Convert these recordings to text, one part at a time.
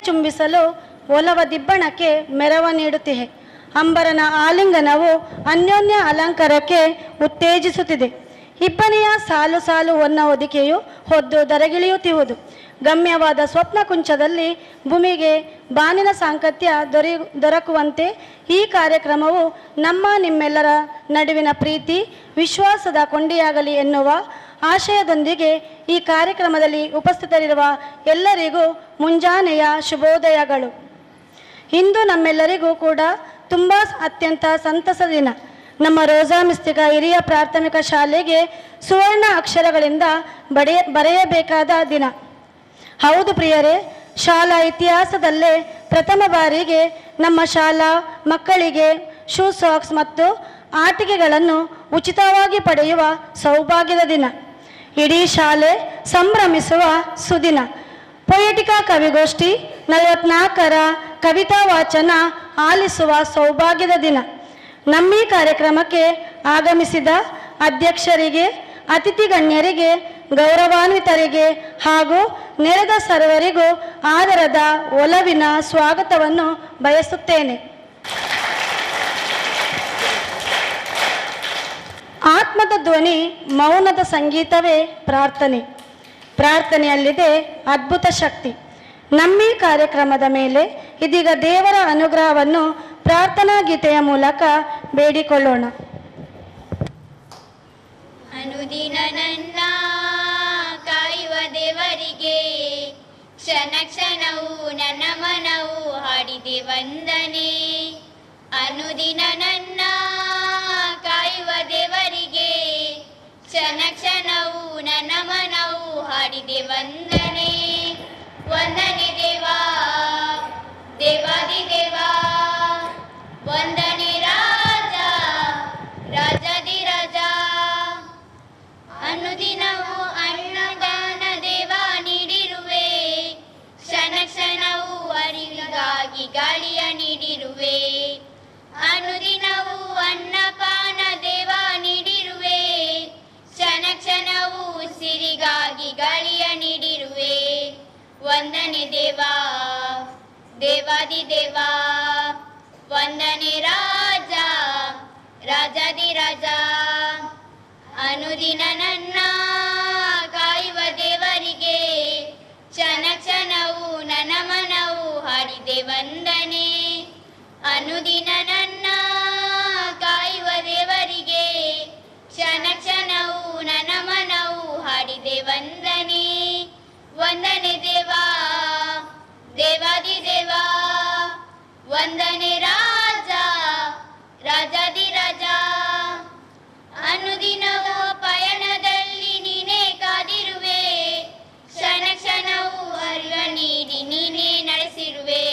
ಚುಂಬಿಸಲು ಒಲವ ದಿಬ್ಬಣಕ್ಕೆ ಮೆರವ ನೀಡುತ್ತಿದೆ. ಅಂಬರನ ಆಲಿಂಗನವು ಅನ್ಯೋನ್ಯ ಅಲಂಕಾರಕ್ಕೆ ಉತ್ತೇಜಿಸುತ್ತಿದೆ. ಇಬ್ಬನಿಯ ಸಾಲು ಸಾಲು ಹೊನ್ನ ಹೊದಿಕೆಯು ಹೊದ್ದು ದರಗಿಳಿಯುತ್ತಿರುವುದು. ಗಮ್ಯವಾದ ಸ್ವಪ್ನ ಕುಂಚದಲ್ಲಿ ಭೂಮಿಗೆ ಬಾನಿನ ಸಾಂಕತ್ಯ ದೊರಕುವಂತೆ ಈ ಕಾರ್ಯಕ್ರಮವು ನಿಮ್ಮೆಲ್ಲರ ನಡುವಿನ ಪ್ರೀತಿ ವಿಶ್ವಾಸದ ಕೊಂಡಿಯಾಗಲಿ ಎನ್ನುವ ಆಶಯದೊಂದಿಗೆ ಈ ಕಾರ್ಯಕ್ರಮದಲ್ಲಿ ಉಪಸ್ಥಿತರಿರುವ ಎಲ್ಲರಿಗೂ ಮುಂಜಾನೆಯ ಶುಭೋದಯಗಳು. ಇಂದು ನಮ್ಮೆಲ್ಲರಿಗೂ ಕೂಡ ತುಂಬ ಅತ್ಯಂತ ಸಂತಸದ ದಿನ. ನಮ್ಮ ರೋಜಾ ಮಿಸ್ತಿಕ ಹಿರಿಯ ಪ್ರಾಥಮಿಕ ಶಾಲೆಗೆ ಸುವರ್ಣ ಅಕ್ಷರಗಳಿಂದ ಬರೆಯಬೇಕಾದ ದಿನ. ಹೌದು ಪ್ರಿಯರೇ, ಶಾಲಾ ಇತಿಹಾಸದಲ್ಲೇ ಪ್ರಥಮ ಬಾರಿಗೆ ನಮ್ಮ ಶಾಲಾ ಮಕ್ಕಳಿಗೆ ಶೂ ಸಾಕ್ಸ್ ಮತ್ತು ಆಟಿಕೆಗಳನ್ನು ಉಚಿತವಾಗಿ ಪಡೆಯುವ ಸೌಭಾಗ್ಯದ ದಿನ. ಇಡೀ ಶಾಲೆ ಸಂಭ್ರಮಿಸುವ ಸುದಿನ. ಪೊಯೆಟಿಕಾ ಕವಿಗೋಷ್ಠಿ 44ರ ಕವಿತಾ ವಾಚನ ಆಲಿಸುವ ಸೌಭಾಗ್ಯದ ದಿನ. ನಮ್ಮೀ ಕಾರ್ಯಕ್ರಮಕ್ಕೆ ಆಗಮಿಸಿದ ಅಧ್ಯಕ್ಷರಿಗೆ, ಅತಿಥಿ ಗಣ್ಯರಿಗೆ, ಗೌರವಾನ್ವಿತರಿಗೆ ಹಾಗೂ ನೆರೆದ ಸರ್ವರಿಗೂ ಆದರದ ಒಲವಿನ ಸ್ವಾಗತವನ್ನು ಬಯಸುತ್ತೇನೆ. ಆತ್ಮದ ಧ್ವನಿ, ಮೌನದ ಸಂಗೀತವೇ ಪ್ರಾರ್ಥನೆ. ಪ್ರಾರ್ಥನೆಯಲ್ಲಿದೆ ಅದ್ಭುತ ಶಕ್ತಿ. ನಮ್ಮೀ ಕಾರ್ಯಕ್ರಮದ ಮೇಲೆ ಇದೀಗ ದೇವರ ಅನುಗ್ರಹವನ್ನು ಪ್ರಾರ್ಥನಾ ಗೀತೆಯ ಮೂಲಕ ಬೇಡಿಕೊಳ್ಳೋಣ. ಅನುದಿನ ನನ್ನ ಕಾಯುವ ದೇವರಿಗೆ ಕ್ಷಣ ಕ್ಷಣವೂ ನನ್ನ ಮನವು ಹಾಡಿದೆ ವಂದನೆ. ಅನುದಿನ ನನ್ನ ಕಾಯುವ ದೇವರಿಗೆ ಕ್ಷಣ ಕ್ಷಣವೂ ನನ್ನ ಮನವು ಹಾಡಿದೆ ವಂದನೆ. ವಂದನೆ ದೇವಾ, ದೇವಾದಿ ದೇವಾ, ವಂದನೆ ರಾಜ, ರಾಜಾದಿ ರಾಜ. ಅನುದಿನವೂ ಅನ್ನದಾನ ದೇವ ನೀಡಿರುವೆ, ಕ್ಷಣ ಕ್ಷಣವೂ ಅರಿವಿಗಾಗಿ ಗಾಳಿಯ ನೀಡಿರುವೆ. ಅನುದಿನವೂ ಅನ್ನಪಾನ ದೇವ ನೀಡಿರುವೆ, ಕ್ಷಣ ಕ್ಷಣವೂ ಉಸಿರಿಗಾಗಿ ಗಾಳಿಯ ನೀಡಿರುವೆ. ವಂದನೆ ದೇವಾ, ದೇವಾದಿ ದೇವಾ, ವಂದನೆ ರಾಜ, ರಾಜಾದಿ ರಾಜ. ಅನುದಿನ ನನ್ನ ಕಾಯುವ ದೇವರಿಗೆ ಕ್ಷಣ ಕ್ಷಣವೂ ನನ್ನ ಮನವು ಹಾಡಿದೆ ವಂದನೆ. ಅನುದಿನ ನನ್ನ ಕಾಯುವ ದೇವರಿಗೆ ಕ್ಷಣ ಕ್ಷಣವೂ ನನ್ನ ಮನವು ಹಾಡಿದೆ ವಂದನೆ. ವಂದನೆ ದೇವಾ, ದೇವಾದಿ ದೇವಾ, ವಂದನೆ ರಾಜ, ರಾಜಾದಿ ರಾಜ. ಅನುದಿನವೂ ಪಯಣದಲ್ಲಿ ನೀನೇ ಕಾದಿರುವೆ, ಕ್ಷಣ ಕ್ಷಣವೂ ಅರಿವ ನೀಡಿ ನೀನೇ ನಡೆಸಿರುವೆ.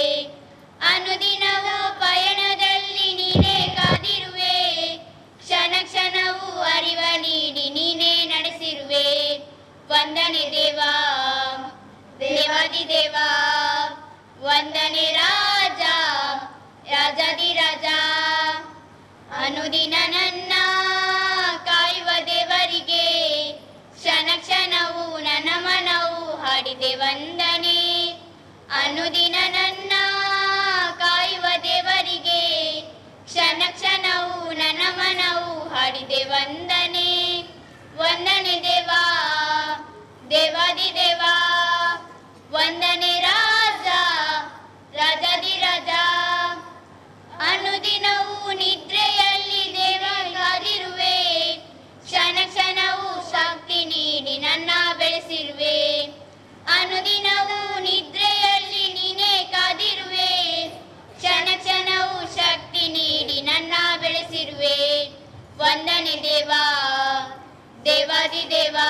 ಅನುದಿನವೂ ಪಯಣದಲ್ಲಿ ನೀನೇ ಕಾದಿರುವೆ, ಕ್ಷಣ ಕ್ಷಣವೂ ಅರಿವ ನೀಡಿ ನೀನೇ ನಡೆಸಿರುವೆ. ವಂದನೆ ದೇವಾ, ದೇವಾದಿ ದೇವಾ, ವಂದನೆ ರಾಜ, ರಾಜಾದಿ ರಾಜ. ಅನುದಿನ ನನ್ನ ಕಾಯುವ ದೇವರಿಗೆ ಕ್ಷಣ ಕ್ಷಣವೂ ನನ್ನ ಮನವು ಹಾಡಿದೆ ವಂದನೆ. ಅನುದಿನ ನನ್ನ ಕಾಯುವ ದೇವರಿಗೆ ಕ್ಷಣ ಕ್ಷಣವೂ ನನ್ನ ಮನವು ಹಾಡಿದೆ ವಂದನೆ. ವಂದನೆ ದೇವಾ, ದೇವಾದಿ ದೇವಾ, ವಂದನೆ ರಾಜ, ರಾಜಾದಿ ರಾಜ. ಅನುದಿನವೂ ನಿದ್ರೆಯಲ್ಲಿ ದೇವರಾಗಿರುವೆ, ಕ್ಷಣ ಕ್ಷಣವೂ ಶಕ್ತಿ ನೀಡಿ ನನ್ನ ಬೆಳೆಸಿರುವೆ. ಅನುದಿನವೂ ನಿದ್ರೆಯಲ್ಲಿ ನೀನೇ ಕಾದಿರುವೆ, ಕ್ಷಣ ಕ್ಷಣವೂ ಶಕ್ತಿ ನೀಡಿ ನನ್ನ ಬೆಳೆಸಿರುವೆ. ವಂದನೆ ದೇವಾ, ದೇವಾದಿ ದೇವಾ,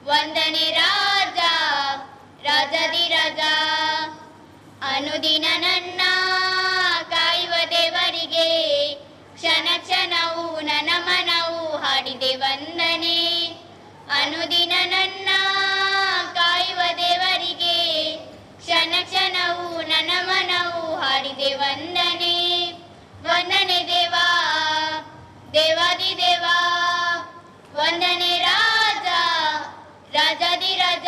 ವಂದನೆ ರಾಜ, ರಾಜಾದಿ ರಾಜ. ಅನುದಿನ ನನ್ನ ಕಾಯುವ ದೇವರಿಗೆ ಕ್ಷಣ ಕ್ಷಣವೂ ನನ್ನ ಮನವು ಹಾಡಿದೆ ವಂದನೆ. ಅನುದಿನ ನನ್ನ ಕಾಯುವ ದೇವರಿಗೆ ಕ್ಷಣ ಕ್ಷಣವೂ ನನ್ನ ಮನವು ಹಾಡಿದೆ ವಂದನೆ. ವಂದನೆ ದೇವಾ, ದೇವಾದಿ ದೇವಾ, ವಂದನೆ ರಾಜ, ರಾಜಾದಿ ರಾಜ.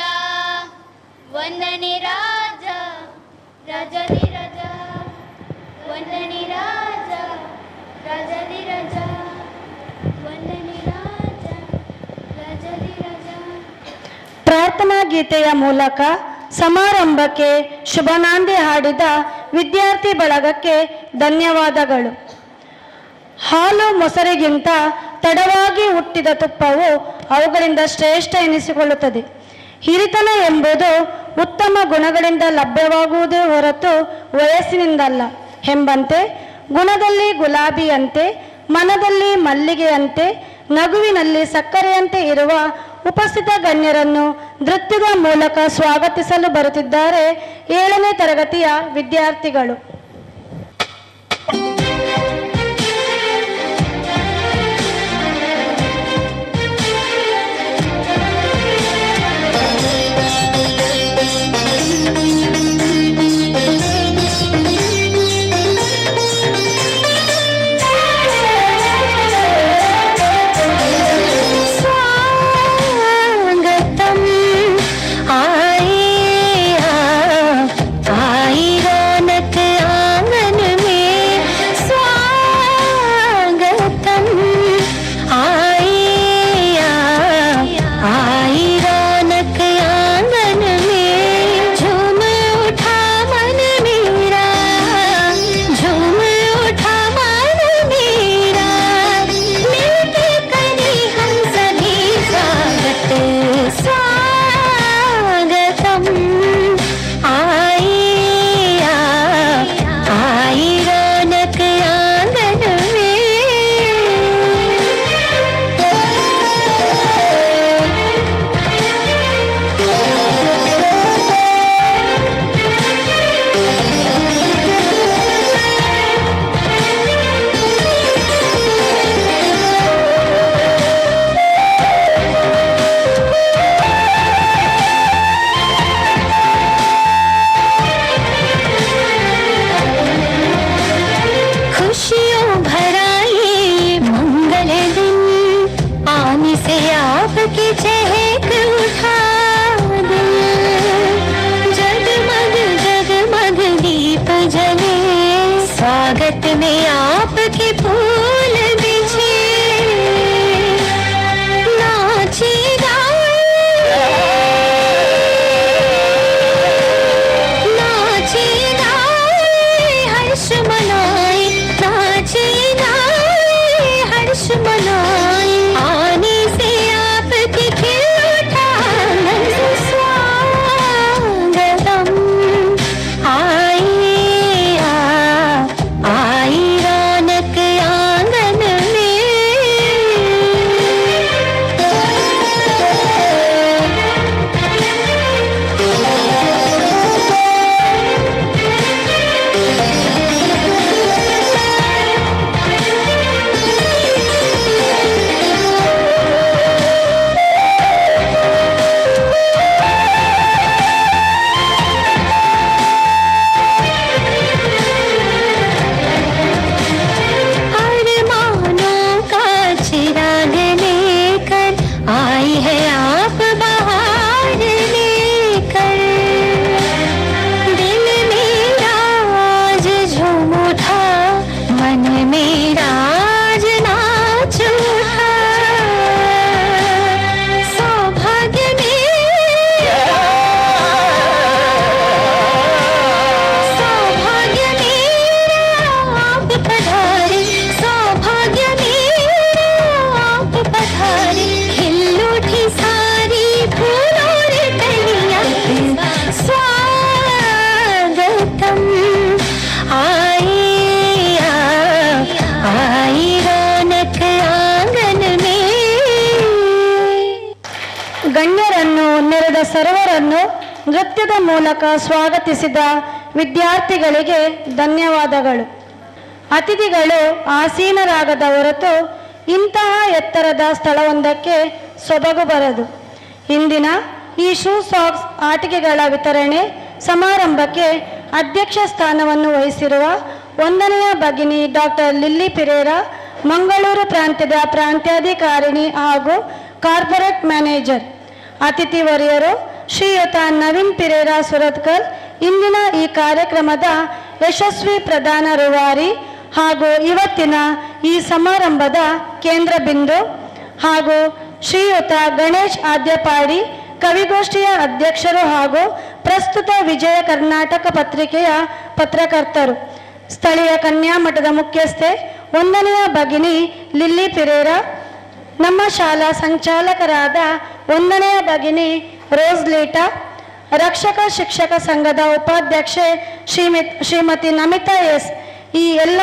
ವಂದನೆ ರಾಜ, ಗೀತೆಯ ಮೂಲಕ ಸಮಾರಂಭಕ್ಕೆ ಶುಭನಾಂದಿ ಹಾಡಿದ ವಿದ್ಯಾರ್ಥಿ ಬಳಗಕ್ಕೆ ಧನ್ಯವಾದಗಳು. ಹಾಲು ಮೊಸರಿಗಿಂತ ತಡವಾಗಿ ಹುಟ್ಟಿದ ತುಪ್ಪವು ಅವುಗಳಿಂದ ಶ್ರೇಷ್ಠ ಎನಿಸಿಕೊಳ್ಳುತ್ತದೆ. ಹಿರಿತನ ಎಂಬುದು ಉತ್ತಮ ಗುಣಗಳಿಂದ ಲಭ್ಯವಾಗುವುದೇ ಹೊರತು ವಯಸ್ಸಿನಿಂದಲ್ಲ ಎಂಬಂತೆ ಗುಣದಲ್ಲಿ ಗುಲಾಬಿಯಂತೆ, ಮನದಲ್ಲಿ ಮಲ್ಲಿಗೆಯಂತೆ, ನಗುವಿನಲ್ಲಿ ಸಕ್ಕರೆಯಂತೆ ಇರುವ ಉಪಸ್ಥಿತ ಗಣ್ಯರನ್ನು ನೃತ್ಯದ ಮೂಲಕ ಸ್ವಾಗತಿಸಲು ಬರುತ್ತಿದ್ದಾರೆ 7ನೇ ತರಗತಿಯ ವಿದ್ಯಾರ್ಥಿಗಳು. स्वागत में आपके फूल बिछे, नाचे गाए हर्ष मनाए, नाचे गाए हर्ष मनाए, आने से आपके खिल उठा स्वागतम ಗಣ್ಯರನ್ನು ನೆರೆದ ಸರ್ವರನ್ನು ನೃತ್ಯದ ಮೂಲಕ ಸ್ವಾಗತಿಸಿದ ವಿದ್ಯಾರ್ಥಿಗಳಿಗೆ ಧನ್ಯವಾದಗಳು. ಅತಿಥಿಗಳು ಆಸೀನರಾಗದ ಹೊರತು ಇಂತಹ ಎತ್ತರದ ಸ್ಥಳವೊಂದಕ್ಕೆ ಸೊಬಗು ಬರದು. ಇಂದಿನ ಈ ಶೂ ಸಾಕ್ಸ್ ಆಟಿಕೆಗಳ ವಿತರಣೆ ಸಮಾರಂಭಕ್ಕೆ ಅಧ್ಯಕ್ಷ ಸ್ಥಾನವನ್ನು ವಹಿಸಿರುವ 1ನೆಯ ಭಗಿನಿ ಡಾಕ್ಟರ್ ಲಿಲ್ಲಿ ಪಿರೇರಾ, ಮಂಗಳೂರು ಪ್ರಾಂತ್ಯದ ಪ್ರಾಂತ್ಯಾಧಿಕಾರಿಣಿ ಹಾಗೂ ಕಾರ್ಪೊರೇಟ್ ಮ್ಯಾನೇಜರ್. ಅತಿಥಿ ವರಿಯರು ಶ್ರೀಯುತ ನವೀನ್ ಪಿರೇರಾ ಸುರತ್ಕಲ್, ಇಂದಿನ ಈ ಕಾರ್ಯಕ್ರಮದ ಯಶಸ್ವಿ ಪ್ರಧಾನ ರೂವಾರಿ ಹಾಗೂ ಇವತ್ತಿನ ಈ ಸಮಾರಂಭದ ಕೇಂದ್ರ ಬಿಂದು, ಹಾಗೂ ಶ್ರೀಯುತ ಗಣೇಶ್ ಆದ್ಯಪಾಡಿ, ಕವಿಗೋಷ್ಠಿಯ ಅಧ್ಯಕ್ಷರು ಹಾಗೂ ಪ್ರಸ್ತುತ ವಿಜಯ ಕರ್ನಾಟಕ ಪತ್ರಿಕೆಯ ಪತ್ರಕರ್ತರು, ಸ್ಥಳೀಯ ಕನ್ಯಾ ಮಠದ ಮುಖ್ಯಸ್ಥೆ 1ನೆಯ ಭಗಿನಿ ಲಿಲ್ಲಿ ಪಿರೇರ, ನಮ್ಮ ಶಾಲಾ ಸಂಚಾಲಕರಾದ 1ನೆಯ ಭಗಿನಿ ರೋಸ್ ಲೀಟಾ, ರಕ್ಷಕ ಶಿಕ್ಷಕ ಸಂಘದ ಉಪಾಧ್ಯಕ್ಷೆ ಶ್ರೀಮತಿ ನಮಿತಾ ಎಸ್, ಈ ಎಲ್ಲ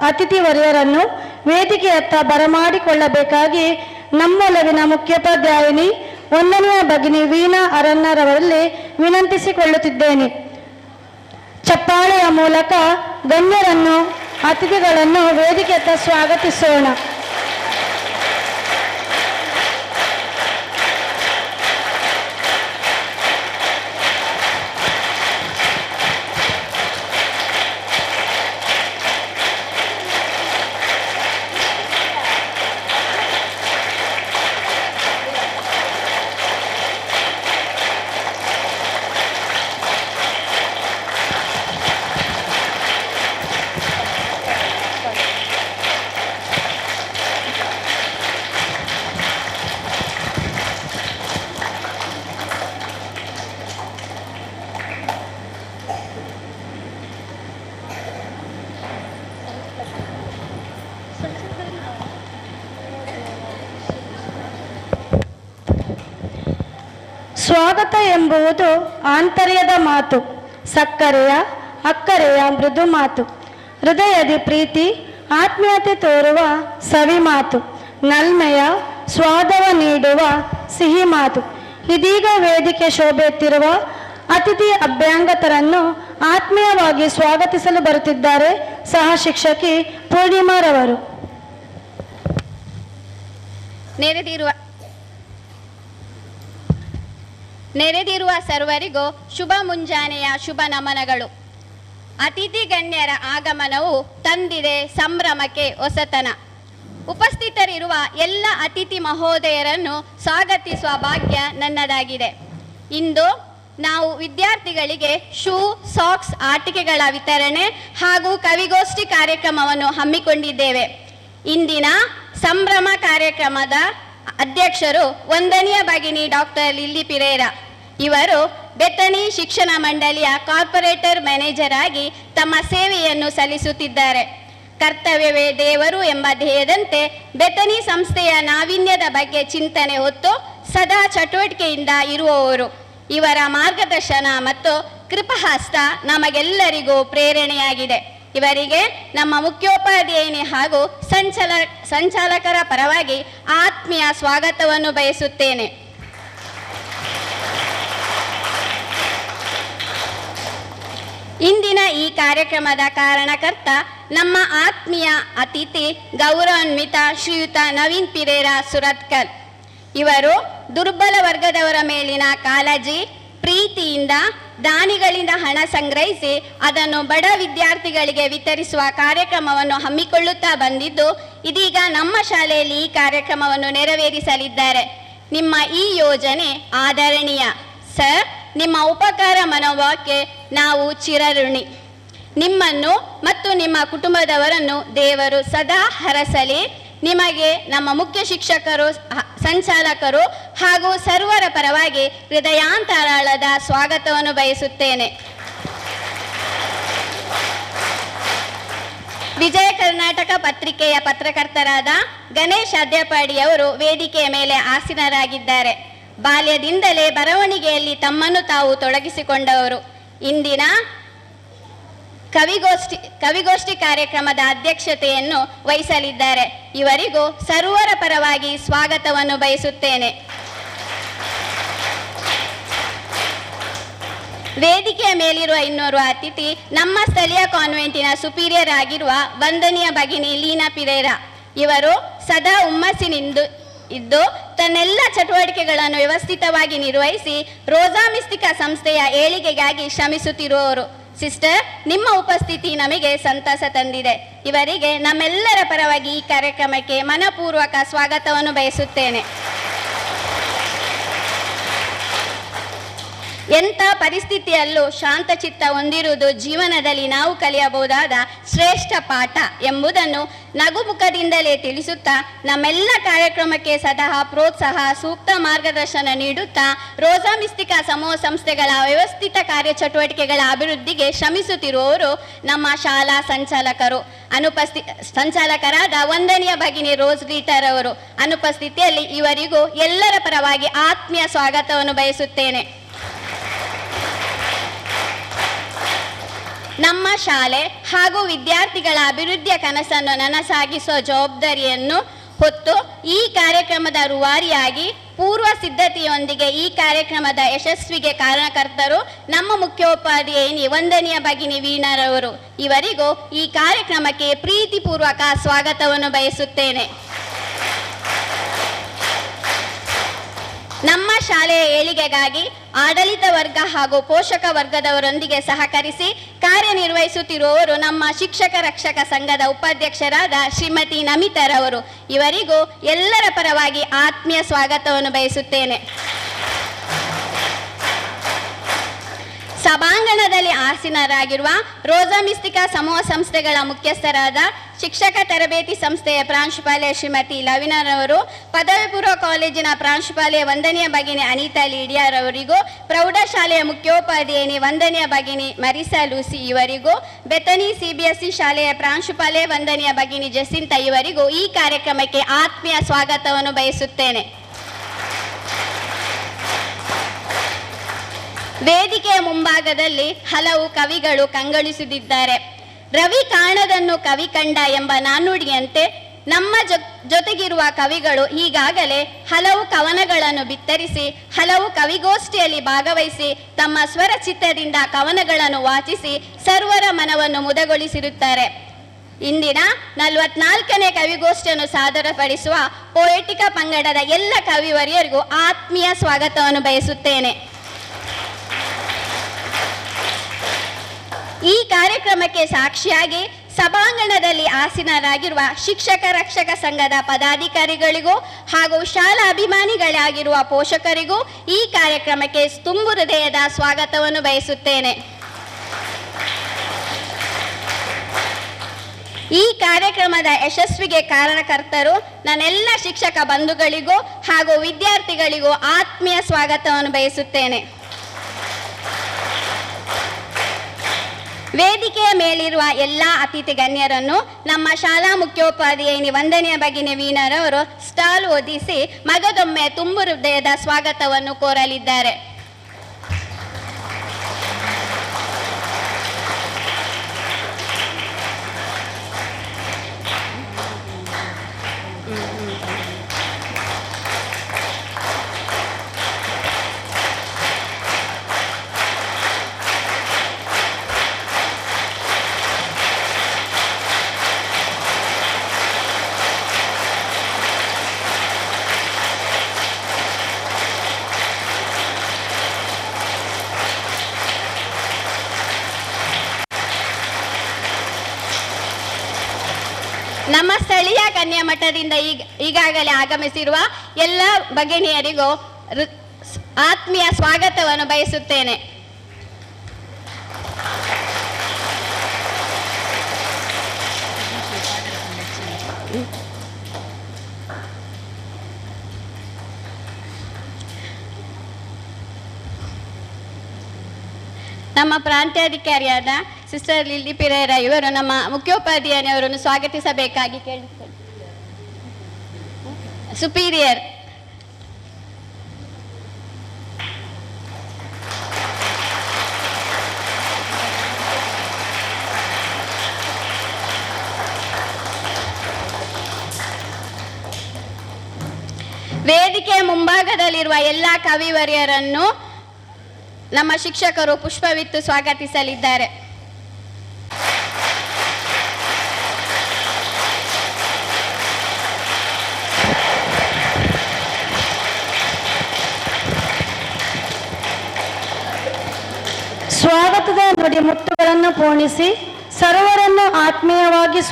ಅತಿಥಿವರ್ಯರನ್ನು ವೇದಿಕೆಯತ್ತ ಬರಮಾಡಿಕೊಳ್ಳಬೇಕಾಗಿ ನಮ್ಮೊಲವಿನ ಮುಖ್ಯೋಪಾಧ್ಯಾಯಿನಿ 1ನೆಯ ಭಗಿನಿ ವೀಣಾ ಅರಣ್ಣರವರಲ್ಲಿ ವಿನಂತಿಸಿಕೊಳ್ಳುತ್ತಿದ್ದೇನೆ. ಚಪ್ಪಾಳೆಯ ಮೂಲಕ ಗಣ್ಯರನ್ನು, ಅತಿಥಿಗಳನ್ನು ವೇದಿಕೆಯತ್ತ ಸ್ವಾಗತಿಸೋಣ. ಸ್ವಾಗತ ಎಂಬುದು ಆಂತರ್ಯದ ಮಾತು, ಸಕ್ಕರೆಯ ಅಕ್ಕರೆಯ ಮೃದು ಮಾತು, ಹೃದಯದ ಪ್ರೀತಿ ಆತ್ಮೀಯತೆ ತೋರುವ ಸವಿ ಮಾತು, ನಲ್ಮೆಯ ಸ್ವಾದವ ನೀಡುವ ಸಿಹಿ ಮಾತು. ಇದೀಗ ವೇದಿಕೆ ಶೋಭೆತ್ತಿರುವ ಅತಿಥಿ ಅಭ್ಯಂಗತರನ್ನು ಆತ್ಮೀಯವಾಗಿ ಸ್ವಾಗತಿಸಲು ಬರುತ್ತಿದ್ದಾರೆ ಸಹ ಶಿಕ್ಷಕಿ ಪೂರ್ಣಿಮಾರವರು. ನೆರೆದಿರುವ ಸರ್ವರಿಗೂ ಶುಭ ಮುಂಜಾನೆಯ ಶುಭ ನಮನಗಳು. ಅತಿಥಿ ಗಣ್ಯರ ಆಗಮನವು ತಂದಿದೆ ಸಂಭ್ರಮಕ್ಕೆ ಹೊಸತನ. ಉಪಸ್ಥಿತರಿರುವ ಎಲ್ಲ ಅತಿಥಿ ಮಹೋದಯರನ್ನು ಸ್ವಾಗತಿಸುವ ಭಾಗ್ಯ ನನ್ನದಾಗಿದೆ. ಇಂದು ನಾವು ವಿದ್ಯಾರ್ಥಿಗಳಿಗೆ ಶೂ, ಸಾಕ್ಸ್, ಆಟಿಕೆಗಳ ವಿತರಣೆ ಹಾಗೂ ಕವಿಗೋಷ್ಠಿ ಕಾರ್ಯಕ್ರಮವನ್ನು ಹಮ್ಮಿಕೊಂಡಿದ್ದೇವೆ. ಇಂದಿನ ಸಂಭ್ರಮ ಕಾರ್ಯಕ್ರಮದ ಅಧ್ಯಕ್ಷರು 1ನೆಯ ಭಗಿನಿ ಡಾಕ್ಟರ್ ಲಿಲ್ಲಿ ಪಿರೇರ. ಇವರು ಬೆತನಿ ಶಿಕ್ಷಣ ಮಂಡಳಿಯ ಕಾರ್ಪೊರೇಟರ್ ಮ್ಯಾನೇಜರ್ ಆಗಿ ತಮ್ಮ ಸೇವೆಯನ್ನು ಸಲ್ಲಿಸುತ್ತಿದ್ದಾರೆ. ಕರ್ತವ್ಯವೇ ದೇವರು ಎಂಬ ಧ್ಯೇಯದಂತೆ ಬೆತನಿ ಸಂಸ್ಥೆಯ ನಾವೀನ್ಯದ ಬಗ್ಗೆ ಚಿಂತನೆ ಹೊತ್ತು ಸದಾ ಚಟುವಟಿಕೆಯಿಂದ ಇರುವವರು. ಇವರ ಮಾರ್ಗದರ್ಶನ ಮತ್ತು ಕೃಪಾಹಸ್ತ ನಮಗೆಲ್ಲರಿಗೂ ಪ್ರೇರಣೆಯಾಗಿದೆ. ಇವರಿಗೆ ನಮ್ಮ ಮುಖ್ಯೋಪಾಧ್ಯಾಯಿನಿ ಹಾಗೂ ಸಂಚಾಲಕರ ಪರವಾಗಿ ಆತ್ಮೀಯ ಸ್ವಾಗತವನ್ನು ಬಯಸುತ್ತೇನೆ. ಇಂದಿನ ಈ ಕಾರ್ಯಕ್ರಮದ ಕಾರಣಕರ್ತ ನಮ್ಮ ಆತ್ಮೀಯ ಅತಿಥಿ ಗೌರವಾನ್ವಿತ ಶ್ರೀಯುತ ನವೀನ್ ಪಿರೇರ ಸುರತ್ಕಲ್. ಇವರು ದುರ್ಬಲ ವರ್ಗದವರ ಮೇಲಿನ ಕಾಳಜಿ, ಪ್ರೀತಿಯಿಂದ ದಾನಿಗಳಿಂದ ಹಣ ಸಂಗ್ರಹಿಸಿ ಅದನ್ನು ಬಡ ವಿದ್ಯಾರ್ಥಿಗಳಿಗೆ ವಿತರಿಸುವ ಕಾರ್ಯಕ್ರಮವನ್ನು ಹಮ್ಮಿಕೊಳ್ಳುತ್ತಾ ಬಂದಿದ್ದು, ಇದೀಗ ನಮ್ಮ ಶಾಲೆಯಲ್ಲಿ ಈ ಕಾರ್ಯಕ್ರಮವನ್ನು ನೆರವೇರಿಸಲಿದ್ದಾರೆ. ನಿಮ್ಮ ಈ ಯೋಜನೆ ಆದರಣೀಯ ಸರ್. ನಿಮ್ಮ ಉಪಕಾರ ಮನೋಭಾವಕ್ಕೆ ನಾವು ಚಿರಋಣಿ. ನಿಮ್ಮನ್ನು ಮತ್ತು ನಿಮ್ಮ ಕುಟುಂಬದವರನ್ನು ದೇವರು ಸದಾ ಹರಸಲಿ. ನಿಮಗೆ ನಮ್ಮ ಮುಖ್ಯ ಶಿಕ್ಷಕರು, ಸಂಚಾಲಕರು ಹಾಗೂ ಸರ್ವರ ಪರವಾಗಿ ಹೃದಯಾಂತರಾಳದ ಸ್ವಾಗತವನ್ನು ಬಯಸುತ್ತೇನೆ. ವಿಜಯ ಕರ್ನಾಟಕ ಪತ್ರಿಕೆಯ ಪತ್ರಕರ್ತರಾದ ಗಣೇಶ್ ಅದ್ಯಪಾಡಿಯವರು ವೇದಿಕೆಯ ಮೇಲೆ ಆಸೀನರಾಗಿದ್ದಾರೆ. ಬಾಲ್ಯದಿಂದಲೇ ಬರವಣಿಗೆಯಲ್ಲಿ ತಮ್ಮನ್ನು ತಾವು ತೊಡಗಿಸಿಕೊಂಡವರು. ಇಂದಿನ ಕವಿಗೋಷ್ಠಿ ಕಾರ್ಯಕ್ರಮದ ಅಧ್ಯಕ್ಷತೆಯನ್ನು ವಹಿಸಲಿದ್ದಾರೆ. ಇವರಿಗೂ ಸರ್ವರ ಪರವಾಗಿ ಸ್ವಾಗತವನ್ನು ಬಯಸುತ್ತೇನೆ. ವೇದಿಕೆಯ ಮೇಲಿರುವ ಇನ್ನೋರ್ವ ಅತಿಥಿ ನಮ್ಮ ಸ್ಥಳೀಯ ಕಾನ್ವೆಂಟಿನ ಸುಪೀರಿಯರ್ ಆಗಿರುವ ವಂದನೀಯ ಭಗಿನಿ ಲೀನಾ ಪಿರೇರ. ಇವರು ಸದಾ ಹುಮ್ಮಸ್ಸಿನಿಂದ ಇದ್ದು ತನ್ನೆಲ್ಲ ಚಟುವಟಿಕೆಗಳನ್ನು ವ್ಯವಸ್ಥಿತವಾಗಿ ನಿರ್ವಹಿಸಿ ರೋಸಾ ಮಿಸ್ಟಿಕಾ ಸಂಸ್ಥೆಯ ಏಳಿಗೆಗಾಗಿ ಶ್ರಮಿಸುತ್ತಿರುವವರು. ಸಿಸ್ಟರ್, ನಿಮ್ಮ ಉಪಸ್ಥಿತಿ ನಮಗೆ ಸಂತಸ ತಂದಿದೆ. ಇವರಿಗೆ ನಮ್ಮೆಲ್ಲರ ಪರವಾಗಿ ಈ ಕಾರ್ಯಕ್ರಮಕ್ಕೆ ಮನಪೂರ್ವಕ ಸ್ವಾಗತವನ್ನು ಬಯಸುತ್ತೇನೆ. ಎಂಥ ಪರಿಸ್ಥಿತಿಯಲ್ಲೂ ಶಾಂತಚಿತ್ತ ಹೊಂದಿರುವುದು ಜೀವನದಲ್ಲಿ ನಾವು ಕಲಿಯಬಹುದಾದ ಶ್ರೇಷ್ಠ ಪಾಠ ಎಂಬುದನ್ನು ನಗುಮುಖದಿಂದಲೇ ತಿಳಿಸುತ್ತಾ ನಮ್ಮೆಲ್ಲ ಕಾರ್ಯಕ್ರಮಕ್ಕೆ ಸದಾ ಪ್ರೋತ್ಸಾಹ ಸೂಕ್ತ ಮಾರ್ಗದರ್ಶನ ನೀಡುತ್ತಾ ರೋಸಾ ಮಿಸ್ಟಿಕಾ ಸಮೂಹ ಸಂಸ್ಥೆಗಳ ವ್ಯವಸ್ಥಿತ ಕಾರ್ಯಚಟುವಟಿಕೆಗಳ ಅಭಿವೃದ್ಧಿಗೆ ಶ್ರಮಿಸುತ್ತಿರುವವರು ನಮ್ಮ ಶಾಲಾ ಸಂಚಾಲಕರಾದ ವಂದನೀಯ ಭಗಿನಿ ರೋಸ್ ಲೀಟರ್ ಅವರು. ಅನುಪಸ್ಥಿತಿಯಲ್ಲಿ ಇವರಿಗೂ ಎಲ್ಲರ ಪರವಾಗಿ ಆತ್ಮೀಯ ಸ್ವಾಗತವನ್ನು ಬಯಸುತ್ತೇನೆ. ನಮ್ಮ ಶಾಲೆ ಹಾಗೂ ವಿದ್ಯಾರ್ಥಿಗಳ ಅಭಿವೃದ್ಧಿಯ ಕನಸನ್ನು ನನಸಾಗಿಸುವ ಜವಾಬ್ದಾರಿಯನ್ನು ಹೊತ್ತು ಈ ಕಾರ್ಯಕ್ರಮದ ರೂವಾರಿಯಾಗಿ ಪೂರ್ವ ಸಿದ್ಧತೆಯೊಂದಿಗೆ ಈ ಕಾರ್ಯಕ್ರಮದ ಯಶಸ್ವಿಗೆ ಕಾರಣಕರ್ತರು ನಮ್ಮ ಮುಖ್ಯೋಪಾಧ್ಯಾಯಿನಿ ವಂದನೀಯ ಭಗಿನಿ ವೀಣಾರವರು. ಇವರಿಗೂ ಈ ಕಾರ್ಯಕ್ರಮಕ್ಕೆ ಪ್ರೀತಿಪೂರ್ವಕ ಸ್ವಾಗತವನ್ನು ಬಯಸುತ್ತೇನೆ. ನಮ್ಮ ಶಾಲೆಯ ಏಳಿಗೆಗಾಗಿ ಆಡಳಿತ ವರ್ಗ ಹಾಗೂ ಪೋಷಕ ವರ್ಗದವರೊಂದಿಗೆ ಸಹಕರಿಸಿ ಕಾರ್ಯನಿರ್ವಹಿಸುತ್ತಿರುವವರು ನಮ್ಮ ಶಿಕ್ಷಕ ರಕ್ಷಕ ಸಂಘದ ಉಪಾಧ್ಯಕ್ಷರಾದ ಶ್ರೀಮತಿ ನಮಿತರವರು. ಇವರಿಗೂ ಎಲ್ಲರ ಪರವಾಗಿ ಆತ್ಮೀಯ ಸ್ವಾಗತವನ್ನು ಬಯಸುತ್ತೇನೆ. ಸಭಾಂಗಣದಲ್ಲಿ ಆಸೀನರಾಗಿರುವ ರೋಸಾ ಮಿಸ್ಟಿಕಾ ಸಮೂಹ ಸಂಸ್ಥೆಗಳ ಮುಖ್ಯಸ್ಥರಾದ ಶಿಕ್ಷಕ ತರಬೇತಿ ಸಂಸ್ಥೆಯ ಪ್ರಾಂಶುಪಾಲೆ ಶ್ರೀಮತಿ ಲವಿನಾರವರು, ಪದವಿ ಪೂರ್ವ ಕಾಲೇಜಿನ ಪ್ರಾಂಶುಪಾಲೆ ವಂದನೀಯ ಭಗಿನಿ ಅನಿತಾ ಲೀಡಿಯಾರವರಿಗೂ, ಪ್ರೌಢಶಾಲೆಯ ಮುಖ್ಯೋಪಾಧ್ಯಾಯಿನಿ ವಂದನೀಯ ಭಗಿನಿ ಮರಿಸಾ ಲೂಸಿ ಇವರಿಗೂ, ಬೆತನಿ CBSE ಶಾಲೆಯ ಪ್ರಾಂಶುಪಾಲೆ ವಂದನೀಯ ಭಗಿನಿ ಜಸಿಂತಾ ಇವರಿಗೂ ಈ ಕಾರ್ಯಕ್ರಮಕ್ಕೆ ಆತ್ಮೀಯ ಸ್ವಾಗತವನ್ನು ಬಯಸುತ್ತೇನೆ. ವೇದಿಕೆಯ ಮುಂಭಾಗದಲ್ಲಿ ಹಲವು ಕವಿಗಳು ಕಂಗೊಳಿಸುತ್ತಿದ್ದಾರೆ. ರವಿ ಕಾಣದನ್ನು ಕವಿ ಕಂಡ ಎಂಬ ನಾಣ್ಣುಡಿಯಂತೆ ನಮ್ಮ ಜೊತೆಗಿರುವ ಕವಿಗಳು ಈಗಾಗಲೇ ಹಲವು ಕವನಗಳನ್ನು ಬಿತ್ತರಿಸಿ ಹಲವು ಕವಿಗೋಷ್ಠಿಯಲ್ಲಿ ಭಾಗವಹಿಸಿ ತಮ್ಮ ಸ್ವರ ಚಿತ್ತದಿಂದ ಕವನಗಳನ್ನು ವಾಚಿಸಿ ಸರ್ವರ ಮನವನ್ನು ಮುದಗೊಳಿಸಿರುತ್ತಾರೆ. ಇಂದಿನ 44ನೇ ಕವಿಗೋಷ್ಠಿಯನ್ನು ಸಾದರಪಡಿಸುವ ಪೋಯೆಟಿಕಾ ಪಂಗಡದ ಎಲ್ಲ ಕವಿವರಿಯರಿಗೂ ಆತ್ಮೀಯ ಸ್ವಾಗತವನ್ನು ಬಯಸುತ್ತೇನೆ. ಈ ಕಾರ್ಯಕ್ರಮಕ್ಕೆ ಸಾಕ್ಷಿಯಾಗಿ ಸಭಾಂಗಣದಲ್ಲಿ ಆಸೀನರಾಗಿರುವ ಶಿಕ್ಷಕ ರಕ್ಷಕ ಸಂಘದ ಪದಾಧಿಕಾರಿಗಳಿಗೂ ಹಾಗೂ ಶಾಲಾ ಅಭಿಮಾನಿಗಳಾಗಿರುವ ಪೋಷಕರಿಗೂ ಈ ಕಾರ್ಯಕ್ರಮಕ್ಕೆ ತುಂಬು ಹೃದಯದ ಸ್ವಾಗತವನ್ನು ಬಯಸುತ್ತೇನೆ. ಈ ಕಾರ್ಯಕ್ರಮದ ಯಶಸ್ವಿಗೆ ಕಾರಣಕರ್ತರು ನನ್ನೆಲ್ಲ ಶಿಕ್ಷಕ ಬಂಧುಗಳಿಗೂ ಹಾಗೂ ವಿದ್ಯಾರ್ಥಿಗಳಿಗೂ ಆತ್ಮೀಯ ಸ್ವಾಗತವನ್ನು ಬಯಸುತ್ತೇನೆ. ವೇದಿಕೆಯ ಮೇಲಿರುವ ಎಲ್ಲ ಅತಿಥಿ ಗಣ್ಯರನ್ನು ನಮ್ಮ ಶಾಲಾ ಮುಖ್ಯೋಪಾಧ್ಯಾಯಿನಿ ವಂದನೀಯ ಭಗಿನಿ ವೀಣಾರವರು ಸ್ಟಾಲ್ ಓದಿಸಿ ಮಗದೊಮ್ಮೆ ತುಂಬು ಹೃದಯದ ಸ್ವಾಗತವನ್ನು ಕೋರಲಿದ್ದಾರೆ. ನಮ್ಮ ಸ್ಥಳೀಯ ಕನ್ಯಾ ಮಠದಿಂದ ಈಗಾಗಲೇ ಆಗಮಿಸಿರುವ ಎಲ್ಲ ಭಗಿನಿಯರಿಗೂ ಆತ್ಮೀಯ ಸ್ವಾಗತವನ್ನು ಬಯಸುತ್ತೇನೆ. ನಮ್ಮ ಪ್ರಾಂತ್ಯಾಧಿಕಾರಿಯಾದ ಸಿಸ್ಟರ್ ಲಿಲ್ಲಿ ಪಿರೇರಾ ಇವರು ನಮ್ಮ ಮುಖ್ಯೋಪಾಧ್ಯಾಯನವರನ್ನು ಸ್ವಾಗತಿಸಬೇಕಾಗಿ ಕೇಳಿಕೊಳ್ಳಿ. ಸುಪೀರಿಯರ್ ವೇದಿಕೆಯ ಮುಂಭಾಗದಲ್ಲಿರುವ ಎಲ್ಲ ಕವಿವರಿಯರನ್ನು ನಮ್ಮ ಶಿಕ್ಷಕರು ಪುಷ್ಪವಿತ್ತು ಸ್ವಾಗತಿಸಲಿದ್ದಾರೆ. ಸ್ವಾಗತದ ನುಡಿಮುತ್ತುಗಳನ್ನು ಪೋಣಿಸಿ ಸರ್ವರನ್ನು ಆತ್ಮೀಯವಾಗಿ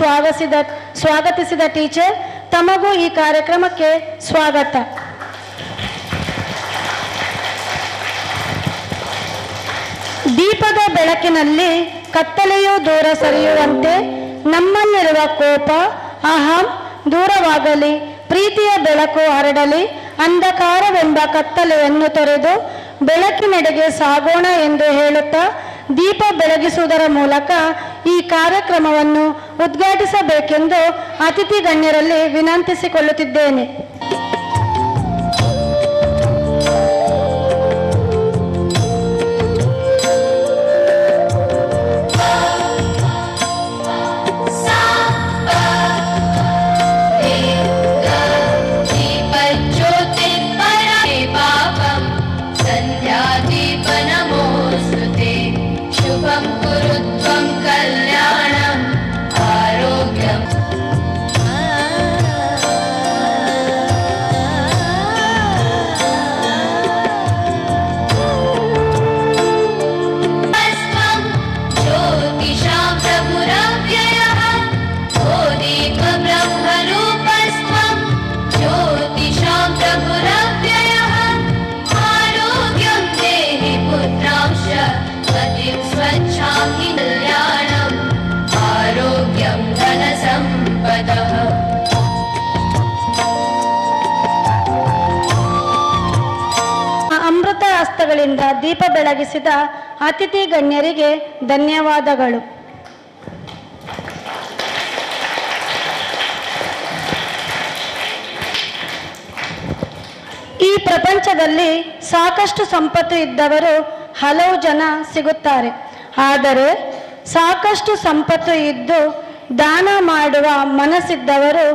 ಸ್ವಾಗತಿಸಿದ ಟೀಚರ್ ತಮಗೂ ಈ ದೀಪದ ಬೆಳಕಿನಲ್ಲಿ ಕತ್ತಲೆಯೂ ದೂರ ಸರಿಯುವಂತೆ ನಮ್ಮಲ್ಲಿರುವ ಕೋಪ, ಅಹಂ ದೂರವಾಗಲಿ, ಪ್ರೀತಿಯ ಬೆಳಕು ಹರಡಲಿ, ಅಂಧಕಾರವೆಂಬ ಕತ್ತಲೆಯನ್ನು ತೊರೆದು ಬೆಳಕಿನೆಡೆಗೆ ಸಾಗೋಣ ಎಂದು ಹೇಳುತ್ತಾ ದೀಪ ಬೆಳಗಿಸುವುದರ ಮೂಲಕ ಈ ಕಾರ್ಯಕ್ರಮವನ್ನು ಉದ್ಘಾಟಿಸಬೇಕೆಂದು ಅತಿಥಿ ಗಣ್ಯರಲ್ಲಿ ವಿನಂತಿಸಿಕೊಳ್ಳುತ್ತಿದ್ದೇನೆ. ಅಮೃತ ಹಸ್ತಗಳಿಂದ ದೀಪ ಬೆಳಗಿಸಿದ ಅತಿಥಿ ಗಣ್ಯರಿಗೆ ಧನ್ಯವಾದಗಳು. ಈ ಪ್ರಪಂಚದಲ್ಲಿ ಸಾಕಷ್ಟು ಸಂಪತ್ತು ಇದ್ದವರು ಹಲವು ಜನ ಸಿಗುತ್ತಾರೆ. ಆದರೆ ಸಾಕಷ್ಟು ಸಂಪತ್ತು ಇದ್ದು ದಾನ ಮಾಡುವ ಮನಸ್ಸಿದ್ದವರು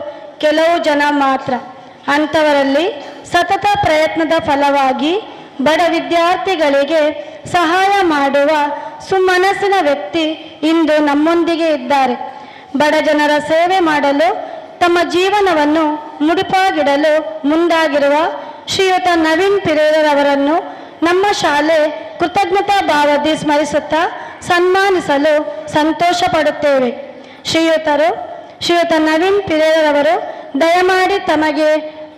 ಕೆಲವು ಜನ ಮಾತ್ರ. ಅಂಥವರಲ್ಲಿ ಸತತ ಪ್ರಯತ್ನದ ಫಲವಾಗಿ ಬಡ ವಿದ್ಯಾರ್ಥಿಗಳಿಗೆ ಸಹಾಯ ಮಾಡುವ ಸುಮನಸ್ಸಿನ ವ್ಯಕ್ತಿ ಇಂದು ನಮ್ಮೊಂದಿಗೆ ಇದ್ದಾರೆ. ಬಡ ಜನರ ಸೇವೆ ಮಾಡಲು ತಮ್ಮ ಜೀವನವನ್ನು ಮುಡಿಪಾಗಿಡಲು ಮುಂದಾಗಿರುವ ಶ್ರೀಯುತ ನವೀನ್ ಪಿರೇರವರನ್ನು ನಮ್ಮ ಶಾಲೆ ಕೃತಜ್ಞತಾ ಭಾವದಿ ಸ್ಮರಿಸುತ್ತಾ ಸನ್ಮಾನಿಸಲು ಸಂತೋಷ ಪಡುತ್ತೇವೆ. ಶ್ರೀಯುತ ನವೀನ್ ಪಿರೇರವರು ದಯಮಾಡಿ ತಮಗೆ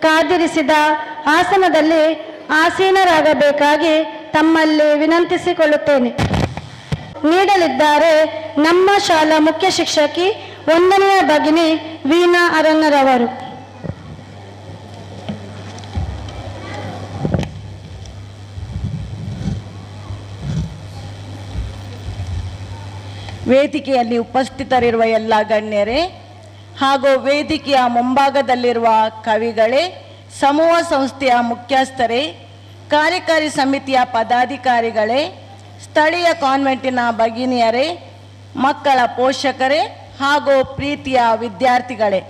ಕಾದಿರಿಸಿದ ಆಸನದಲ್ಲಿ ಆಸೀನರಾಗಬೇಕಾಗಿ ತಮ್ಮಲ್ಲಿ ವಿನಂತಿಸಿಕೊಳ್ಳುತ್ತೇನೆ. ನೀಡಲಿದ್ದಾರೆ ನಮ್ಮ ಶಾಲಾ ಮುಖ್ಯ ಶಿಕ್ಷಕಿ ವಂದನೆಯ ಭಗಿನಿ ವೀಣಾ ಅರಣ್ಯರವರು. ವೇದಿಕೆಯಲ್ಲಿ ಉಪಸ್ಥಿತರಿರುವ ಎಲ್ಲ ಗಣ್ಯರೇ ಹಾಗೂ ವೇದಿಕೆಯ ಮುಂಭಾಗದಲ್ಲಿರುವ ಕವಿಗಳೇ, ಸಮೂಹ ಸಂಸ್ಥೆಯ ಮುಖ್ಯಸ್ಥರೇ, ಕಾರ್ಯಕಾರಿ ಸಮಿತಿಯ ಪದಾಧಿಕಾರಿಗಳೇ, ಸ್ಥಳೀಯ ಕಾನ್ವೆಂಟಿನ ಭಗಿನಿಯರೇ, ಮಕ್ಕಳ ಪೋಷಕರೇ ಹಾಗೂ ಪ್ರೀತಿಯ ವಿದ್ಯಾರ್ಥಿಗಳೇ,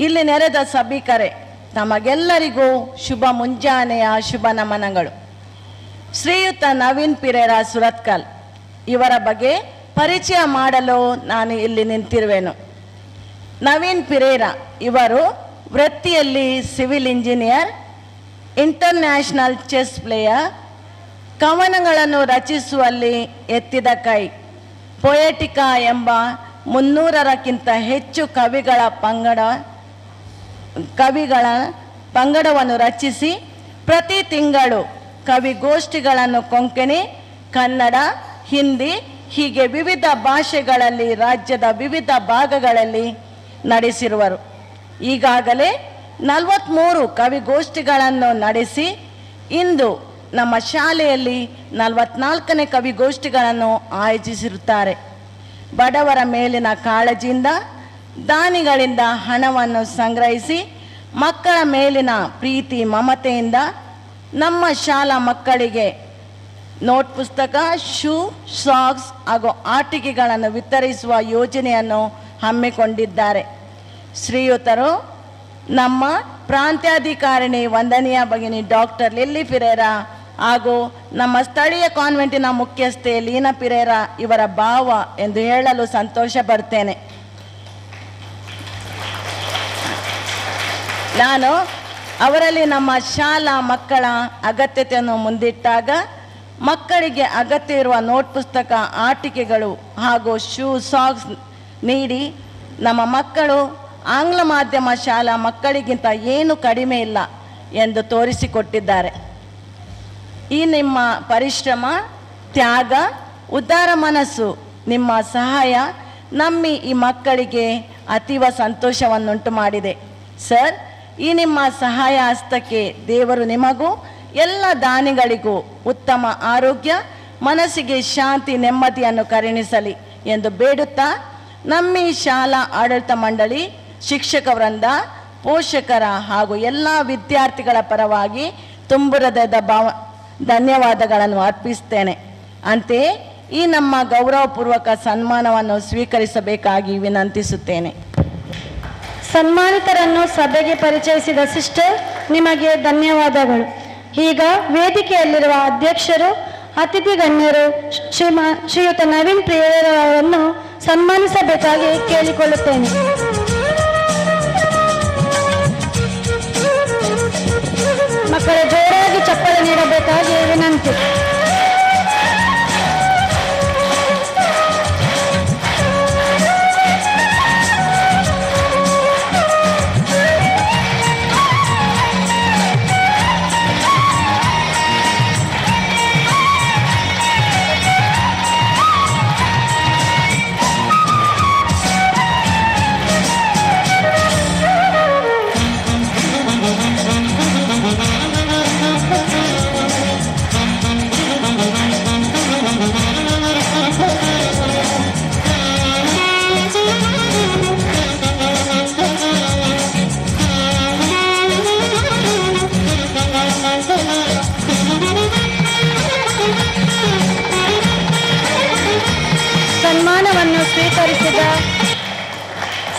ಇಲ್ಲಿ ನೆರೆದ ಸಭಿಕರೇ, ತಮಗೆಲ್ಲರಿಗೂ ಶುಭ ಮುಂಜಾನೆಯ ಶುಭ ನಮನಗಳು. ಶ್ರೀಯುತ ನವೀನ್ ಪಿರೇರ ಸುರತ್ಕಲ್ ಇವರ ಬಗ್ಗೆ ಪರಿಚಯ ಮಾಡಲು ನಾನು ಇಲ್ಲಿ ನಿಂತಿರುವೆನು. ನವೀನ್ ಪಿರೇರ ಇವರು ವೃತ್ತಿಯಲ್ಲಿ civil engineer, international chess player, ಕವನಗಳನ್ನು ರಚಿಸುವಲ್ಲಿ ಎತ್ತಿದ ಕೈ, ಪೊಯೆಟಿಕಾ ಎಂಬ 300ಕ್ಕಿಂತ ಹೆಚ್ಚು ಕವಿಗಳ ಪಂಗಡವನ್ನು ರಚಿಸಿ ಪ್ರತಿ ತಿಂಗಳು ಕವಿಗೋಷ್ಠಿಗಳನ್ನು ಕೊಂಕಣಿ, ಕನ್ನಡ, ಹಿಂದಿ ಹೀಗೆ ವಿವಿಧ ಭಾಷೆಗಳಲ್ಲಿ ರಾಜ್ಯದ ವಿವಿಧ ಭಾಗಗಳಲ್ಲಿ ನಡೆಸಿರುವರು. ಈಗಾಗಲೇ 43 ಕವಿಗೋಷ್ಠಿಗಳನ್ನು ನಡೆಸಿ ಇಂದು ನಮ್ಮ ಶಾಲೆಯಲ್ಲಿ 44ನೇ ಕವಿಗೋಷ್ಠಿಗಳನ್ನು ಆಯೋಜಿಸಿರುತ್ತಾರೆ. ಬಡವರ ಮೇಲಿನ ಕಾಳಜಿಯಿಂದ ದಾನಿಗಳಿಂದ ಹಣವನ್ನು ಸಂಗ್ರಹಿಸಿ ಮಕ್ಕಳ ಮೇಲಿನ ಪ್ರೀತಿ ಮಮತೆಯಿಂದ ನಮ್ಮ ಶಾಲಾ ಮಕ್ಕಳಿಗೆ ನೋಟ್ ಪುಸ್ತಕ, ಶೂ, ಸಾಕ್ಸ್ ಹಾಗೂ ಆಟಿಕೆಗಳನ್ನು ವಿತರಿಸುವ ಯೋಜನೆಯನ್ನು ಹಮ್ಮಿಕೊಂಡಿದ್ದಾರೆ. ಶ್ರೀಯುತರು ನಮ್ಮ ಪ್ರಾಂತ್ಯಾಧಿಕಾರಿಣಿ ವಂದನೀಯ ಭಗಿನಿ ಡಾಕ್ಟರ್ ಲಿಲ್ಲಿ ಪಿರೇರ ಹಾಗೂ ನಮ್ಮ ಸ್ಥಳೀಯ ಕಾನ್ವೆಂಟಿನ ಮುಖ್ಯಸ್ಥೆ ಲೀನಾ ಪಿರೇರ ಇವರ ಭಾವ ಎಂದು ಹೇಳಲು ಸಂತೋಷ ಪಡ್ತೇನೆ. ನಾನು ಅವರಲ್ಲಿ ನಮ್ಮ ಶಾಲಾ ಮಕ್ಕಳ ಅಗತ್ಯತೆಯನ್ನು ಮುಂದಿಟ್ಟಾಗ ಮಕ್ಕಳಿಗೆ ಅಗತ್ಯ ಇರುವ ನೋಟ್ ಪುಸ್ತಕ, ಆಟಿಕೆಗಳು ಹಾಗೂ ಶೂ, ಸಾಕ್ಸ್ ನೀಡಿ ನಮ್ಮ ಮಕ್ಕಳು ಆಂಗ್ಲ ಮಾಧ್ಯಮ ಶಾಲಾ ಮಕ್ಕಳಿಗಿಂತ ಏನು ಕಡಿಮೆ ಇಲ್ಲ ಎಂದು ತೋರಿಸಿಕೊಟ್ಟಿದ್ದಾರೆ. ಈ ನಿಮ್ಮ ಪರಿಶ್ರಮ ತ್ಯಾಗ, ಉದಾರ ಮನಸ್ಸು, ನಿಮ್ಮ ಸಹಾಯ ನಮ್ಮಿ ಈ ಮಕ್ಕಳಿಗೆ ಅತೀವ ಸಂತೋಷವನ್ನುಂಟು ಮಾಡಿದೆ. ಸರ್, ಈ ನಿಮ್ಮ ಸಹಾಯ ಹಸ್ತಕ್ಕೆ ದೇವರು ನಿಮಗೂ ಎಲ್ಲ ದಾನಿಗಳಿಗೂ ಉತ್ತಮ ಆರೋಗ್ಯ, ಮನಸ್ಸಿಗೆ ಶಾಂತಿ, ನೆಮ್ಮದಿಯನ್ನು ಕರುಣಿಸಲಿ ಎಂದು ಬೇಡುತ್ತಾ ನಮ್ಮ ಈ ಶಾಲಾ ಆಡಳಿತ ಮಂಡಳಿ, ಶಿಕ್ಷಕ ವೃಂದ, ಪೋಷಕರ ಹಾಗೂ ಎಲ್ಲ ವಿದ್ಯಾರ್ಥಿಗಳ ಪರವಾಗಿ ತುಂಬು ಹೃದಯದ ಧನ್ಯವಾದಗಳನ್ನು ಅರ್ಪಿಸ್ತೇನೆ. ಅಂತೆಯೇ ಈ ನಮ್ಮ ಗೌರವಪೂರ್ವಕ ಸನ್ಮಾನವನ್ನು ಸ್ವೀಕರಿಸಬೇಕಾಗಿ ವಿನಂತಿಸುತ್ತೇನೆ. ಸನ್ಮಾನಿತರನ್ನು ಸಭೆಗೆ ಪರಿಚಯಿಸಿದ ಸಿಸ್ಟರ್, ನಿಮಗೆ ಧನ್ಯವಾದಗಳು. ಈಗ ವೇದಿಕೆಯಲ್ಲಿರುವ ಅಧ್ಯಕ್ಷರು, ಅತಿಥಿ ಗಣ್ಯರು ಶ್ರೀಯುತ ನವೀನ್ ಪ್ರಿಯರವರನ್ನು ಸನ್ಮಾನಿಸಬೇಕಾಗಿ ಕೇಳಿಕೊಳ್ಳುತ್ತೇನೆ. ಮಕ್ಕಳ ಜೋರಾಗಿ ಚಪ್ಪಳೆ ನೀಡಬೇಕಾಗಿ ವಿನಂತಿ.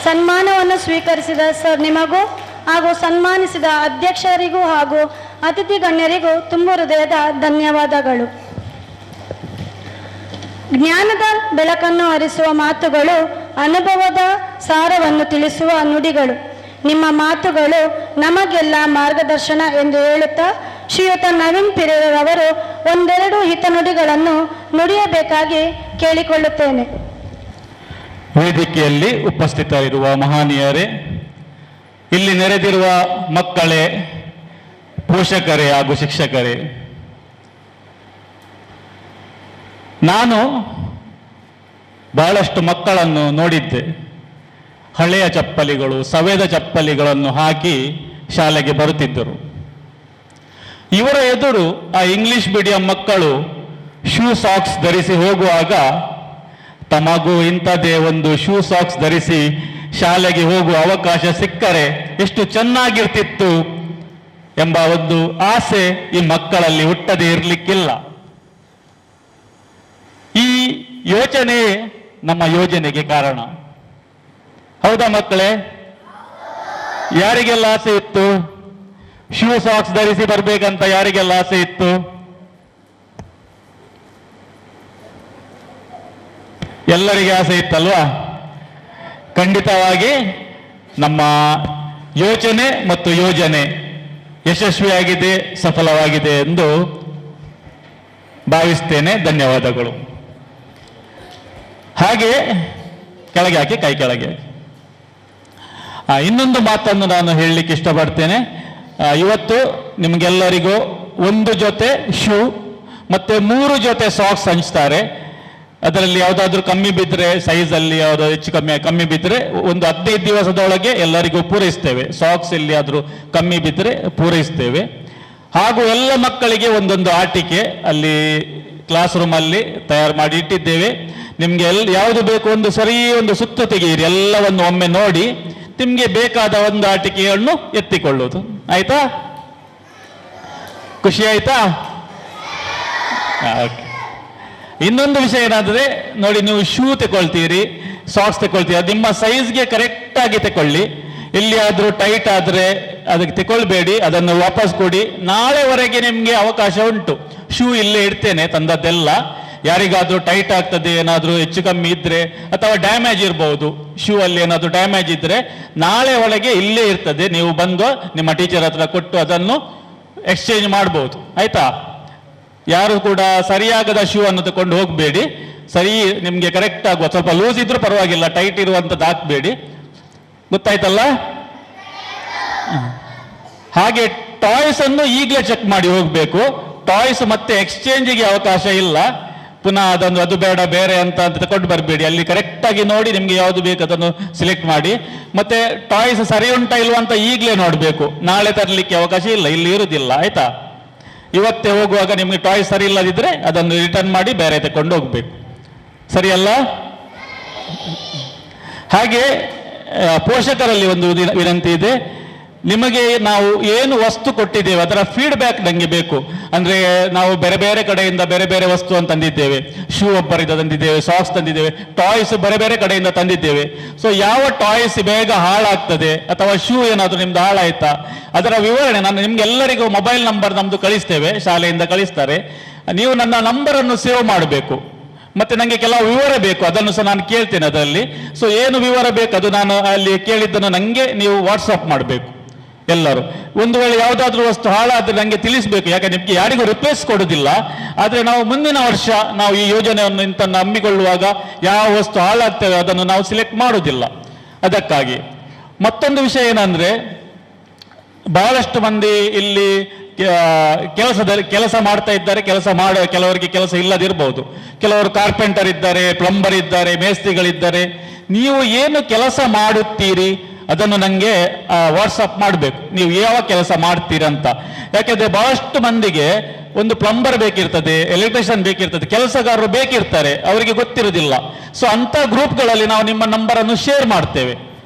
ಸನ್ಮಾನವನ್ನು ಸ್ವೀಕರಿಸಿದ ಸರ್ ನಿಮಗೂ ಹಾಗೂ ಸನ್ಮಾನಿಸಿದ ಅಧ್ಯಕ್ಷರಿಗೂ ಹಾಗೂ ಅತಿಥಿ ಗಣ್ಯರಿಗೂ ತುಂಬು ಹೃದಯದ ಧನ್ಯವಾದಗಳು. ಜ್ಞಾನದ ಬೆಳಕನ್ನು ಹರಿಸುವ ಮಾತುಗಳು, ಅನುಭವದ ಸಾರವನ್ನು ತಿಳಿಸುವ ನುಡಿಗಳು. ನಿಮ್ಮ ಮಾತುಗಳು ನಮಗೆಲ್ಲ ಮಾರ್ಗದರ್ಶನ ಎಂದು ಹೇಳುತ್ತಾ ಶ್ರೀಯುತ ನವೀನ್ ಪಿರೇರವರು ಒಂದೆರಡು ಹಿತನುಡಿಗಳನ್ನು ನುಡಿಯಬೇಕಾಗಿ ಕೇಳಿಕೊಳ್ಳುತ್ತೇನೆ. ವೇದಿಕೆಯಲ್ಲಿ ಉಪಸ್ಥಿತರಿರುವ ಮಹನೀಯರೇ, ಇಲ್ಲಿ ನೆರೆದಿರುವ ಮಕ್ಕಳೇ, ಪೋಷಕರೇ ಹಾಗೂ ಶಿಕ್ಷಕರೇ, ನಾನು ಬಹಳಷ್ಟು ಮಕ್ಕಳನ್ನು ನೋಡಿದ್ದೆ. ಹಳೆಯ ಚಪ್ಪಲಿಗಳು, ಸವೆದ ಚಪ್ಪಲಿಗಳನ್ನು ಹಾಕಿ ಶಾಲೆಗೆ ಬರುತ್ತಿದ್ದರು. ಇವರ ಎದುರು ಆ ಇಂಗ್ಲಿಷ್ ಮೀಡಿಯಂ ಮಕ್ಕಳು ಶೂ ಸಾಕ್ಸ್ ಧರಿಸಿ ಹೋಗುವಾಗ ತಮಗೂ ಇಂಥದ್ದೇ ಒಂದು ಶೂ ಸಾಕ್ಸ್ ಧರಿಸಿ ಶಾಲೆಗೆ ಹೋಗುವ ಅವಕಾಶ ಸಿಕ್ಕರೆ ಎಷ್ಟು ಚೆನ್ನಾಗಿರ್ತಿತ್ತು ಎಂಬ ಒಂದು ಆಸೆ ಈ ಮಕ್ಕಳಲ್ಲಿ ಹುಟ್ಟದೇ ಇರಲಿಕ್ಕಿಲ್ಲ. ಈ ಯೋಚನೆ ನಮ್ಮ ಯೋಜನೆಗೆ ಕಾರಣ. ಹೌದಾ ಮಕ್ಕಳೇ? ಯಾರಿಗೆಲ್ಲ ಆಸೆ ಇತ್ತು ಶೂ ಸಾಕ್ಸ್ ಧರಿಸಿ ಬರ್ಬೇಕಂತ? ಯಾರಿಗೆಲ್ಲ ಆಸೆ ಇತ್ತು? ಎಲ್ಲರಿಗೆ ಆಸೆ ಇತ್ತಲ್ವಾ? ಖಂಡಿತವಾಗಿ ನಮ್ಮ ಯೋಚನೆ ಮತ್ತು ಯೋಜನೆ ಯಶಸ್ವಿಯಾಗಿದೆ, ಸಫಲವಾಗಿದೆ ಎಂದು ಭಾವಿಸ್ತೇನೆ. ಧನ್ಯವಾದಗಳು. ಹಾಗೆ ಕೆಳಗೆ ಹಾಕಿ, ಕೈ ಕೆಳಗೆ. ಇನ್ನೊಂದು ಮಾತನ್ನು ನಾನು ಹೇಳಲಿಕ್ಕೆ ಇಷ್ಟಪಡ್ತೇನೆ. ಇವತ್ತು ನಿಮಗೆಲ್ಲರಿಗೂ ಒಂದು ಜೊತೆ ಶೂ ಮತ್ತೆ 3 ಜೊತೆ ಸಾಕ್ಸ್ ಹಂಚ್ತಾರೆ. ಅದರಲ್ಲಿ ಯಾವುದಾದ್ರೂ ಕಮ್ಮಿ ಬಿದ್ದರೆ, ಸೈಜಲ್ಲಿ ಯಾವುದಾದ್ರು ಹೆಚ್ಚು ಕಮ್ಮಿ ಬಿದ್ದರೆ ಒಂದು 15 ದಿವಸದೊಳಗೆ ಎಲ್ಲರಿಗೂ ಪೂರೈಸ್ತೇವೆ. ಸಾಕ್ಸ್ ಎಲ್ಲಿಯಾದರೂ ಕಮ್ಮಿ ಬಿದ್ದರೆ ಪೂರೈಸ್ತೇವೆ. ಹಾಗೂ ಎಲ್ಲ ಮಕ್ಕಳಿಗೆ ಒಂದೊಂದು ಆಟಿಕೆ ಅಲ್ಲಿ ಕ್ಲಾಸ್ ರೂಮಲ್ಲಿ ತಯಾರು ಮಾಡಿ ಇಟ್ಟಿದ್ದೇವೆ. ನಿಮಗೆ ಯಾವುದು ಬೇಕು ಒಂದು ಸುತ್ತು ತೆಗೆಯಿರಿ, ಎಲ್ಲವನ್ನು ಒಮ್ಮೆ ನೋಡಿ ನಿಮಗೆ ಬೇಕಾದ ಒಂದು ಆಟಿಕೆಯನ್ನು ಎತ್ತಿಕೊಳ್ಳುವುದು. ಆಯ್ತಾ? ಖುಷಿ ಆಯ್ತಾ? ಓಕೆ. ಇನ್ನೊಂದು ವಿಷಯ ಏನಾದರೆ ನೋಡಿ, ನೀವು ಶೂ ತಗೊಳ್ತೀರಿ, ಸಾಕ್ಸ್ ತಗೊಳ್ತೀರಿ, ಅದು ನಿಮ್ಮ ಸೈಜ್ಗೆ ಕರೆಕ್ಟಾಗಿ ತಗೊಳ್ಳಿ. ಎಲ್ಲಿಯಾದರೂ ಟೈಟ್ ಆದರೆ ಅದಕ್ಕೆ ತಗೊಳ್ಬೇಡಿ, ಅದನ್ನು ವಾಪಸ್ ಕೊಡಿ. ನಾಳೆವರೆಗೆ ನಿಮಗೆ ಅವಕಾಶ ಉಂಟು. ಶೂ ಇಲ್ಲೇ ಇಡ್ತೇನೆ ತಂದದ್ದೆಲ್ಲ. ಯಾರಿಗಾದರೂ ಟೈಟ್ ಆಗ್ತದೆ, ಏನಾದರೂ ಹೆಚ್ಚು ಕಮ್ಮಿ ಇದ್ದರೆ ಅಥವಾ ಡ್ಯಾಮೇಜ್ ಇರಬಹುದು, ಶೂ ಅಲ್ಲಿ ಏನಾದರೂ ಡ್ಯಾಮೇಜ್ ಇದ್ದರೆ ನಾಳೆ ಒಳಗೆ ಇಲ್ಲೇ ಇರ್ತದೆ. ನೀವು ಬಂದು ನಿಮ್ಮ ಟೀಚರ್ ಹತ್ರ ಕೊಟ್ಟು ಅದನ್ನು ಎಕ್ಸ್ಚೇಂಜ್ ಮಾಡ್ಬೋದು. ಆಯ್ತಾ? ಯಾರು ಕೂಡ ಸರಿಯಾಗದ ಶೂ ಅನ್ನು ತಗೊಂಡು ಹೋಗಬೇಡಿ. ಸರಿ, ನಿಮಗೆ ಕರೆಕ್ಟ್ ಆಗುವ, ಸ್ವಲ್ಪ ಲೂಸ್ ಇದ್ರೂ ಪರವಾಗಿಲ್ಲ, ಟೈಟ್ ಇರುವಂಥದ್ದು ಹಾಕಬೇಡಿ. ಗೊತ್ತಾಯ್ತಲ್ಲ? ಹಾಗೆ ಟಾಯ್ಸ್ ಅನ್ನು ಈಗಲೇ ಚೆಕ್ ಮಾಡಿ ಹೋಗಬೇಕು. ಟಾಯ್ಸ್ ಮತ್ತೆ ಎಕ್ಸ್ಚೇಂಜಿಗೆ ಅವಕಾಶ ಇಲ್ಲ. ಪುನಃ ಅದನ್ನು ಅದು ಬೇಡ ಬೇರೆ ಅಂತ ತಗೊಂಡು ಬರಬೇಡಿ. ಅಲ್ಲಿ ಕರೆಕ್ಟಾಗಿ ನೋಡಿ ನಿಮಗೆ ಯಾವುದು ಬೇಕು ಅದನ್ನು ಸಿಲೆಕ್ಟ್ ಮಾಡಿ. ಮತ್ತೆ ಟಾಯ್ಸ್ ಸರಿ ಉಂಟಾ ಇಲ್ವಾ ಅಂತ ಈಗಲೇ ನೋಡಬೇಕು, ನಾಳೆ ತರಲಿಕ್ಕೆ ಅವಕಾಶ ಇಲ್ಲ, ಇಲ್ಲಿ ಇರುವುದಿಲ್ಲ ಆಯ್ತಾ. ಇವತ್ತೇ ಹೋಗುವಾಗ ನಿಮಗೆ ಟಾಯ್ಸ್ ಸರಿ ಇಲ್ಲದಿದ್ದರೆ ಅದನ್ನು ರಿಟರ್ನ್ ಮಾಡಿ ಬೇರೆ ತಗೊಂಡು ಹೋಗ್ಬೇಕು, ಸರಿಯಲ್ಲ? ಹಾಗೆ ಪೋಷಕರಲ್ಲಿ ಒಂದು ವಿನಂತಿ ಇದೆ, ನಿಮಗೆ ನಾವು ಏನು ವಸ್ತು ಕೊಟ್ಟಿದ್ದೇವೆ ಅದರ ಫೀಡ್ಬ್ಯಾಕ್ ನನಗೆ ಬೇಕು. ಅಂದರೆ ನಾವು ಬೇರೆ ಬೇರೆ ಕಡೆಯಿಂದ ಬೇರೆ ಬೇರೆ ವಸ್ತು ಅಂತ ತಂದಿದ್ದೇವೆ, ಶೂ ಒಬ್ಬರಿಂದ ತಂದಿದ್ದೇವೆ, ಸಾಕ್ಸ್ ತಂದಿದ್ದೇವೆ, ಟಾಯ್ಸ್ ಬೇರೆ ಬೇರೆ ಕಡೆಯಿಂದ ತಂದಿದ್ದೇವೆ. ಸೊ ಯಾವ ಟಾಯ್ಸ್ ಬೇಗ ಹಾಳಾಗ್ತದೆ ಅಥವಾ ಶೂ ಏನಾದರೂ ನಿಮ್ದು ಹಾಳಾಯ್ತಾ ಅದರ ವಿವರಣೆ ನಾನು ನಿಮ್ಗೆಲ್ಲರಿಗೂ ಮೊಬೈಲ್ ನಂಬರ್ ನಮ್ಮದು ಕಳಿಸ್ತೇವೆ, ಶಾಲೆಯಿಂದ ಕಳಿಸ್ತಾರೆ. ನೀವು ನನ್ನ ನಂಬರನ್ನು ಸೇವ್ ಮಾಡಬೇಕು. ಮತ್ತೆ ನನಗೆ ಕೆಲವು ವಿವರ ಬೇಕು, ಅದನ್ನು ಸಹ ನಾನು ಕೇಳ್ತೇನೆ ಅದರಲ್ಲಿ. ಸೊ ಏನು ವಿವರ ಬೇಕು ಅದು ನಾನು ಅಲ್ಲಿ ಕೇಳಿದ್ದನ್ನು ನನಗೆ ನೀವು ವಾಟ್ಸಪ್ ಮಾಡಬೇಕು ಎಲ್ಲರೂ. ಒಂದು ವೇಳೆ ಯಾವುದಾದ್ರೂ ವಸ್ತು ಹಾಳಾದರೆ ನನಗೆ ತಿಳಿಸಬೇಕು, ಯಾಕೆ ನಿಮಗೆ ಯಾರಿಗೂ ರಿಪ್ಲೇಸ್ ಕೊಡೋದಿಲ್ಲ. ಆದರೆ ನಾವು ಮುಂದಿನ ವರ್ಷ ನಾವು ಈ ಯೋಜನೆಯನ್ನು ಇಂತನ್ನು ಹಮ್ಮಿಕೊಳ್ಳುವಾಗ ಯಾವ ವಸ್ತು ಹಾಳಾಗ್ತವೆ ಅದನ್ನು ನಾವು ಸಿಲೆಕ್ಟ್ ಮಾಡೋದಿಲ್ಲ. ಅದಕ್ಕಾಗಿ ಮತ್ತೊಂದು ವಿಷಯ ಏನಂದ್ರೆ, ಬಹಳಷ್ಟು ಮಂದಿ ಇಲ್ಲಿ ಕೆಲಸ ಮಾಡ್ತಾ ಇದ್ದಾರೆ, ಕೆಲವರಿಗೆ ಕೆಲಸ ಇಲ್ಲದಿರಬಹುದು. ಕೆಲವರು ಕಾರ್ಪೆಂಟರ್ ಇದ್ದಾರೆ, ಪ್ಲಂಬರ್ ಇದ್ದಾರೆ, ಮೇಸ್ತ್ರಿಗಳಿದ್ದಾರೆ. ನೀವು ಏನು ಕೆಲಸ ಮಾಡುತ್ತೀರಿ ಅದನ್ನು ನನಗೆ ವಾಟ್ಸಪ್ ಮಾಡಬೇಕು, ನೀವು ಯಾವ ಕೆಲಸ ಮಾಡ್ತೀರಂತ. ಯಾಕೆಂದ್ರೆ ಬಹಳಷ್ಟು ಮಂದಿಗೆ ಒಂದು ಪ್ಲಂಬರ್ ಬೇಕಿರ್ತದೆ, ಎಲೆಕ್ಟ್ರಿಷಿಯನ್ ಬೇಕಿರ್ತದೆ, ಕೆಲಸಗಾರರು ಬೇಕಿರ್ತಾರೆ, ಅವರಿಗೆ ಗೊತ್ತಿರೋದಿಲ್ಲ. ಸೊ ಅಂಥ ಗ್ರೂಪ್ಗಳಲ್ಲಿ ನಾವು ನಿಮ್ಮ ನಂಬರನ್ನು ಶೇರ್ ಮಾಡ್ತೇವೆ,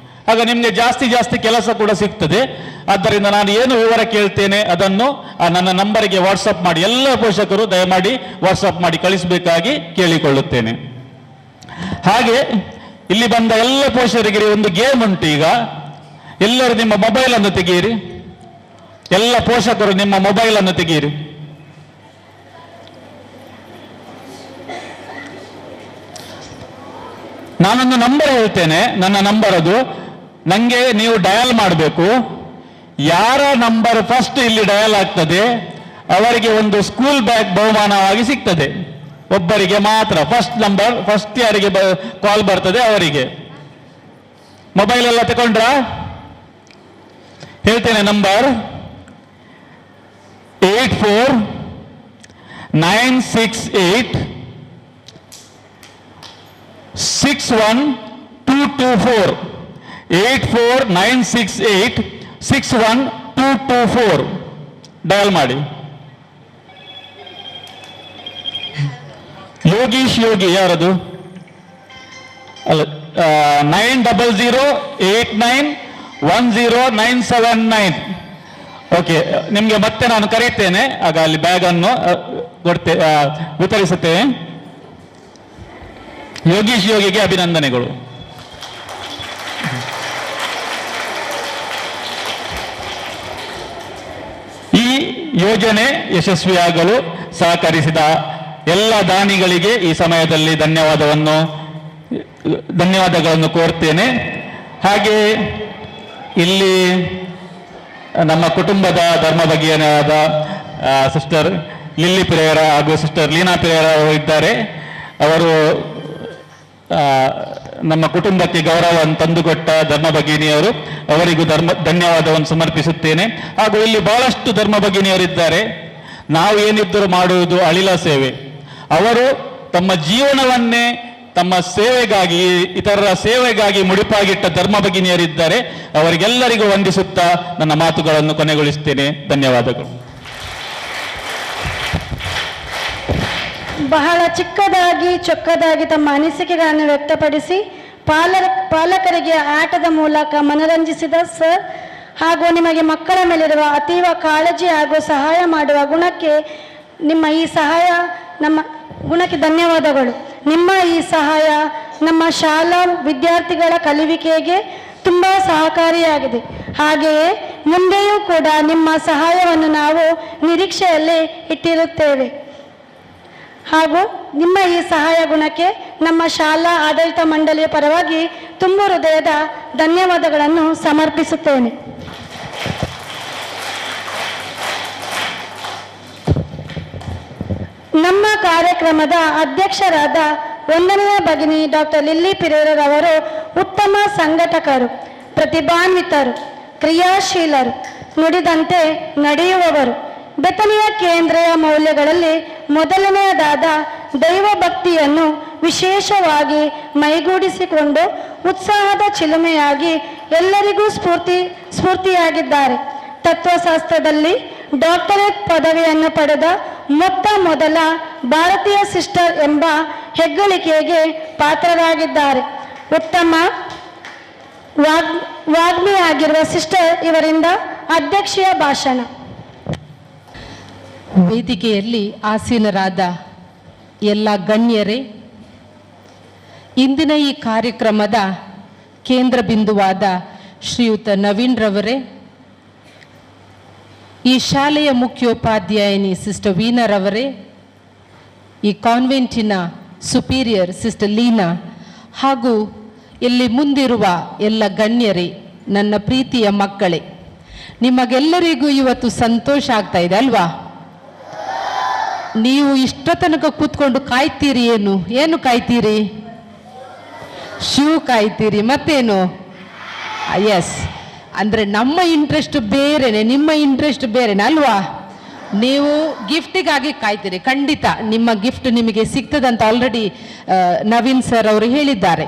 ಆಗ ನಿಮಗೆ ಜಾಸ್ತಿ ಕೆಲಸ ಕೂಡ ಸಿಗ್ತದೆ. ಆದ್ದರಿಂದ ನಾನು ಏನು ವಿವರ ಕೇಳ್ತೇನೆ ಅದನ್ನು ನನ್ನ ನಂಬರಿಗೆ ವಾಟ್ಸಪ್ ಮಾಡಿ, ಎಲ್ಲ ಪೋಷಕರು ದಯಮಾಡಿ ವಾಟ್ಸಪ್ ಮಾಡಿ ಕಳಿಸಬೇಕಾಗಿ ಕೇಳಿಕೊಳ್ಳುತ್ತೇನೆ. ಹಾಗೆ ಇಲ್ಲಿ ಬಂದ ಎಲ್ಲ ಪೋಷಕರಿಗೆ ಒಂದು ಗೇಮ್ ಉಂಟು. ಈಗ ಎಲ್ಲರೂ ನಿಮ್ಮ ಮೊಬೈಲ್ ಅನ್ನು ತೆಗೆಯಿರಿ, ಎಲ್ಲ ಪೋಷಕರು ನಿಮ್ಮ ಮೊಬೈಲ್ ಅನ್ನು ತೆಗೆಯಿರಿ. ನಾನೊಂದು ನಂಬರ್ ಹೇಳ್ತೇನೆ, ನನ್ನ ನಂಬರ್ ಅದು. ನನಗೆ ನೀವು ಡಯಲ್ ಮಾಡಬೇಕು. ಯಾರ ನಂಬರ್ ಫಸ್ಟ್ ಇಲ್ಲಿ ಡಯಲ್ ಆಗ್ತದೆ ಅವರಿಗೆ ಒಂದು ಸ್ಕೂಲ್ ಬ್ಯಾಗ್ ಬಹುಮಾನವಾಗಿ ಸಿಗ್ತದೆ. ಒಬ್ಬರಿಗೆ ಮಾತ್ರ ಫಸ್ಟ್ ನಂಬರ್, ಫಸ್ಟ್ ಯಾರಿಗೆ ಕಾಲ್ ಬರ್ತದೆ ಅವರಿಗೆ. ಮೊಬೈಲ್ ಎಲ್ಲ ತಗೊಂಡ್ರ? ಹೇಳ್ತೇನೆ ನಂಬರ್ 8496861224 8496861224 ಡಯಲ್ ಮಾಡಿ. ಯೋಗೀಶ್ ಯೋಗಿ ಯಾರದು? ಅಲ್ಲ, 9008910979. ಓಕೆ, ನಿಮಗೆ ಮತ್ತೆ ನಾನು ಕರೀತೇನೆ, ಆಗ ಅಲ್ಲಿ ಬ್ಯಾಗ್ ಅನ್ನು ವಿತರಿಸುತ್ತೇನೆ. ಯೋಗೀಶ್ ಯೋಗಿಗೆ ಅಭಿನಂದನೆಗಳು. ಈ ಯೋಜನೆ ಯಶಸ್ವಿಯಾಗಲು ಸಹಕರಿಸಿದ ಎಲ್ಲ ದಾನಿಗಳಿಗೆ ಈ ಸಮಯದಲ್ಲಿ ಧನ್ಯವಾದಗಳನ್ನು ಕೋರ್ತೇನೆ. ಹಾಗೆ ಇಲ್ಲಿ ನಮ್ಮ ಕುಟುಂಬದ ಧರ್ಮ ಭಗಿನಿಯರಾದ ಸಿಸ್ಟರ್ ಲಿಲ್ಲಿ ಪಿರೇರ ಹಾಗೂ ಸಿಸ್ಟರ್ ಲೀನಾ ಪಿರೇರ ಇದ್ದಾರೆ. ಅವರು ನಮ್ಮ ಕುಟುಂಬಕ್ಕೆ ಗೌರವವನ್ನು ತಂದುಕೊಟ್ಟ ಧರ್ಮ ಭಗಿನಿಯರು, ಅವರಿಗೂ ಧನ್ಯವಾದವನ್ನು ಸಮರ್ಪಿಸುತ್ತೇನೆ. ಹಾಗೂ ಇಲ್ಲಿ ಬಹಳಷ್ಟು ಧರ್ಮ ಭಗಿನಿಯರಿದ್ದಾರೆ. ನಾವು ಏನಿದ್ದರೂ ಮಾಡುವುದು ಅಳಿಲ ಸೇವೆ. ಅವರು ತಮ್ಮ ಜೀವನವನ್ನೇ ತಮ್ಮ ಸೇವೆಗಾಗಿ, ಇತರರ ಸೇವೆಗಾಗಿ ಮುಡಿಪಾಗಿಟ್ಟ ಧರ್ಮ ಭಗಿನಿಯರಿದ್ದಾರೆ. ಅವರಿಗೆಲ್ಲರಿಗೂ ವಂದಿಸುತ್ತಾ ನನ್ನ ಮಾತುಗಳನ್ನು ಕೊನೆಗೊಳಿಸುತ್ತೇನೆ. ಧನ್ಯವಾದಗಳು. ಬಹಳ ಚಿಕ್ಕದಾಗಿ ಚೊಕ್ಕದಾಗಿ ತಮ್ಮ ಅನಿಸಿಕೆಗಳನ್ನು ವ್ಯಕ್ತಪಡಿಸಿ ಪಾಲಕರಿಗೆ ಆಟದ ಮೂಲಕ ಮನರಂಜಿಸಿದ ಸರ್ ಹಾಗೂ ನಿಮಗೆ ಮಕ್ಕಳ ಮೇಲಿರುವ ಅತೀವ ಕಾಳಜಿ ಹಾಗೂ ಸಹಾಯ ಮಾಡುವ ಗುಣಕ್ಕೆ ನಮ್ಮ ಗುಣಕ್ಕೆ ಧನ್ಯವಾದಗಳು. ನಿಮ್ಮ ಈ ಸಹಾಯ ನಮ್ಮ ಶಾಲಾ ವಿದ್ಯಾರ್ಥಿಗಳ ಕಲಿವಿಕೆಗೆ ತುಂಬ ಸಹಕಾರಿಯಾಗಿದೆ. ಹಾಗೆಯೇ ಮುಂದೆಯೂ ಕೂಡ ನಿಮ್ಮ ಸಹಾಯವನ್ನು ನಾವು ನಿರೀಕ್ಷೆಯಲ್ಲಿ ಇಟ್ಟಿರುತ್ತೇವೆ. ಹಾಗೂ ನಿಮ್ಮ ಈ ಸಹಾಯ ಗುಣಕ್ಕೆ ನಮ್ಮ ಶಾಲಾ ಆಡಳಿತ ಮಂಡಳಿಯ ಪರವಾಗಿ ತುಂಬ ಹೃದಯದ ಧನ್ಯವಾದಗಳನ್ನು ಸಮರ್ಪಿಸುತ್ತೇನೆ. ನಮ್ಮ ಕಾರ್ಯಕ್ರಮದ ಅಧ್ಯಕ್ಷರಾದ 1ನೇ ಭಗಿನಿ ಡಾಕ್ಟರ್ ಲಿಲ್ಲಿ ಪಿರೇರರವರು ಉತ್ತಮ ಸಂಘಟಕರು, ಪ್ರತಿಭಾನ್ವಿತರು, ಕ್ರಿಯಾಶೀಲರು, ನುಡಿದಂತೆ ನಡೆಯುವವರು. ಬೆತನಿಯ ಕೇಂದ್ರೀಯ ಮೌಲ್ಯಗಳಲ್ಲಿ ಮೊದಲನೆಯದಾದ ದೈವ ಭಕ್ತಿಯನ್ನು ವಿಶೇಷವಾಗಿ ಮೈಗೂಡಿಸಿಕೊಂಡು ಉತ್ಸಾಹದ ಚಿಲುಮೆಯಾಗಿ ಎಲ್ಲರಿಗೂ ಸ್ಫೂರ್ತಿಯಾಗಿದ್ದಾರೆ. ತತ್ವಶಾಸ್ತ್ರದಲ್ಲಿ ಡಾಕ್ಟರೇಟ್ ಪದವಿಯನ್ನು ಪಡೆದ ಮೊದಲ ಭಾರತೀಯ ಸಿಸ್ಟರ್ ಎಂಬ ಹೆಗ್ಗಳಿಕೆಗೆ ಪಾತ್ರರಾಗಿದ್ದಾರೆ. ಉತ್ತಮ ವಾಗ್ಮಿಯಾಗಿರುವ ಸಿಸ್ಟರ್ ಇವರಿಂದ ಅಧ್ಯಕ್ಷೀಯ ಭಾಷಣ. ವೇದಿಕೆಯಲ್ಲಿ ಆಸೀನರಾದ ಎಲ್ಲ ಗಣ್ಯರೇ, ಇಂದಿನ ಈ ಕಾರ್ಯಕ್ರಮದ ಕೇಂದ್ರ ಬಿಂದುವಾದ ಶ್ರೀಯುತ ನವೀನ್ ರವರೇ, ಈ ಶಾಲೆಯ ಮುಖ್ಯೋಪಾಧ್ಯಾಯಿನಿ ಸಿಸ್ಟರ್ ವೀಣಾರವರೇ, ಈ ಕಾನ್ವೆಂಟಿನ ಸುಪೀರಿಯರ್ ಸಿಸ್ಟರ್ ಲೀನಾ, ಹಾಗೂ ಇಲ್ಲಿ ಮುಂದಿರುವ ಎಲ್ಲ ಗಣ್ಯರೇ, ನನ್ನ ಪ್ರೀತಿಯ ಮಕ್ಕಳೇ, ನಿಮಗೆಲ್ಲರಿಗೂ ಇವತ್ತು ಸಂತೋಷ ಆಗ್ತಾ ಇದೆ ಅಲ್ವಾ? ನೀವು ಇಷ್ಟ ತನಕ ಕೂತ್ಕೊಂಡು ಕಾಯ್ತೀರಿ. ಏನು ಕಾಯ್ತೀರಿ? ಶೂ ಕಾಯ್ತೀರಿ. ಮತ್ತೇನು? ಎಸ್, ಅಂದರೆ ನಮ್ಮ ಇಂಟ್ರೆಸ್ಟ್ ಬೇರೆನೆ, ನಿಮ್ಮ ಇಂಟ್ರೆಸ್ಟ್ ಬೇರೆನೆ ಅಲ್ವಾ? ನೀವು ಗಿಫ್ಟಿಗಾಗಿ ಕಾಯ್ತೀರಿ. ಖಂಡಿತ ನಿಮ್ಮ ಗಿಫ್ಟ್ ನಿಮಗೆ ಸಿಗ್ತದಂತ ಆಲ್ರೆಡಿ ನವೀನ್ ಸರ್ ಅವರು ಹೇಳಿದ್ದಾರೆ.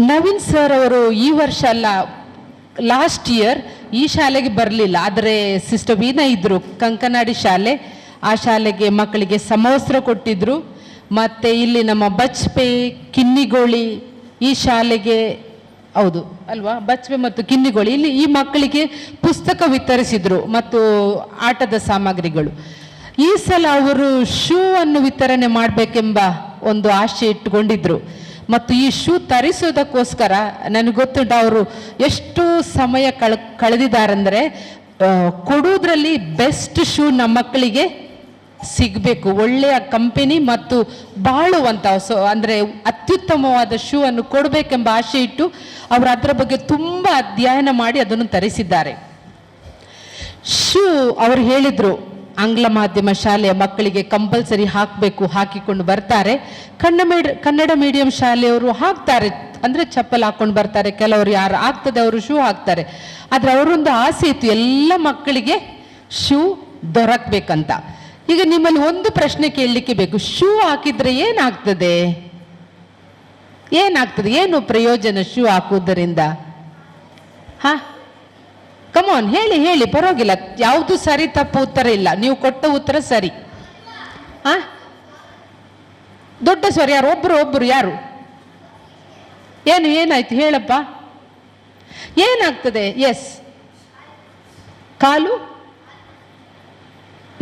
ನವೀನ್ ಸರ್ ಅವರು ಈ ವರ್ಷ ಅಲ್ಲ, ಲಾಸ್ಟ್ ಇಯರ್ ಈ ಶಾಲೆಗೆ ಬರಲಿಲ್ಲ. ಆದರೆ ಸಿಸ್ಟರ್ ವೀಣಾ ಇದ್ದರು, ಕಂಕನಾಡಿ ಶಾಲೆ, ಆ ಶಾಲೆಗೆ ಮಕ್ಕಳಿಗೆ ಸಮವಸ್ತ್ರ ಕೊಟ್ಟಿದ್ರು. ಮತ್ತು ಇಲ್ಲಿ ನಮ್ಮ ಬಚ್ಪೆ, ಕಿನ್ನಿಗೋಳಿ ಈ ಶಾಲೆಗೆ, ಹೌದು ಅಲ್ವಾ, ಬಚ್ಪೆ ಮತ್ತು ಕಿನ್ನಿಗೋಳಿ ಇಲ್ಲಿ ಈ ಮಕ್ಕಳಿಗೆ ಪುಸ್ತಕ ವಿತರಿಸಿದ್ರು ಮತ್ತು ಆಟದ ಸಾಮಗ್ರಿಗಳು. ಈ ಸಲ ಅವರು ಶೂ ಅನ್ನು ವಿತರಣೆ ಮಾಡಬೇಕೆಂಬ ಒಂದು ಆಶೆ ಇಟ್ಟುಕೊಂಡಿದ್ರು. ಮತ್ತು ಈ ಶೂ ತರಿಸೋದಕ್ಕೋಸ್ಕರ ನನಗೆ ಗೊತ್ತುಂಟು ಅವರು ಎಷ್ಟು ಸಮಯ ಕಳೆದಿದ್ದಾರೆಂದರೆ, ಕೊಡುವುದರಲ್ಲಿ ಬೆಸ್ಟ್ ಶೂ ನಮ್ಮ ಮಕ್ಕಳಿಗೆ ಸಿಗಬೇಕು, ಒಳ್ಳೆಯ ಕಂಪೆನಿ ಮತ್ತು ಬಾಳುವಂಥ ಅಂದರೆ ಅತ್ಯುತ್ತಮವಾದ ಶೂ ಅನ್ನು ಕೊಡಬೇಕೆಂಬ ಆಶೆ ಇಟ್ಟು ಅವರು ಅದರ ಬಗ್ಗೆ ತುಂಬ ಅಧ್ಯಯನ ಮಾಡಿ ಅದನ್ನು ತರಿಸಿದ್ದಾರೆ. ಶೂ ಅವರು ಹೇಳಿದರು, ಆಂಗ್ಲ ಮಾಧ್ಯಮ ಶಾಲೆಯ ಮಕ್ಕಳಿಗೆ ಕಂಪಲ್ಸರಿ ಹಾಕಬೇಕು, ಹಾಕಿಕೊಂಡು ಬರ್ತಾರೆ. ಕನ್ನಡ ಮೀಡಿಯಂ ಶಾಲೆಯವರು ಹಾಕ್ತಾರೆ, ಅಂದರೆ ಚಪ್ಪಲ್ ಹಾಕ್ಕೊಂಡು ಬರ್ತಾರೆ. ಕೆಲವರು ಯಾರು ಆಗ್ತದೆ ಅವರು ಶೂ ಹಾಕ್ತಾರೆ. ಆದರೆ ಅವರೊಂದು ಆಸೆ ಇತ್ತು, ಎಲ್ಲ ಮಕ್ಕಳಿಗೆ ಶೂ ದೊರಕಬೇಕಂತ. ಈಗ ನಿಮ್ಮಲ್ಲಿ ಒಂದು ಪ್ರಶ್ನೆ ಕೇಳಲಿಕ್ಕೆ ಬೇಕು, ಶೂ ಹಾಕಿದ್ರೆ ಏನಾಗ್ತದೆ? ಏನು ಪ್ರಯೋಜನ ಶೂ ಹಾಕುವುದರಿಂದ? ಹಾ, ಕಮಾನ್ ಹೇಳಿ, ಪರವಾಗಿಲ್ಲ, ಯಾವುದು ಸರಿ ತಪ್ಪು ಉತ್ತರ ಇಲ್ಲ, ನೀವು ಕೊಟ್ಟ ಉತ್ತರ ಸರಿ. ಹಾ, ದೊಡ್ಡ ಸ್ವರ ಯಾರು? ಒಬ್ರು ಯಾರು? ಏನಾಯ್ತು ಹೇಳಪ್ಪ, ಏನಾಗ್ತದೆ? ಎಸ್, ಕಾಲು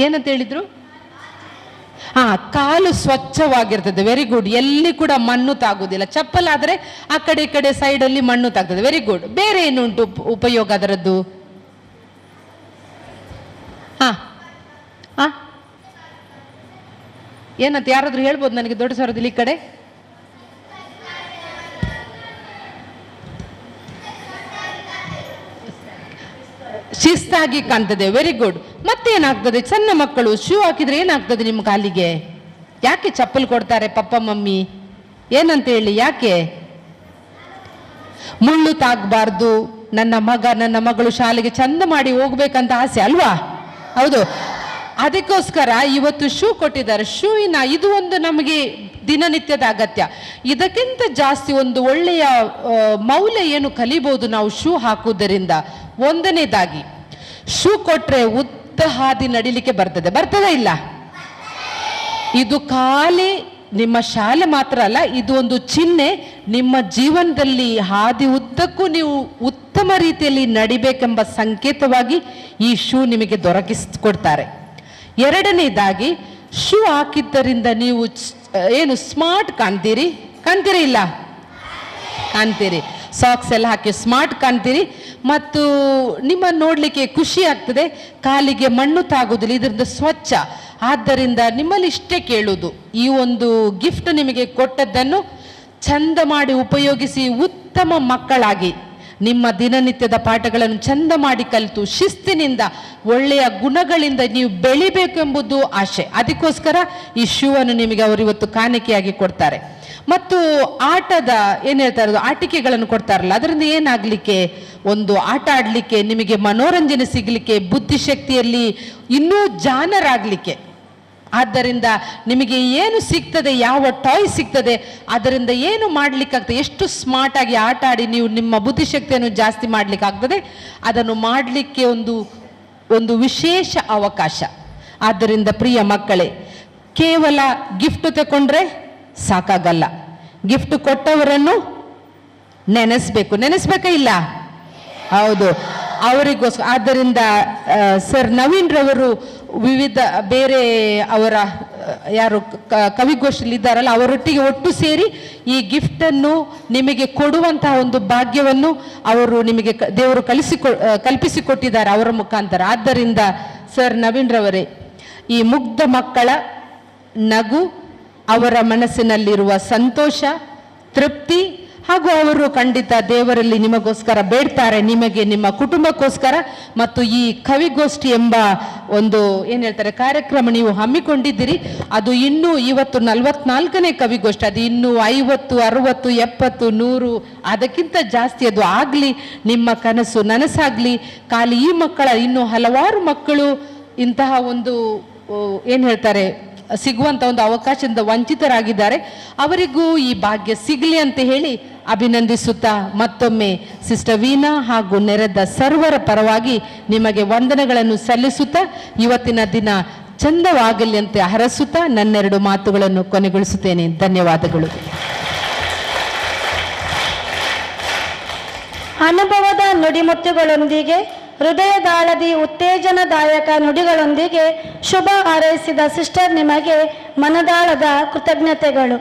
ಏನಂತ ಹೇಳಿದ್ರು? ಹಾ, ಕಾಲು ಸ್ವಚ್ಛವಾಗಿರ್ತದೆ. Very good. ಎಲ್ಲಿ ಕೂಡ ಮಣ್ಣು ತಾಗುವುದಿಲ್ಲ. ಚಪ್ಪಲ್ ಆದರೆ ಆ ಕಡೆ ಈ ಕಡೆ ಸೈಡಲ್ಲಿ ಮಣ್ಣು ತಾಗ್ತದೆ. Very good. ಬೇರೆ ಏನುಂಟು ಉಪಯೋಗ ಅದರದ್ದು? ಏನಂತ ಯಾರಾದ್ರೂ ಹೇಳ್ಬೋದು ನನಗೆ ದೊಡ್ಡ ಸ್ವರದಲ್ಲಿ? ಈ ಕಡೆ ಶಿಸ್ತಾಗಿ ಕಾಣ್ತದೆ. Very good. ಮತ್ತೇನಾಗ್ತದೆ? ಸಣ್ಣ ಮಕ್ಕಳು ಶೂ ಹಾಕಿದ್ರೆ ಏನಾಗ್ತದೆ ನಿಮ್ಮ ಕಾಲಿಗೆ? ಯಾಕೆ ಚಪ್ಪಲ್ ಕೊಡ್ತಾರೆ ಪಪ್ಪ ಮಮ್ಮಿ? ಏನಂತ ಹೇಳಿ? ಯಾಕೆ? ಮುಳ್ಳು ತಾಗಬಾರ್ದು, ನನ್ನ ಮಗ ನನ್ನ ಮಗಳು ಶಾಲೆಗೆ ಚಂದ ಮಾಡಿ ಹೋಗ್ಬೇಕಂತ ಆಸೆ ಅಲ್ವಾ? ಹೌದು. ಅದಕ್ಕೋಸ್ಕರ ಇವತ್ತು ಶೂ ಕೊಟ್ಟಿದ್ದಾರೆ. ಶೂವಿನ ಇದು ಒಂದು ನಮಗೆ ದಿನನಿತ್ಯದ ಅಗತ್ಯ. ಇದಕ್ಕಿಂತ ಜಾಸ್ತಿ ಒಂದು ಒಳ್ಳೆಯ ಮೌಲ್ಯ ಏನು ಕಲಿಬಹುದು ನಾವು ಶೂ ಹಾಕುವುದರಿಂದ? ಒಂದನೇದಾಗಿ, ಶೂ ಕೊಟ್ರೆ ಉದ್ದ ಹಾದಿ ನಡಿಲಿಕ್ಕೆ ಬರ್ತದೆ ಇಲ್ಲ? ಇದು ಖಾಲಿ ನಿಮ್ಮ ಶಾಲೆ ಮಾತ್ರ ಅಲ್ಲ, ಇದು ಒಂದು ಚಿಹ್ನೆ. ನಿಮ್ಮ ಜೀವನದಲ್ಲಿ ಹಾದಿ ಉದ್ದಕ್ಕೂ ನೀವು ಉತ್ತಮ ರೀತಿಯಲ್ಲಿ ನಡಿಬೇಕೆಂಬ ಸಂಕೇತವಾಗಿ ಈ ಶೂ ನಿಮಗೆ ದೊರಕಿಸಿಕೊಡ್ತಾರೆ. ಎರಡನೇದಾಗಿ, ಶೂ ಹಾಕಿದ್ದರಿಂದ ನೀವು ಏನು ಸ್ಮಾರ್ಟ್ ಕಾಣ್ತೀರಿ ಇಲ್ಲ? ಕಾಣ್ತೀರಿ. ಸಾಕ್ಸ್ ಎಲ್ಲ ಹಾಕಿ ಸ್ಮಾರ್ಟ್ ಕಾಣ್ತೀರಿ ಮತ್ತು ನಿಮ್ಮ ನೋಡಲಿಕ್ಕೆ ಖುಷಿ ಆಗ್ತದೆ. ಕಾಲಿಗೆ ಮಣ್ಣು ತಾಗುವುದಿಲ್ಲ, ಇದರಿಂದ ಸ್ವಚ್ಛ. ಆದ್ದರಿಂದ ನಿಮ್ಮಲ್ಲಿ ಇಷ್ಟೇ ಕೇಳುವುದು, ಈ ಒಂದು ಗಿಫ್ಟ್ ನಿಮಗೆ ಕೊಟ್ಟದ್ದನ್ನು ಚಂದ ಮಾಡಿ ಉಪಯೋಗಿಸಿ ಉತ್ತಮ ಮಕ್ಕಳಾಗಿ ನಿಮ್ಮ ದಿನನಿತ್ಯದ ಪಾಠಗಳನ್ನು ಚಂದ ಮಾಡಿ ಕಲಿತು ಶಿಸ್ತಿನಿಂದ ಒಳ್ಳೆಯ ಗುಣಗಳಿಂದ ನೀವು ಬೆಳಿಬೇಕೆಂಬುದು ಆಶೆ. ಅದಕ್ಕೋಸ್ಕರ ಈ ಶೂ ಅನ್ನು ನಿಮಗೆ ಅವರು ಇವತ್ತು ಕಾಣಿಕೆಯಾಗಿ ಕೊಡ್ತಾರೆ. ಮತ್ತು ಆಟದ ಏನು ಹೇಳ್ತಾರೆ, ಆಟಿಕೆಗಳನ್ನು ಕೊಡ್ತಾರಲ್ಲ, ಅದರಿಂದ ಏನಾಗಲಿಕ್ಕೆ, ಒಂದು ಆಟ ಆಡಲಿಕ್ಕೆ, ನಿಮಗೆ ಮನೋರಂಜನೆ ಸಿಗಲಿಕ್ಕೆ, ಬುದ್ಧಿಶಕ್ತಿಯಲ್ಲಿ ಇನ್ನೂ ಜಾಣರಾಗಲಿಕ್ಕೆ ಆದ್ದರಿಂದ ನಿಮಗೆ ಏನು ಸಿಗ್ತದೆ, ಯಾವ ಟಾಯ್ ಸಿಗ್ತದೆ, ಅದರಿಂದ ಏನು ಮಾಡ್ಲಿಕ್ಕಾಗ್ತದೆ, ಎಷ್ಟು ಸ್ಮಾರ್ಟ್ ಆಗಿ ಆಟ ಆಡಿ ನೀವು ನಿಮ್ಮ ಬುದ್ಧಿಶಕ್ತಿಯನ್ನು ಜಾಸ್ತಿ ಮಾಡ್ಲಿಕ್ಕಾಗ್ತದೆ, ಅದನ್ನು ಮಾಡಲಿಕ್ಕೆ ಒಂದು ವಿಶೇಷ ಅವಕಾಶ. ಆದ್ದರಿಂದ ಪ್ರಿಯ ಮಕ್ಕಳೇ, ಕೇವಲ ಗಿಫ್ಟ್ ತಗೊಂಡ್ರೆ ಸಾಕಾಗಲ್ಲ, ಗಿಫ್ಟ್ ಕೊಟ್ಟವರನ್ನು ನೆನೆಸ್ಬೇಕಾ ಇಲ್ಲ? ಹೌದು, ಅವರಿಗೋಸ್ಕರ. ಆದ್ದರಿಂದ ಸರ್ ನವೀನ್ ರವರು ವಿವಿಧ ಬೇರೆ ಅವರ ಯಾರು ಕವಿಗೋಷ್ಠಿಯಲ್ಲಿ ಇದ್ದಾರಲ್ಲ ಅವರೊಟ್ಟಿಗೆ ಒಟ್ಟು ಸೇರಿ ಈ ಗಿಫ್ಟನ್ನು ನಿಮಗೆ ಕೊಡುವಂತಹ ಒಂದು ಭಾಗ್ಯವನ್ನು ಅವರು ನಿಮಗೆ ದೇವರು ಕಲ್ಪಿಸಿಕೊಟ್ಟಿದ್ದಾರೆ ಅವರ ಮುಖಾಂತರ. ಆದ್ದರಿಂದ ಸರ್ ನವೀನ್ ರವರೇ, ಈ ಮುಗ್ಧ ಮಕ್ಕಳ ನಗು, ಅವರ ಮನಸ್ಸಿನಲ್ಲಿರುವ ಸಂತೋಷ, ತೃಪ್ತಿ, ಹಾಗೂ ಅವರು ಖಂಡಿತ ದೇವರಲ್ಲಿ ನಿಮಗೋಸ್ಕರ ಬೇಡ್ತಾರೆ, ನಿಮಗೆ ನಿಮ್ಮ ಕುಟುಂಬಕ್ಕೋಸ್ಕರ. ಮತ್ತು ಈ ಕವಿಗೋಷ್ಠಿ ಎಂಬ ಒಂದು ಏನು ಹೇಳ್ತಾರೆ ಕಾರ್ಯಕ್ರಮ ನೀವು ಹಮ್ಮಿಕೊಂಡಿದ್ದೀರಿ, ಅದು ಇನ್ನೂ ಇವತ್ತು 44ನೇ ಕವಿಗೋಷ್ಠಿ, ಅದು ಇನ್ನೂ 50, 60, 70, 100 ಅದಕ್ಕಿಂತ ಜಾಸ್ತಿ ಅದು ಆಗಲಿ, ನಿಮ್ಮ ಕನಸು ನನಸಾಗಲಿ. ಖಾಲಿ ಈ ಮಕ್ಕಳ ಇನ್ನೂ ಹಲವಾರು ಮಕ್ಕಳು ಇಂತಹ ಒಂದು ಏನು ಹೇಳ್ತಾರೆ ಸಿಗುವಂಥ ಒಂದು ಅವಕಾಶದಿಂದ ವಂಚಿತರಾಗಿದ್ದಾರೆ, ಅವರಿಗೂ ಈ ಭಾಗ್ಯ ಸಿಗಲಿ ಅಂತ ಹೇಳಿ ಅಭಿನಂದಿಸುತ್ತಾ ಮತ್ತೊಮ್ಮೆ ಸಿಸ್ಟರ್ ವೀಣಾ ಹಾಗೂ ನೆರೆದ ಸರ್ವರ ಪರವಾಗಿ ನಿಮಗೆ ವಂದನೆಗಳನ್ನು ಸಲ್ಲಿಸುತ್ತಾ ಇವತ್ತಿನ ದಿನ ಚಂದವಾಗಲಿ ಅಂತ ಹರಸುತ್ತಾ ನನ್ನೆರಡು ಮಾತುಗಳನ್ನು ಕೊನೆಗೊಳಿಸುತ್ತೇನೆ. ಧನ್ಯವಾದಗಳು. ಅನುಭವದ ನುಡಿಮುತ್ತುಗಳೊಂದಿಗೆ, ಹೃದಯದಾಳದಿ ಉತ್ತೇಜನದಾಯಕ ನುಡಿಗಳೊಂದಿಗೆ ಶುಭ ಹಾರೈಸಿದ ಸಿಸ್ಟರ್ ನಿಮಗೆ ಮನದಾಳದ ಕೃತಜ್ಞತೆಗಳು.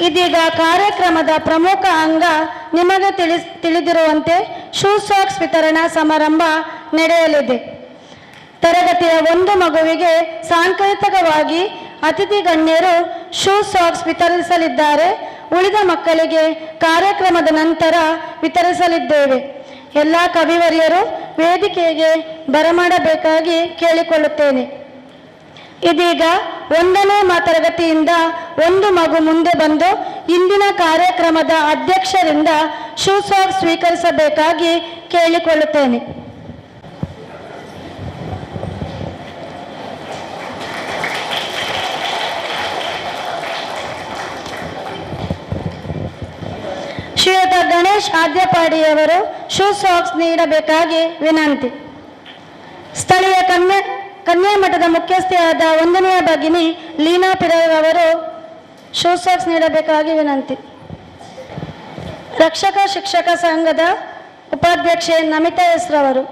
ಇದೀಗ ಕಾರ್ಯಕ್ರಮದ ಪ್ರಮುಖ ಅಂಗ ನಿಮಗೆ ತಿಳಿದಿರುವಂತೆ ಶೂ ಸಾಕ್ಸ್ ವಿತರಣಾ ಸಮಾರಂಭ ನಡೆಯಲಿದೆ. ತರಗತಿಯ ಒಂದು ಮಗುವಿಗೆ ಸಾಂಕೇತಿಕವಾಗಿ ಅತಿಥಿ ಗಣ್ಯರು ಶೂ ಸಾಕ್ಸ್ ವಿತರಿಸಲಿದ್ದಾರೆ. ಉಳಿದ ಮಕ್ಕಳಿಗೆ ಕಾರ್ಯಕ್ರಮದ ನಂತರ ವಿತರಿಸಲಿದ್ದೇವೆ. ಎಲ್ಲ ಕವಿವರಿಯರು ವೇದಿಕೆಗೆ ಬರಮಾಡಬೇಕಾಗಿ ಕೇಳಿಕೊಳ್ಳುತ್ತೇನೆ. ಇದೀಗ 1ನೇ ತರಗತಿಯಿಂದ ಒಂದು ಮಗು ಮುಂದೆ ಬಂದು ಇಂದಿನ ಕಾರ್ಯಕ್ರಮದ ಅಧ್ಯಕ್ಷರಿಂದ ಶೂ ಸಾಕ್ಸ್ ಸ್ವೀಕರಿಸಬೇಕಾಗಿ ಕೇಳಿಕೊಳ್ಳುತ್ತೇನೆ. ಶ್ರೀಯುತ ಗಣೇಶ್ ಆದ್ಯಪಾಡಿಯವರು ಶೂ ಸಾಕ್ಸ್ ನೀಡಬೇಕಾಗಿ ವಿನಂತಿ. ಸ್ಥಳೀಯ ಕನ್ಯಾ ಮಠದ ಮುಖ್ಯಸ್ಥೆಯಾದ 1ನೇ ಭಗಿನಿ ಲೀನಾ ಪಿರವರು ಶೂ ಸಾಕ್ಸ್ ನೀಡಬೇಕಾಗಿ ವಿನಂತಿ. ರಕ್ಷಕ ಶಿಕ್ಷಕ ಸಂಘದ ಉಪಾಧ್ಯಕ್ಷೆ ನಮಿತಾ ಎಸ್ ರವರು,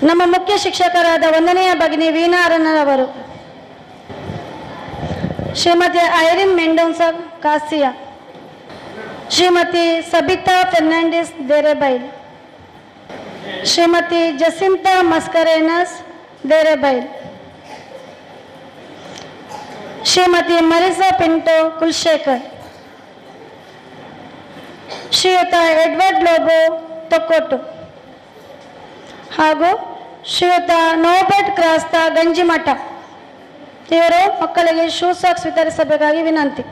ನಮ್ಮ ಮುಖ್ಯ ಶಿಕ್ಷಕರಾದ 1ನೇ ಭಗಿನಿ ವೀಣಾ ಅರಣ್ಣರವರು, ಶ್ರೀಮತಿ ಐರಿನ್ ಮೆಂಡೋನ್ಸಾ ಕಾಸಿಯಾ, ಶ್ರೀಮತಿ ಸಬಿತಾ ಫೆರ್ನಾಂಡಿಸ್ ದೇರೆಬೈಲ್, ಶ್ರೀಮತಿ ಜಸಿಂತಾ ಮಸ್ಕರೇನಸ್ ದೇರೆಬೈಲ್, ಶ್ರೀಮತಿ ಮರಿಸಾ ಪಿಂಟೋ ಕುಲ್ಶೇಖರ್, ಶ್ರೀಯುತ ಎಡ್ವರ್ಡ್ ಲೋಬೋ ತೊಕ್ಕೋಟು ಹಾಗೂ ಶ್ರೀಯುತ ನೋಬರ್ಟ್ ಕ್ರಾಸ್ತಾ ಗಂಜಿಮಠ ಇವರು ಮಕ್ಕಳಿಗೆ ಶೂ ಸಾಕ್ಸ್ ವಿತರಿಸಬೇಕಾಗಿ ವಿನಂತಿ.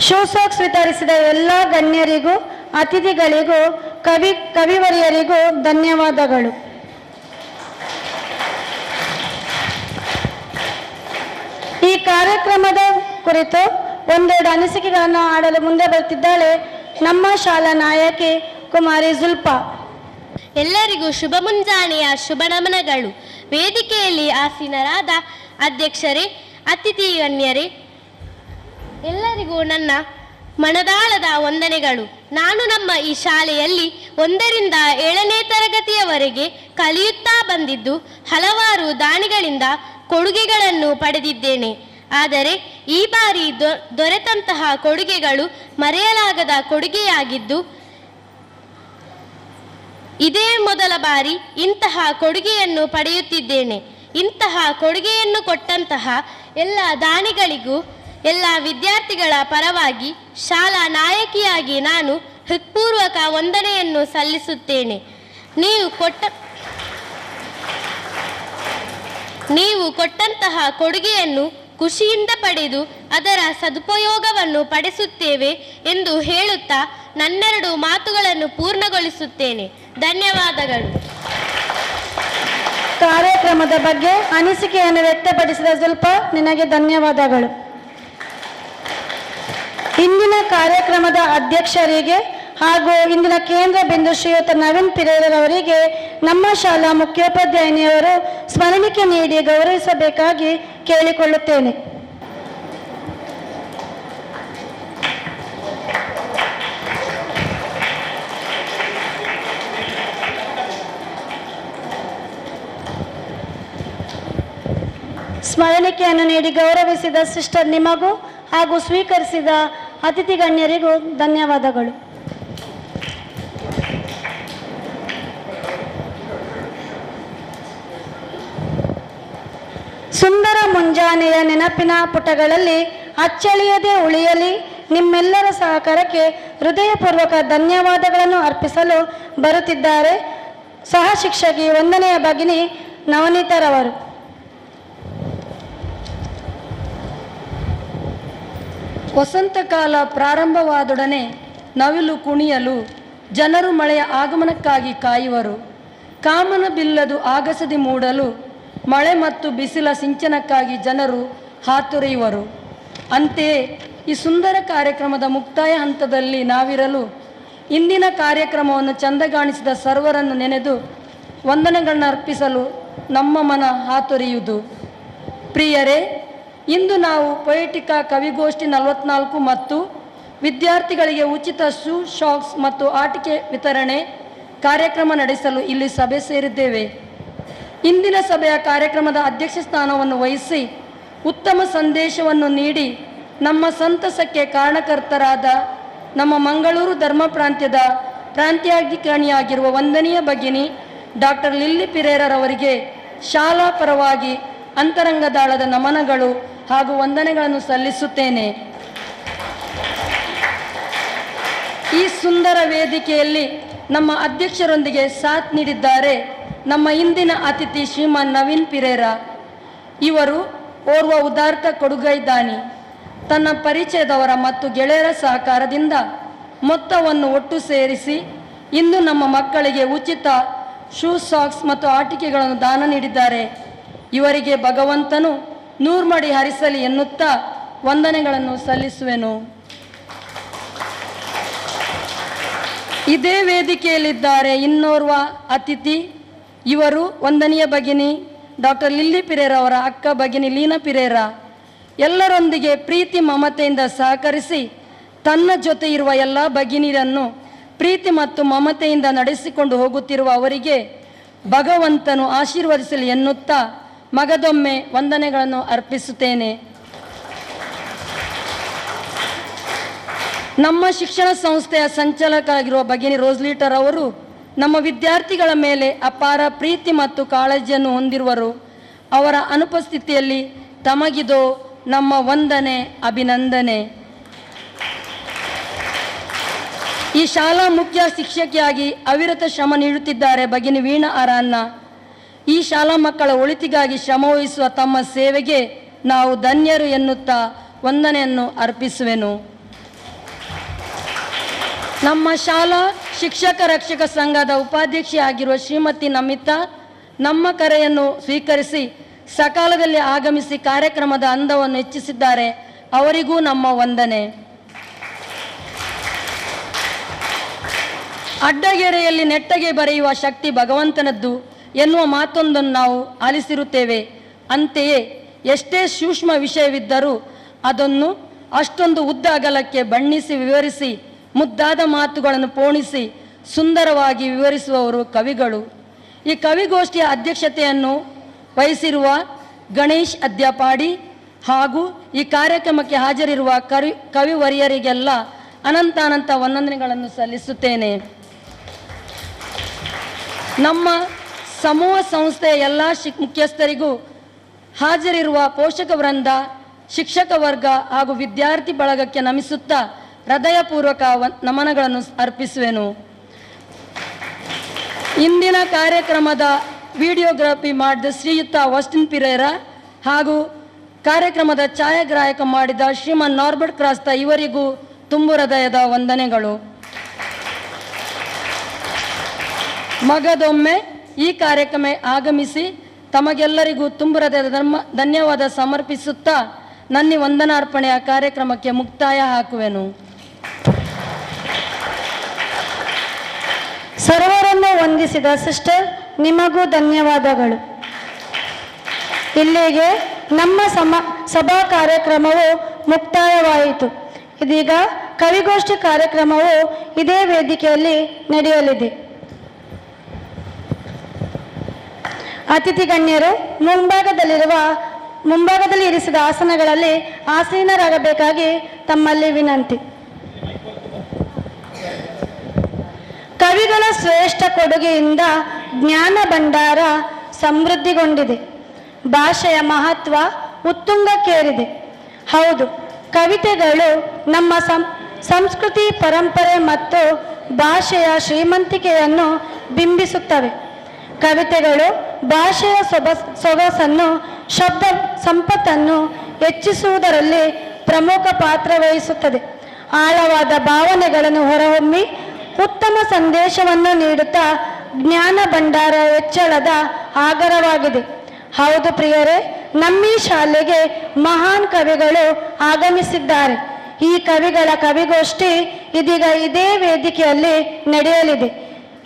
ಶೂ ಸಾಕ್ಸ್ ವಿತರಿಸಿದ ಎಲ್ಲ ಗಣ್ಯರಿಗೂ ಅತಿಥಿಗಳಿಗೂ ಕವಿವರಿಯರಿಗೂ ಧನ್ಯವಾದಗಳು. ಈ ಕಾರ್ಯಕ್ರಮದ ಕುರಿತು ಒಂದೆರಡು ಅನಿಸಿಕೆಗಳನ್ನು ಆಡಲು ಮುಂದೆ ಬರುತ್ತಿದ್ದಾಳೆ ನಮ್ಮ ಶಾಲಾ ನಾಯಕಿ ಕುಮಾರಿ ಜುಲ್ಪಾ. ಎಲ್ಲರಿಗೂ ಶುಭ ಮುಂಜಾನೆಯ ಶುಭ ನಮನಗಳು. ವೇದಿಕೆಯಲ್ಲಿ ಆಸೀನರಾದ ಅಧ್ಯಕ್ಷರೇ, ಅತಿಥಿ ಗಣ್ಯರೇ, ಎಲ್ಲರಿಗೂ ನನ್ನ ಮನದಾಳದ ವಂದನೆಗಳು. ನಾನು ನಮ್ಮ ಈ ಶಾಲೆಯಲ್ಲಿ 1ರಿಂದ 7ನೇ ತರಗತಿಯವರೆಗೆ ಕಲಿಯುತ್ತಾ ಬಂದಿದ್ದು ಹಲವಾರು ದಾನಿಗಳಿಂದ ಕೊಡುಗೆಗಳನ್ನು ಪಡೆದಿದ್ದೇನೆ. ಆದರೆ ಈ ಬಾರಿ ದೊರೆತಂತಹ ಕೊಡುಗೆಗಳು ಮರೆಯಲಾಗದ ಕೊಡುಗೆಯಾಗಿದ್ದು, ಇದೇ ಮೊದಲ ಬಾರಿ ಇಂತಹ ಕೊಡುಗೆಯನ್ನು ಪಡೆಯುತ್ತಿದ್ದೇನೆ. ಇಂತಹ ಕೊಡುಗೆಯನ್ನು ಕೊಟ್ಟಂತಹ ಎಲ್ಲ ದಾನಿಗಳಿಗೂ ಎಲ್ಲ ವಿದ್ಯಾರ್ಥಿಗಳ ಪರವಾಗಿ ಶಾಲಾ ನಾಯಕಿಯಾಗಿ ನಾನು ಹೃತ್ಪೂರ್ವಕ ವಂದನೆಯನ್ನು ಸಲ್ಲಿಸುತ್ತೇನೆ. ನೀವು ಕೊಟ್ಟ ನೀವು ಕೊಟ್ಟಂತಹ ಕೊಡುಗೆಯನ್ನು ಖುಷಿಯಿಂದ ಪಡೆದು ಅದರ ಸದುಪಯೋಗವನ್ನು ಪಡಿಸುತ್ತೇವೆ ಎಂದು ಹೇಳುತ್ತಾ ನನ್ನೆರಡು ಮಾತುಗಳನ್ನು ಪೂರ್ಣಗೊಳಿಸುತ್ತೇನೆ. ಧನ್ಯವಾದಗಳು. ಕಾರ್ಯಕ್ರಮದ ಬಗ್ಗೆ ಅನಿಸಿಕೆಯನ್ನು ವ್ಯಕ್ತಪಡಿಸಿದ ಸ್ವಲ್ಪ ನಿನಗೆ ಧನ್ಯವಾದಗಳು. ಇಂದಿನ ಕಾರ್ಯಕ್ರಮದ ಅಧ್ಯಕ್ಷರಿಗೆ ಹಾಗೂ ಇಂದಿನ ಕೇಂದ್ರ ಬಿಂದು ಶ್ರೀಯುತ ನವೀನ್ ಪಿರೇರವರಿಗೆ ನಮ್ಮ ಶಾಲಾ ಮುಖ್ಯೋಪಾಧ್ಯಾಯಿನಿಯವರು ಸ್ಮರಣಿಕೆ ನೀಡಿ ಗೌರವಿಸಬೇಕಾಗಿ ಕೇಳಿಕೊಳ್ಳುತ್ತೇನೆ. ಸ್ಮರಣಿಕೆಯನ್ನು ನೀಡಿ ಗೌರವಿಸಿದ ಸಿಸ್ಟರ್ ನಿಮಗೂ ಹಾಗೂ ಸ್ವೀಕರಿಸಿದ ಅತಿಥಿ ಗಣ್ಯರಿಗೂ ಧನ್ಯವಾದಗಳು. ಸುಂದರ ಮುಂಜಾನೆಯ ನೆನಪಿನ ಪುಟಗಳಲ್ಲಿ ಅಚ್ಚಳಿಯದೆ ಉಳಿಯಲಿ. ನಿಮ್ಮೆಲ್ಲರ ಸಹಕಾರಕ್ಕೆ ಹೃದಯಪೂರ್ವಕ ಧನ್ಯವಾದಗಳನ್ನು ಅರ್ಪಿಸಲು ಬರುತ್ತಿದ್ದಾರೆ ಸಹ ಶಿಕ್ಷಕಿ ವಂದನೆಯ ಭಗಿನಿ ನವನೀತರವರು. ವಸಂತಕಾಲ ಪ್ರಾರಂಭವಾದೊಡನೆ ನವಿಲು ಕುಣಿಯಲು ಜನರು ಮಳೆಯ ಆಗಮನಕ್ಕಾಗಿ ಕಾಯುವರು. ಕಾಮನ ಬಿಲ್ಲದು ಆಗಸದಿ ಮೂಡಲು ಮಳೆ ಮತ್ತು ಬಿಸಿಲ ಸಿಂಚನಕ್ಕಾಗಿ ಜನರು ಹಾತೊರೆಯುವರು. ಅಂತೆಯೇ ಈ ಸುಂದರ ಕಾರ್ಯಕ್ರಮದ ಮುಕ್ತಾಯ ಹಂತದಲ್ಲಿ ನಾವಿರಲು ಇಂದಿನ ಕಾರ್ಯಕ್ರಮವನ್ನು ಚಂದಗಾಣಿಸಿದ ಸರ್ವರನ್ನು ನೆನೆದು ವಂದನೆಗಳನ್ನು ಅರ್ಪಿಸಲು ನಮ್ಮ ಮನ ಹಾತೊರೆಯುವುದು. ಪ್ರಿಯರೇ, ಇಂದು ನಾವು ಪೊಯಿಟಿಕಾ ಕವಿಗೋಷ್ಠಿ 44 ಮತ್ತು ವಿದ್ಯಾರ್ಥಿಗಳಿಗೆ ಉಚಿತ ಶೂ ಶಾಕ್ಸ್ ಮತ್ತು ಆಟಿಕೆ ವಿತರಣೆ ಕಾರ್ಯಕ್ರಮ ನಡೆಸಲು ಇಲ್ಲಿ ಸಭೆ ಸೇರಿದ್ದೇವೆ. ಇಂದಿನ ಸಭೆಯ ಕಾರ್ಯಕ್ರಮದ ಅಧ್ಯಕ್ಷ ಸ್ಥಾನವನ್ನು ವಹಿಸಿ ಉತ್ತಮ ಸಂದೇಶವನ್ನು ನೀಡಿ ನಮ್ಮ ಸಂತಸಕ್ಕೆ ಕಾರಣಕರ್ತರಾದ ನಮ್ಮ ಮಂಗಳೂರು ಧರ್ಮ ಪ್ರಾಂತ್ಯದ ಪ್ರಾಂತ್ಯಾಧಿಕಾರಿಯಾಗಿರುವ ವಂದನೀಯ ಭಗಿನಿ ಡಾಕ್ಟರ್ ಲಿಲ್ಲಿ ಪಿರೇರವರಿಗೆ ಶಾಲಾ ಪರವಾಗಿ ಅಂತರಂಗದಾಳದ ನಮನಗಳು ಹಾಗೂ ವಂದನೆಗಳನ್ನು ಸಲ್ಲಿಸುತ್ತೇನೆ. ಈ ಸುಂದರ ವೇದಿಕೆಯಲ್ಲಿ ನಮ್ಮ ಅಧ್ಯಕ್ಷರೊಂದಿಗೆ ಸಾಥ್ ನೀಡಿದ್ದಾರೆ ನಮ್ಮ ಇಂದಿನ ಅತಿಥಿ ಶ್ರೀಮಾನ್ ನವೀನ್ ಪಿರೇರ. ಇವರು ಓರ್ವ ಉದಾರ್ಥ ಕೊಡುಗೈದಾನಿ. ತನ್ನ ಪರಿಚಯದವರ ಮತ್ತು ಗೆಳೆಯರ ಸಹಕಾರದಿಂದ ಮೊತ್ತವನ್ನು ಒಟ್ಟು ಸೇರಿಸಿ ಇಂದು ನಮ್ಮ ಮಕ್ಕಳಿಗೆ ಉಚಿತ ಶೂ ಸಾಕ್ಸ್ ಮತ್ತು ಆಟಿಕೆಗಳನ್ನು ದಾನ ನೀಡಿದ್ದಾರೆ. ಇವರಿಗೆ ಭಗವಂತನು ನೂರ್ಮಡಿ ಹರಿಸಲಿ ಎನ್ನುತ್ತಾ ವಂದನೆಗಳನ್ನು ಸಲ್ಲಿಸುವೆನು. ಇದೇ ವೇದಿಕೆಯಲ್ಲಿದ್ದಾರೆ ಇನ್ನೋರ್ವ ಅತಿಥಿ. ಇವರು ವಂದನೀಯ ಭಗಿನಿ ಡಾಕ್ಟರ್ ಲಿಲ್ಲಿ ಪಿರೇರ ಅವರ ಅಕ್ಕ ಭಗಿನಿ ಲೀನಾ ಪಿರೇರ. ಎಲ್ಲರೊಂದಿಗೆ ಪ್ರೀತಿ ಮಮತೆಯಿಂದ ಸಹಕರಿಸಿ ತನ್ನ ಜೊತೆ ಇರುವ ಎಲ್ಲ ಭಗಿನಿಯರನ್ನು ಪ್ರೀತಿ ಮತ್ತು ಮಮತೆಯಿಂದ ನಡೆಸಿಕೊಂಡು ಹೋಗುತ್ತಿರುವ ಅವರಿಗೆ ಭಗವಂತನು ಆಶೀರ್ವದಿಸಲಿ ಎನ್ನುತ್ತಾ ಮಗದೊಮ್ಮೆ ವಂದನೆಗಳನ್ನು ಅರ್ಪಿಸುತ್ತೇನೆ. ನಮ್ಮ ಶಿಕ್ಷಣ ಸಂಸ್ಥೆಯ ಸಂಚಾಲಕರಾಗಿರುವ ಭಗಿನಿ ರೋಸ್ಲೀಟರ್ ಅವರು ನಮ್ಮ ವಿದ್ಯಾರ್ಥಿಗಳ ಮೇಲೆ ಅಪಾರ ಪ್ರೀತಿ ಮತ್ತು ಕಾಳಜಿಯನ್ನು ಹೊಂದಿರುವರು. ಅವರ ಅನುಪಸ್ಥಿತಿಯಲ್ಲಿ ತಮಗಿದೋ ನಮ್ಮ ವಂದನೆ, ಅಭಿನಂದನೆ. ಈ ಶಾಲಾ ಮುಖ್ಯ ಶಿಕ್ಷಕಿಯಾಗಿ ಅವಿರತ ಶ್ರಮ ನೀಡುತ್ತಿದ್ದಾರೆ ಭಗಿನಿ ವೀಣಾ ಅರಾನ್ನ. ಈ ಶಾಲಾ ಮಕ್ಕಳ ಒಳಿತಿಗಾಗಿ ಶ್ರಮವಹಿಸುವ ತಮ್ಮ ಸೇವೆಗೆ ನಾವು ಧನ್ಯರು ಎನ್ನುತ್ತಾ ವಂದನೆಯನ್ನು ಅರ್ಪಿಸುವೆನು. ನಮ್ಮ ಶಾಲಾ ಶಿಕ್ಷಕ ರಕ್ಷಕ ಸಂಘದ ಉಪಾಧ್ಯಕ್ಷೆಯಾಗಿರುವ ಶ್ರೀಮತಿ ನಮಿತಾ ನಮ್ಮ ಕರೆಯನ್ನು ಸ್ವೀಕರಿಸಿ ಸಕಾಲದಲ್ಲಿ ಆಗಮಿಸಿ ಕಾರ್ಯಕ್ರಮದ ಅಂದವನ್ನು ಹೆಚ್ಚಿಸಿದ್ದಾರೆ. ಅವರಿಗೂ ನಮ್ಮ ವಂದನೆ. ಅಡ್ಡಗೆರೆಯಲ್ಲಿ ನೆಟ್ಟಗೆ ಬರೆಯುವ ಶಕ್ತಿ ಭಗವಂತನದ್ದು ಎನ್ನುವ ಮಾತೊಂದನ್ನು ನಾವು ಆಲಿಸಿರುತ್ತೇವೆ. ಅಂತೆಯೇ ಎಷ್ಟೇ ಸೂಕ್ಷ್ಮ ವಿಷಯವಿದ್ದರೂ ಅದನ್ನು ಅಷ್ಟೊಂದು ಉದ್ದ ಅಗಲಕ್ಕೆ ಬಣ್ಣಿಸಿ ವಿವರಿಸಿ ಮುದ್ದಾದ ಮಾತುಗಳನ್ನು ಪೋಣಿಸಿ ಸುಂದರವಾಗಿ ವಿವರಿಸುವವರು ಕವಿಗಳು. ಈ ಕವಿಗೋಷ್ಠಿಯ ಅಧ್ಯಕ್ಷತೆಯನ್ನು ವಹಿಸಿರುವ ಗಣೇಶ್ ಅದ್ಯಾಪಾಡಿ ಹಾಗೂ ಈ ಕಾರ್ಯಕ್ರಮಕ್ಕೆ ಹಾಜರಿರುವ ಕವಿವರಿಯರಿಗೆಲ್ಲ ಅನಂತ ವಂದನೆಗಳನ್ನು ಸಲ್ಲಿಸುತ್ತೇನೆ. ನಮ್ಮ ಸಮೂಹ ಸಂಸ್ಥೆಯ ಎಲ್ಲ ಮುಖ್ಯಸ್ಥರಿಗೂ ಹಾಜರಿರುವ ಪೋಷಕ ವೃಂದ, ಶಿಕ್ಷಕ ವರ್ಗ ಹಾಗೂ ವಿದ್ಯಾರ್ಥಿ ಬಳಗಕ್ಕೆ ನಮಿಸುತ್ತಾ ಹೃದಯಪೂರ್ವಕ ನಮನಗಳನ್ನು ಅರ್ಪಿಸುವೆನು. ಇಂದಿನ ಕಾರ್ಯಕ್ರಮದ ವಿಡಿಯೋಗ್ರಫಿ ಮಾಡಿದ ಶ್ರೀಯುತ ವಸ್ಟಿನ್ ಪಿರೇರ ಹಾಗೂ ಕಾರ್ಯಕ್ರಮದ ಛಾಯಾಗ್ರಾಹಕ ಮಾಡಿದ ಶ್ರೀಮನ್ ನಾರ್ಬರ್ಟ್ ಕ್ರಾಸ್ತ ಇವರಿಗೂ ತುಂಬು ಹೃದಯದ ವಂದನೆಗಳು. ಮಗದೊಮ್ಮೆ ಈ ಕಾರ್ಯಕ್ರಮ ಆಗಮಿಸಿ ತಮಗೆಲ್ಲರಿಗೂ ತುಂಬು ಹೃದಯದ ಧನ್ಯವಾದ ಸಮರ್ಪಿಸುತ್ತಾ ನನ್ನ ವಂದನಾರ್ಪಣೆಯ ಕಾರ್ಯಕ್ರಮಕ್ಕೆ ಮುಕ್ತಾಯ ಹಾಕುವೆನು. ಸರ್ವರನ್ನು ವಂದಿಸಿದ ಸಿಸ್ಟರ್, ನಿಮಗೂ ಧನ್ಯವಾದಗಳು. ಇಲ್ಲಿಗೆ ನಮ್ಮ ಸಭಾ ಕಾರ್ಯಕ್ರಮವು ಮುಕ್ತಾಯವಾಯಿತು. ಇದೀಗ ಕವಿಗೋಷ್ಠಿ ಕಾರ್ಯಕ್ರಮವು ಇದೇ ವೇದಿಕೆಯಲ್ಲಿ ನಡೆಯಲಿದೆ. ಅತಿಥಿ ಗಣ್ಯರು ಮುಂಭಾಗದಲ್ಲಿ ಇರಿಸಿದ ಆಸನಗಳಲ್ಲಿ ಆಸೀನರಾಗಬೇಕಾಗಿ ತಮ್ಮಲ್ಲಿ ವಿನಂತಿ. ಕವಿಗಳ ಶ್ರೇಷ್ಠ ಕೊಡುಗೆಯಿಂದ ಜ್ಞಾನ ಭಂಡಾರ ಸಮೃದ್ಧಿಗೊಂಡಿದೆ. ಭಾಷೆಯ ಮಹತ್ವ ಉತ್ತುಂಗಕ್ಕೇರಿದೆ. ಹೌದು, ಕವಿತೆಗಳು ನಮ್ಮ ಸಂಸ್ಕೃತಿ, ಪರಂಪರೆ ಮತ್ತು ಭಾಷೆಯ ಶ್ರೀಮಂತಿಕೆಯನ್ನು ಬಿಂಬಿಸುತ್ತವೆ. ಕವಿತೆಗಳು ಭಾಷೆಯ ಸೊಗಸನ್ನು, ಶಬ್ದ ಸಂಪತ್ತನ್ನು ಹೆಚ್ಚಿಸುವುದರಲ್ಲಿ ಪ್ರಮುಖ ಪಾತ್ರ ವಹಿಸುತ್ತದೆ. ಆಳವಾದ ಭಾವನೆಗಳನ್ನು ಹೊರಹೊಮ್ಮಿ ಉತ್ತಮ ಸಂದೇಶವನ್ನು ನೀಡುತ್ತಾ ಜ್ಞಾನ ಭಂಡಾರ ಹೆಚ್ಚಳದ ಆಗರವಾಗಿದೆ. ಹೌದು ಪ್ರಿಯರೇ, ನಮ್ಮೀ ಶಾಲೆಗೆ ಮಹಾನ್ ಕವಿಗಳು ಆಗಮಿಸಿದ್ದಾರೆ. ಈ ಕವಿಗಳ ಕವಿಗೋಷ್ಠಿ ಇದೀಗ ಇದೇ ವೇದಿಕೆಯಲ್ಲಿ ನಡೆಯಲಿದೆ.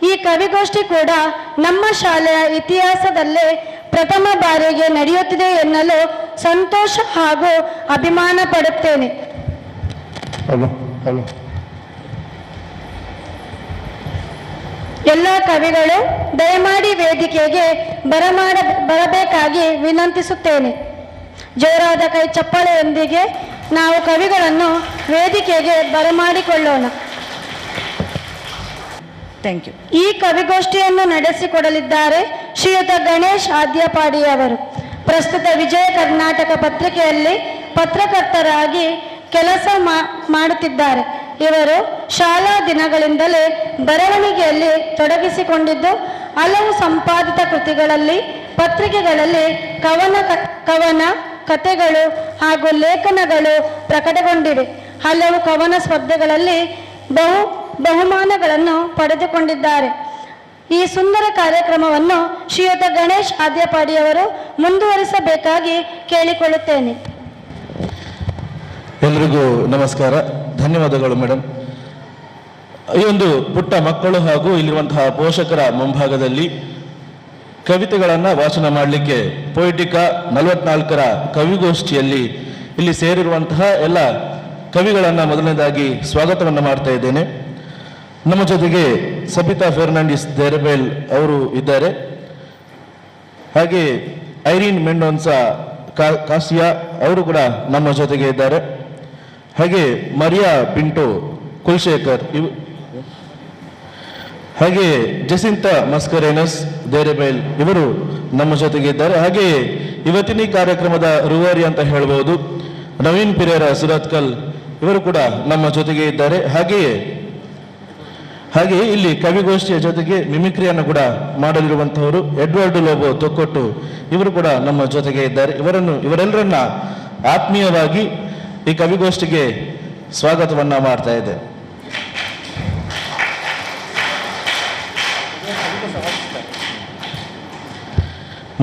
ಈ ಕವಿಗೋಷ್ಠಿ ಕೂಡ ನಮ್ಮ ಶಾಲೆಯ ಇತಿಹಾಸದಲ್ಲೇ ಪ್ರಥಮ ಬಾರಿಗೆ ನಡೆಯುತ್ತಿದೆ ಎನ್ನಲು ಸಂತೋಷ ಹಾಗೂ ಅಭಿಮಾನ ಪಡುತ್ತೇನೆ. ಎಲ್ಲ ಕವಿಗಳು ದಯಮಾಡಿ ವೇದಿಕೆಗೆ ಬರಬೇಕಾಗಿ ವಿನಂತಿಸುತ್ತೇನೆ. ಜೋರಾದ ಕೈ ಚಪ್ಪಾಳೆಯೊಂದಿಗೆ ನಾವು ಕವಿಗಳನ್ನು ವೇದಿಕೆಗೆ ಬರಮಾಡಿಕೊಳ್ಳೋಣ. Thank you. ಈ ಕವಿಗೋಷ್ಠಿಯನ್ನು ನಡೆಸಿಕೊಡಲಿದ್ದಾರೆ ಶ್ರೀಯುತ ಗಣೇಶ್ ಆದ್ಯಪಾಡಿಯವರು. ಪ್ರಸ್ತುತ ವಿಜಯ ಕರ್ನಾಟಕ ಪತ್ರಿಕೆಯಲ್ಲಿ ಪತ್ರಕರ್ತರಾಗಿ ಕೆಲಸ ಮಾಡುತ್ತಿದ್ದಾರೆ. ಇವರು ಶಾಲಾ ದಿನಗಳಿಂದಲೇ ಬರವಣಿಗೆಯಲ್ಲಿ ತೊಡಗಿಸಿಕೊಂಡಿದ್ದು ಹಲವು ಸಂಪಾದಿತ ಕೃತಿಗಳಲ್ಲಿ, ಪತ್ರಿಕೆಗಳಲ್ಲಿ ಕವನ ಕಥೆಗಳು ಹಾಗೂ ಲೇಖನಗಳು ಪ್ರಕಟಗೊಂಡಿವೆ. ಹಲವು ಕವನ ಸ್ಪರ್ಧೆಗಳಲ್ಲಿ ಬಹುಮಾನಗಳನ್ನು ಪಡೆದುಕೊಂಡಿದ್ದಾರೆ. ಈ ಸುಂದರ ಕಾರ್ಯಕ್ರಮವನ್ನು ಶ್ರೀಯುತ ಗಣೇಶ್ ಆದ್ಯಪಾಡಿಯವರು ಮುಂದುವರಿಸಬೇಕಾಗಿ ಕೇಳಿಕೊಳ್ಳುತ್ತೇನೆ. ಎಲ್ರಿಗೂ ನಮಸ್ಕಾರ, ಧನ್ಯವಾದಗಳು ಮೇಡಮ್. ಈ ಒಂದು ಪುಟ್ಟ ಮಕ್ಕಳು ಹಾಗೂ ಇಲ್ಲಿರುವಂತಹ ಪೋಷಕರ ಮುಂಭಾಗದಲ್ಲಿ ಕವಿತೆಗಳನ್ನು ವಾಚನ ಮಾಡಲಿಕ್ಕೆ ಪೊಯಿಟಿಕಾ 44ರ ಕವಿಗೋಷ್ಠಿಯಲ್ಲಿ ಇಲ್ಲಿ ಸೇರಿರುವಂತಹ ಎಲ್ಲ ಕವಿಗಳನ್ನು ಮೊದಲನೇದಾಗಿ ಸ್ವಾಗತವನ್ನು ಮಾಡ್ತಾ ಇದ್ದೇನೆ. ನಮ್ಮ ಜೊತೆಗೆ ಸಬಿತಾ ಫೆರ್ನಾಂಡಿಸ್ ದೇರಬೇಲ್ ಅವರು ಇದ್ದಾರೆ. ಹಾಗೆ ಐರೀನ್ ಮೆಂಡೋನ್ಸಾ ಕಾಸಿಯಾ ಅವರು ಕೂಡ ನಮ್ಮ ಜೊತೆಗೆ ಇದ್ದಾರೆ. ಹಾಗೆ ಮರಿಯಾ ಪಿಂಟೋ ಕುಲ್ಶೇಖರ್ ಹಾಗೆ ಜಸಿಂತಾ ಮಸ್ಕರೇನಸ್ ದೇರೆಬೇಲ್ ಇವರು ನಮ್ಮ ಜೊತೆಗೆ ಇದ್ದಾರೆ. ಹಾಗೆ ಇವತ್ತಿನ ಈ ಕಾರ್ಯಕ್ರಮದ ರೂವಾರಿ ಅಂತ ಹೇಳ್ಬೋದು ನವೀನ್ ಪಿರೇರ ಸುರತ್ಕಲ್ ಇವರು ಕೂಡ ನಮ್ಮ ಜೊತೆಗೆ ಇದ್ದಾರೆ. ಹಾಗೆಯೇ ಇಲ್ಲಿ ಕವಿಗೋಷ್ಠಿಯ ಜೊತೆಗೆ ಮಿಮಿಕ್ರಿಯನ್ನು ಕೂಡ ಮಾಡಲಿರುವಂತಹವರು ಎಡ್ವರ್ಡ್ ಲೋಬೋ ತೊಕ್ಕೊಟ್ಟು ಇವರು ಕೂಡ ನಮ್ಮ ಜೊತೆಗೆ ಇದ್ದಾರೆ. ಇವರೆಲ್ಲರನ್ನ ಆತ್ಮೀಯವಾಗಿ ಈ ಕವಿಗೋಷ್ಠಿಗೆ ಸ್ವಾಗತವನ್ನ ಮಾಡ್ತಾ ಇದೆ.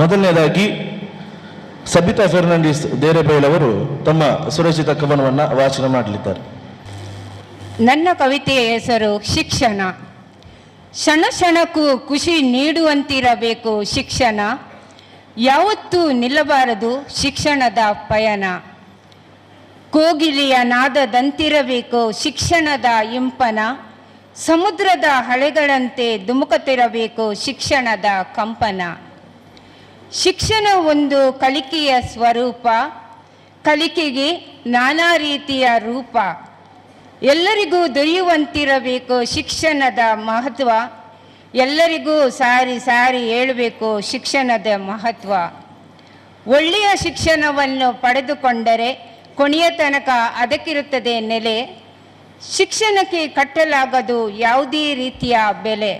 ಮೊದಲನೇದಾಗಿ ಸಬಿತಾ ಫೆರ್ನಾಂಡಿಸ್ ದೇರೆಬೇಲ್ ಅವರು ತಮ್ಮ ಸುರಚಿತ ಕವನವನ್ನು ವಾಚನ ಮಾಡಲಿದ್ದಾರೆ. ನನ್ನ ಕವಿತೆಯ ಹೆಸರು ಶಿಕ್ಷಣ. ಕ್ಷಣ ಕ್ಷಣಕ್ಕೂ ಖುಷಿ ನೀಡುವಂತಿರಬೇಕು ಶಿಕ್ಷಣ. ಯಾವತ್ತೂ ನಿಲ್ಲಬಾರದು ಶಿಕ್ಷಣದ ಪಯಣ. ಕೋಗಿಲೆಯ ನಾದದಂತಿರಬೇಕು ಶಿಕ್ಷಣದ ಇಂಪನ. ಸಮುದ್ರದ ಅಲೆಗಳಂತೆ ಧುಮುಕುತ್ತಿರಬೇಕು ಶಿಕ್ಷಣದ ಕಂಪನ. ಶಿಕ್ಷಣ ಒಂದು ಕಲಿಕೆಯ ಸ್ವರೂಪ. ಕಲಿಕೆಗೆ ನಾನಾ ರೀತಿಯ ರೂಪ. ಎಲ್ಲರಿಗೂ ದೊರೆಯುವಂತಿರಬೇಕು ಶಿಕ್ಷಣದ ಮಹತ್ವ. ಎಲ್ಲರಿಗೂ ಸಾರಿ ಸಾರಿ ಹೇಳಬೇಕು ಶಿಕ್ಷಣದ ಮಹತ್ವ. ಒಳ್ಳೆಯ ಶಿಕ್ಷಣವನ್ನು ಪಡೆದುಕೊಂಡರೆ ಕೊನೆಯ ತನಕ ಅದಕ್ಕಿರುತ್ತದೆ ನೆಲೆ. ಶಿಕ್ಷಣಕ್ಕೆ ಕಟ್ಟಲಾಗದು ಯಾವುದೇ ರೀತಿಯ ಬೆಲೆ.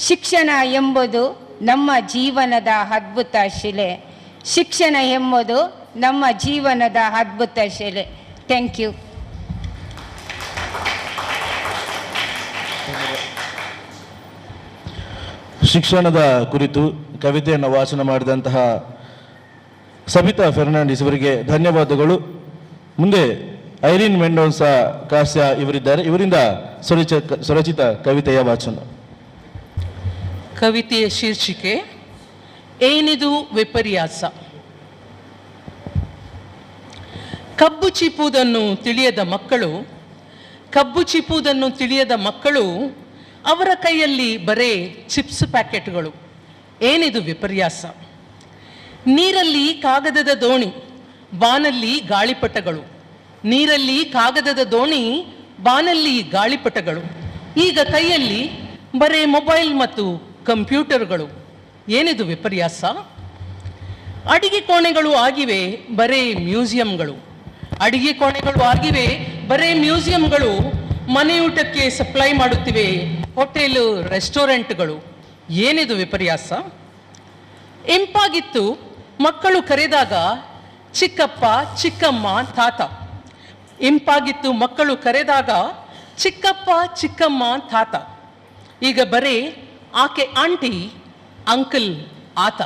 ಶಿಕ್ಷಣ ಎಂಬುದು ನಮ್ಮ ಜೀವನದ ಅದ್ಭುತ ಶಿಲೆ. ಶಿಕ್ಷಣ ಎಂಬುದು ನಮ್ಮ ಜೀವನದ ಅದ್ಭುತ ಶಿಲೆ. Thank you. ಶಿಕ್ಷಣದ ಕುರಿತು ಕವಿತೆಯನ್ನು ವಾಚನ ಮಾಡಿದಂತಹ ಸಬಿತಾ ಫೆರ್ನಾಂಡಿಸ್ ಇವರಿಗೆ ಧನ್ಯವಾದಗಳು. ಮುಂದೆ ಐರಿನ್ ಮೆಂಡೋನ್ಸಾ ಕಾಸ್ಯ ಇವರಿದ್ದಾರೆ. ಇವರಿಂದ ಸ್ವರಚಿತ ಕವಿತೆಯ ವಾಚನ. ಕವಿತೆಯ ಶೀರ್ಷಿಕೆ ಏನಿದು ವಿಪರ್ಯಾಸ. ಕಬ್ಬು ಚಿಪ್ಪುವುದನ್ನು ತಿಳಿಯದ ಮಕ್ಕಳು ಅವರ ಕೈಯಲ್ಲಿ ಬರೇ ಚಿಪ್ಸ್ ಪ್ಯಾಕೆಟ್ಗಳು. ಏನಿದು ವಿಪರ್ಯಾಸ. ನೀರಲ್ಲಿ ಕಾಗದದ ದೋಣಿ, ಬಾನಲ್ಲಿ ಗಾಳಿಪಟಗಳು. ನೀರಲ್ಲಿ ಕಾಗದದ ದೋಣಿ, ಬಾನಲ್ಲಿ ಗಾಳಿಪಟಗಳು. ಈಗ ಕೈಯಲ್ಲಿ ಬರೇ ಮೊಬೈಲ್ ಮತ್ತು ಕಂಪ್ಯೂಟರ್ಗಳು. ಏನಿದು ವಿಪರ್ಯಾಸ. ಅಡಿಗೆ ಕೋಣೆಗಳು ಆಗಿವೆ ಬರೇ ಮ್ಯೂಸಿಯಂಗಳು. ಮನೆಯೂಟಕ್ಕೆ ಸಪ್ಲೈ ಮಾಡುತ್ತಿವೆ ಹೋಟೆಲು, ರೆಸ್ಟೋರೆಂಟ್ಗಳು. ಏನಿದು ವಿಪರ್ಯಾಸ. ಇಂಪಾಗಿತ್ತು ಮಕ್ಕಳು ಕರೆದಾಗ ಚಿಕ್ಕಪ್ಪ, ಚಿಕ್ಕಮ್ಮ, ತಾತ. ಇಂಪಾಗಿತ್ತು ಮಕ್ಕಳು ಕರೆದಾಗ ಚಿಕ್ಕಪ್ಪ, ಚಿಕ್ಕಮ್ಮ, ತಾತ. ಈಗ ಬರೇ ಆಕೆ ಆಂಟಿ, ಅಂಕಲ್, ಆತ.